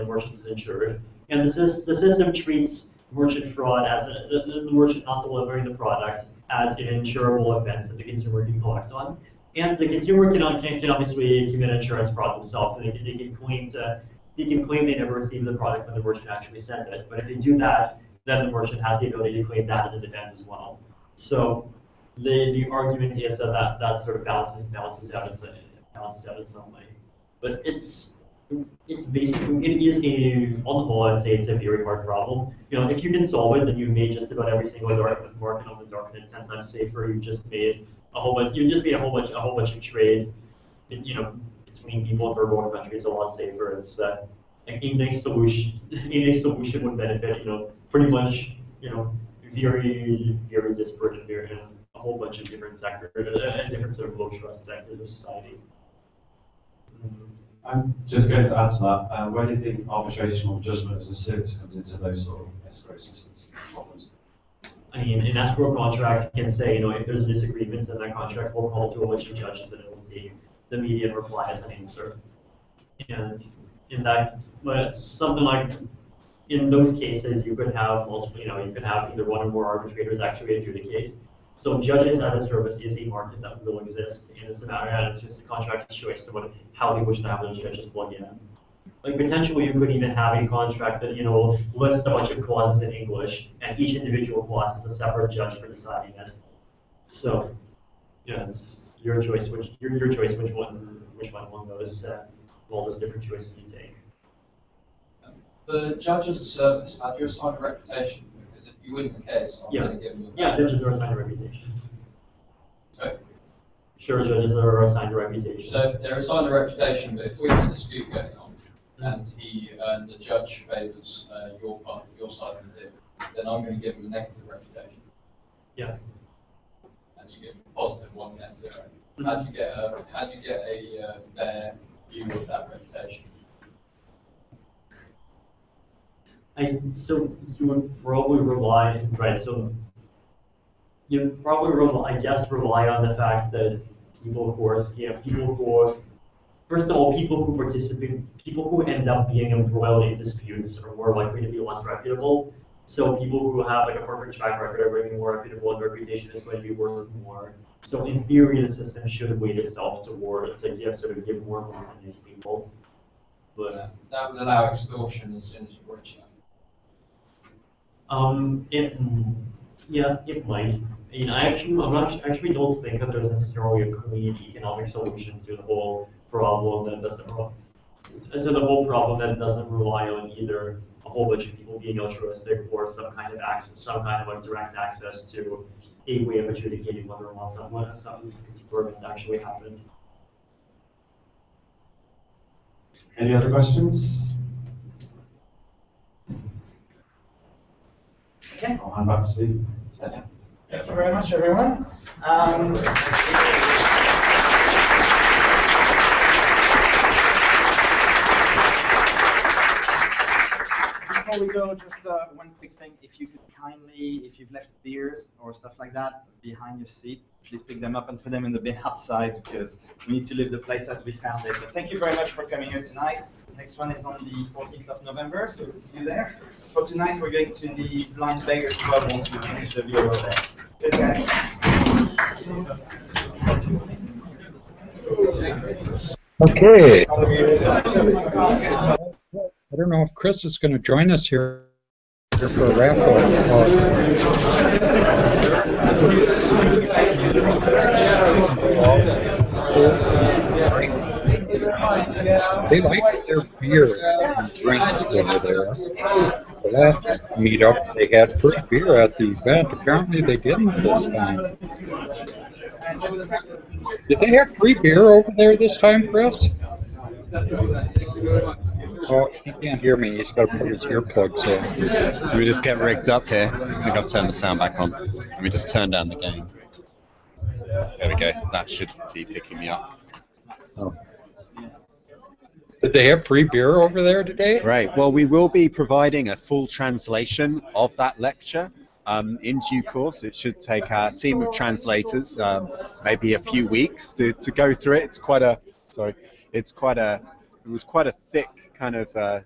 the merchant is insured. And the system treats merchant fraud as the merchant not delivering the product as an insurable offense that the consumer can collect on. And the consumer can obviously commit insurance fraud themselves, and they can claim they never received the product when the merchant actually sent it. But if they do that, then the merchant has the ability to claim that as a defense as well. So the argument is that sort of balances out in some way. But it's basically, it is on the whole, I'd say it's a very hard problem. If you can solve it, then you've made just about every single market on the darknet 10 times safer. You've just made a whole bunch of trade, between people in third world countries a lot safer. It's a nice solution. A nice solution would benefit, pretty much, very, very disparate and a whole bunch of different sectors, different sort of low trust sectors of society. I'm just going to answer that. Where do you think arbitration or judgment as a service comes into those sort of escrow systems problems? I mean, an escrow contract can say, if there's a disagreement, then that contract will call to a bunch of judges and it will take the immediate reply as an answer. And but something like, in those cases, you could have multiple, you could have either one or more arbitrators actually adjudicate. So judges as a service is a market that will exist, and it's just a contract's choice to how they wish to have those judges plug in. Like potentially you could even have a contract that, you know, lists a bunch of clauses in English, and each individual clause is a separate judge for deciding it. So, yeah, it's your choice your choice which one among those all those different choices you take. The judge as a service, how do you assign a reputation? Because if you win the case, I'm going to give them judges are assigned a reputation. Okay. Sure, judges are assigned a reputation. So if they're assigned a reputation, but if we have a dispute going on, and the judge favours your side of the deal, then I'm going to give him a negative reputation. Yeah. And you give a positive one net zero. How do you get a fair view of that reputation? So you would probably rely, right? So you'd probably rely on the fact that people who are first of all, people who end up being embroiled in disputes are more likely to be less reputable. So people who have like a perfect track record are being more reputable, and reputation is going to be worth more. So in theory, the system should weight itself to give more money to these people. But that would allow extortion as soon as you reach out. It might. I mean, I actually don't think that there's necessarily a clean economic solution to the whole problem that doesn't rely on either a whole bunch of people being altruistic or some kind of like direct access to a way of adjudicating whether or not something experiment actually happened. Any other questions? Okay. I'll hand back to Steve. Thank you very much, everyone. Before we go, just one quick thing. If you could kindly, if you've left beers or stuff like that behind your seat, please pick them up and put them in the bin outside, because we need to leave the place as we found it. But thank you very much for coming here tonight. Next one is on the 14th of November, so see you there. So for tonight, we're going to the Blind Beggars Club once we finish the video there. Good, guys. Okay. I don't know if Chris is going to join us here for a raffle. They like their beer and drinks over there. The last meetup, they had free beer at the event. Apparently they didn't this time. Did they have free beer over there this time, Chris? Oh, he can't hear me. He's got to put his earplugs in. Let me just get rigged up here. I think I've turned the sound back on. Let me just turn down the gain. There we go. That should be picking me up. Oh. Did they have free beer over there today? Right. Well, we will be providing a full translation of that lecture in due course. It should take our team of translators maybe a few weeks to go through it. It was quite a thick kind of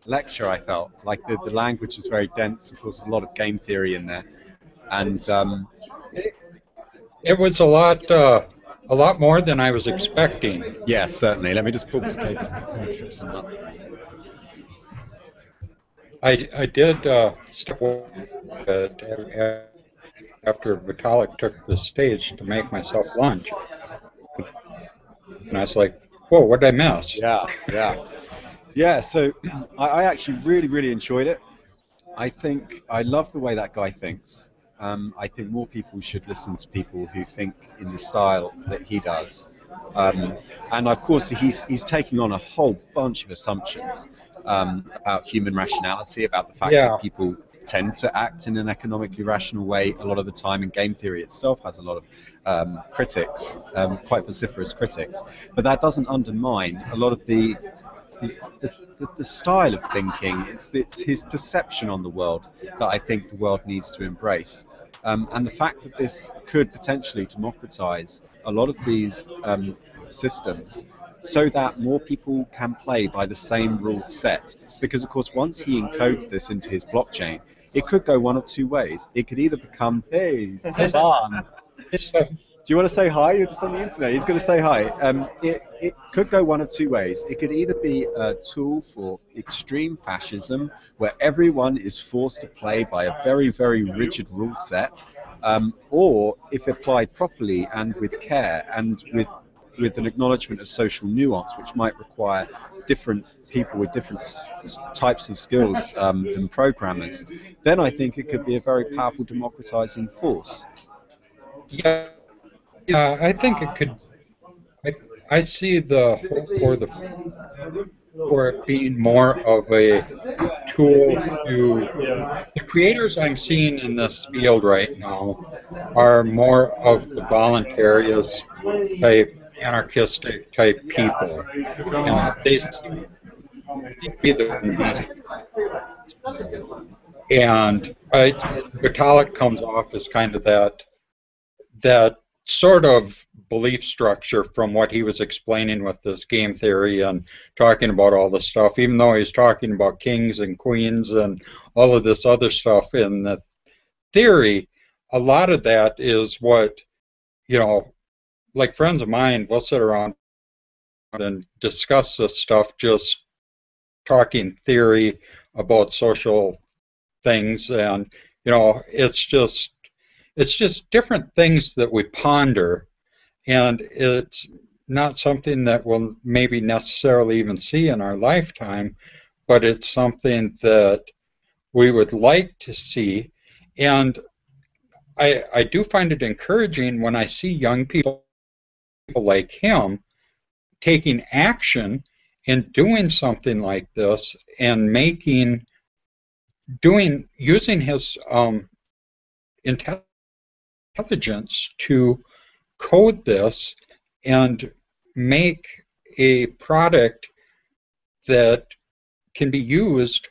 lecture, I felt. Like the language is very dense. Of course, a lot of game theory in there. And it was a lot more than I was expecting. Yes, certainly. Let me just pull this cable. I did step away after Vitalik took the stage to make myself lunch. And I was like, whoa, what did I miss? Yeah, so I actually really enjoyed it. I love the way that guy thinks. I think more people should listen to people who think in the style that he does. And of course, he's taking on a whole bunch of assumptions about human rationality, about the fact that people tend to act in an economically rational way a lot of the time, and game theory itself has a lot of critics, quite vociferous critics. But that doesn't undermine a lot of the style of thinking. It's his perception on the world that I think the world needs to embrace. And the fact that this could potentially democratize a lot of these systems so that more people can play by the same rules set. Because, of course, once he encodes this into his blockchain, it could go one of two ways. It could either become, hey, fun. Do you want to say hi? You're just on the internet. He's going to say hi. It could go one of two ways. It could either be a tool for extreme fascism, where everyone is forced to play by a very, very rigid rule set, or if applied properly and with care and with an acknowledgement of social nuance, which might require different people with different types of skills than programmers, then I think it could be a very powerful democratizing force. Yeah, I think it could. I see the hope for it being more of a tool to the creators I'm seeing in this field right now are more of the voluntarist type, anarchistic type people. They seem to be the and Vitalik comes off as kind of that sort of belief structure from what he was explaining with this game theory and talking about all this stuff, even though he's talking about kings and queens and all of this other stuff in the theory, a lot of that is what, like friends of mine will sit around and discuss this stuff, just talking theory about social things, and it's just different things that we ponder, and it's not something that we'll maybe necessarily even see in our lifetime, but it's something that we would like to see. And I do find it encouraging when I see young people like him taking action and doing something like this and using his intelligence to code this and make a product that can be used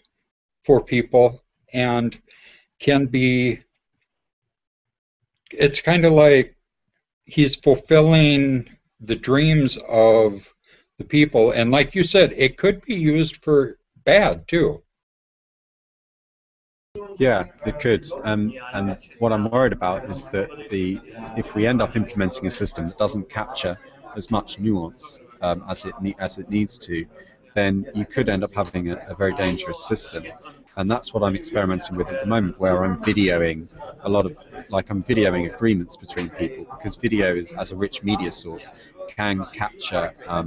for people and can be, it's kind of like he's fulfilling the dreams of the people, and like you said, it could be used for bad too. Yeah, it could. And what I'm worried about is that if we end up implementing a system that doesn't capture as much nuance as it needs to, then you could end up having a very dangerous system. And that's what I'm experimenting with at the moment, where I'm videoing I'm videoing agreements between people, because video as a rich media source can capture a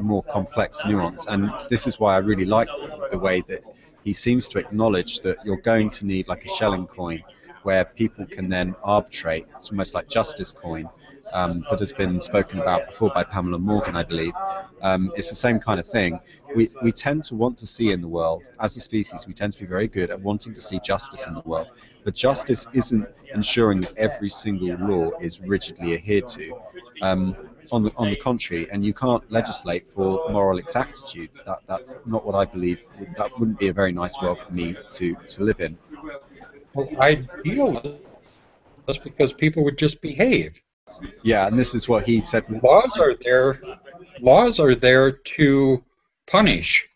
more complex nuance. And this is why I really like the way that he seems to acknowledge that you're going to need like a Schelling coin where people can then arbitrate. It's almost like justice coin that has been spoken about before by Pamela Morgan, I believe. It's the same kind of thing. We tend to want to see in the world, as a species, we tend to be very good at wanting to see justice in the world. But justice isn't ensuring that every single law is rigidly adhered to. On the contrary, and you can't legislate for moral exactitudes. That's not what I believe. That wouldn't be a very nice world for me to live in. Well, ideally, that's because people would just behave. Yeah, and this is what he said. Laws are there to punish,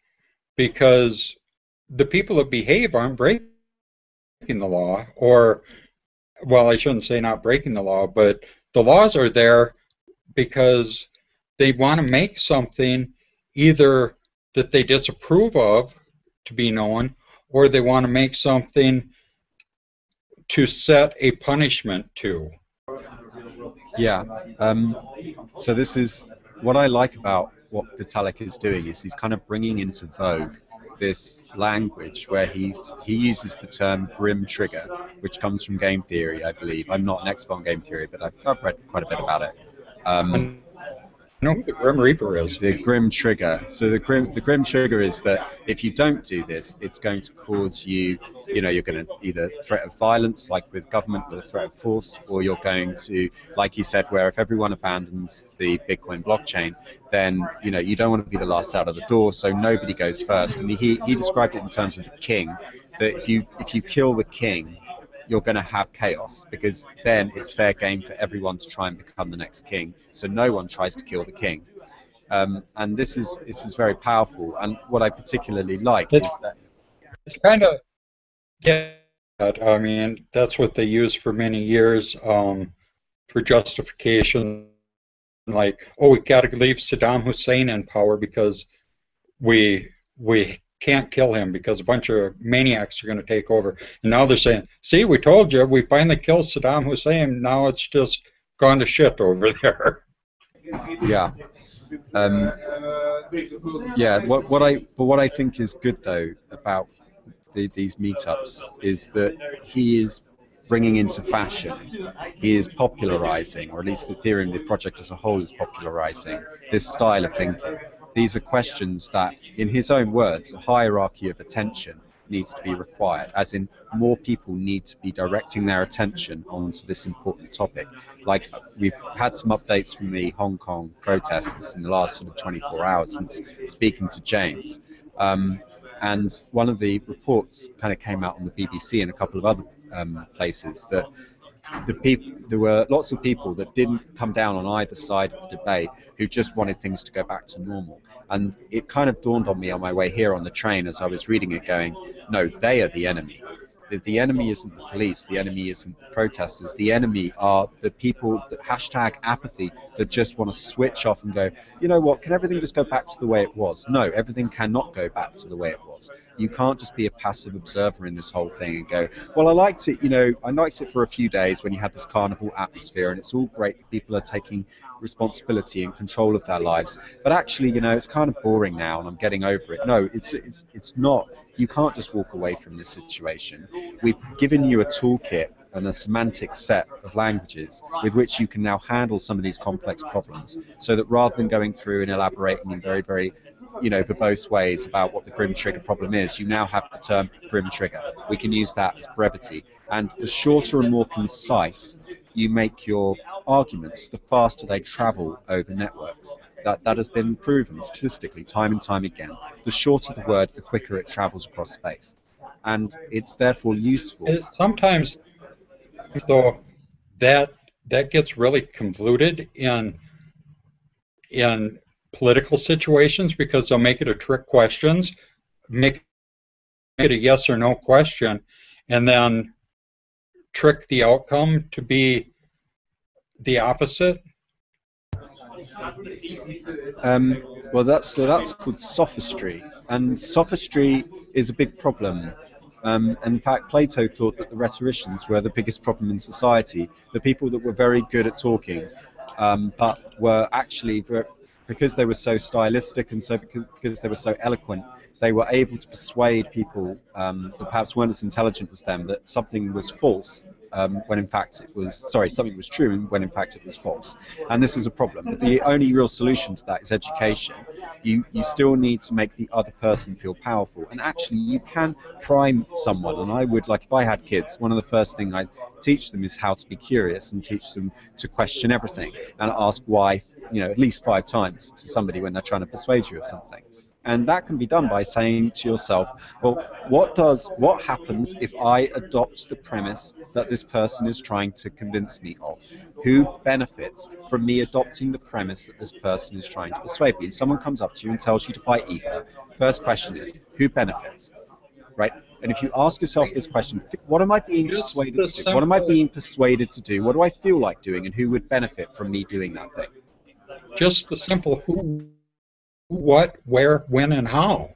because the people that behave aren't breaking the law, or, well, I shouldn't say not breaking the law, but the laws are there because they want to make something either that they disapprove of to be known, or they want to make something to set a punishment to. Yeah. So this is what I like about what Vitalik is doing, is he's kind of bringing into vogue this language where he uses the term grim trigger, which comes from game theory, I believe. I'm not an expert on game theory, but I've read quite a bit about it. I know who the Grim Reaper is. The grim trigger. So the grim trigger is that if you don't do this, it's going to cause you, you're going to either threat of violence, like with government, with a threat of force, or you're going to, like he said, where if everyone abandons the Bitcoin blockchain, then you don't want to be the last out of the door, so nobody goes first. And he described it in terms of the king, that if you kill the king, you're going to have chaos, because then it's fair game for everyone to try and become the next king. So no one tries to kill the king. And this is very powerful. And what I particularly like is that it's kind of, yeah, I mean, that's what they used for many years for for justification like, oh, we got to leave Saddam Hussein in power because we can't kill him because a bunch of maniacs are going to take over. And now they're saying, see, we told you, we finally killed Saddam Hussein. Now it's just gone to shit over there. Yeah. Yeah. What I think is good though about these meetups is that he is bringing into fashion, he is popularizing, or at least Ethereum, the project as a whole, is popularizing this style of thinking. These are questions that, in his own words, a hierarchy of attention needs to be required, as in more people need to be directing their attention onto this important topic. Like, we've had some updates from the Hong Kong protests in the last sort of 24 hours since speaking to James. And one of the reports kind of came out on the BBC and a couple of other places that there were lots of people that didn't come down on either side of the debate who just wanted things to go back to normal. And it kind of dawned on me on my way here on the train as I was reading it going, no, they are the enemy. The enemy isn't the police, the enemy isn't the protesters, the enemy are the people that hashtag apathy that just want to switch off and go, you know what, can everything just go back to the way it was? No, everything cannot go back to the way it was. You can't just be a passive observer in this whole thing and go, well, I liked it, I liked it for a few days when you had this carnival atmosphere and it's all great that people are taking responsibility and control of their lives, but actually, it's kind of boring now and I'm getting over it. No, it's not. You can't just walk away from this situation. We've given you a toolkit and a semantic set of languages with which you can now handle some of these complex problems, so that rather than going through and elaborating in very, very, verbose ways about what the Grim Trigger problem is, you now have the term Grim Trigger. We can use that as brevity. And the shorter and more concise you make your arguments, the faster they travel over networks. That has been proven statistically time and time again. The shorter the word, the quicker it travels across space. And it's therefore useful. Sometimes, though, that gets really convoluted in political situations because they'll make it a trick questions, make it a yes or no question, and then trick the outcome to be the opposite. Well, that's called sophistry, and sophistry is a big problem. In fact, Plato thought that the rhetoricians were the biggest problem in society, the people that were very good at talking, but were actually, because they were so stylistic and so because they were so eloquent, they were able to persuade people that perhaps weren't as intelligent as them that something was false when in fact it was, something was true when in fact it was false. And this is a problem. But the only real solution to that is education. You still need to make the other person feel powerful. And actually you can prime someone, and I would, like if I had kids, one of the first things I'd teach them is how to be curious and teach them to question everything and ask why, at least 5 times to somebody when they're trying to persuade you of something. And that can be done by saying to yourself, well, what happens if I adopt the premise that this person is trying to convince me of? Who benefits from me adopting the premise that this person is trying to persuade me? If someone comes up to you and tells you to buy Ether, first question is, who benefits? Right? And if you ask yourself this question, what am I being persuaded to do? What am I being persuaded to do? What do I feel like doing? And who would benefit from me doing that thing? Just the simple who, what, where, when, and how.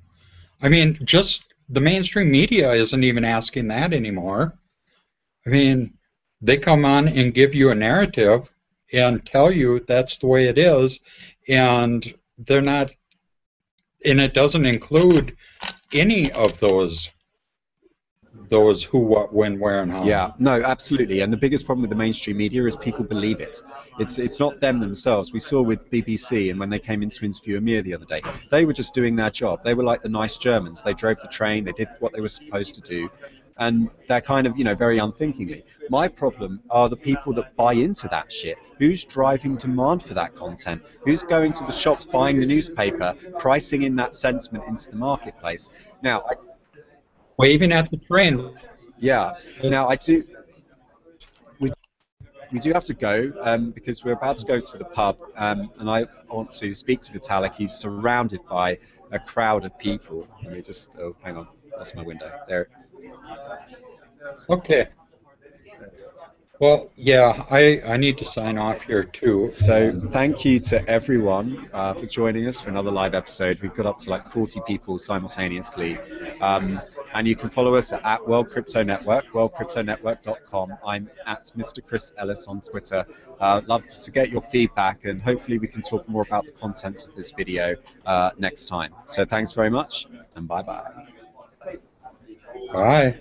I mean, just the mainstream media isn't even asking that anymore. I mean, they come on and give you a narrative and tell you that's the way it is, and they're not, and it doesn't include any of those who, what, when, where, and how. Yeah, no, absolutely. And the biggest problem with the mainstream media is people believe it. It's not them themselves. We saw with BBC, and when they came in to interview Amir the other day, they were just doing their job. They were like the nice Germans. They drove the train, they did what they were supposed to do, and they're kind of, very unthinkingly. My problem are the people that buy into that shit. Who's driving demand for that content? Who's going to the shops, buying the newspaper, pricing in that sentiment into the marketplace? Now, waving at the train. Yeah. Now we do have to go because we're about to go to the pub, and I want to speak to Vitalik. He's surrounded by a crowd of people. Let me just hang on, that's my window there. Okay. Well, yeah, I need to sign off here too. So thank you to everyone for joining us for another live episode. We've got up to like 40 people simultaneously. And you can follow us at World Crypto Network, worldcryptonetwork.com. I'm at Mr. Chris Ellis on Twitter. Love to get your feedback, and hopefully we can talk more about the contents of this video next time. So thanks very much, and bye-bye. Bye.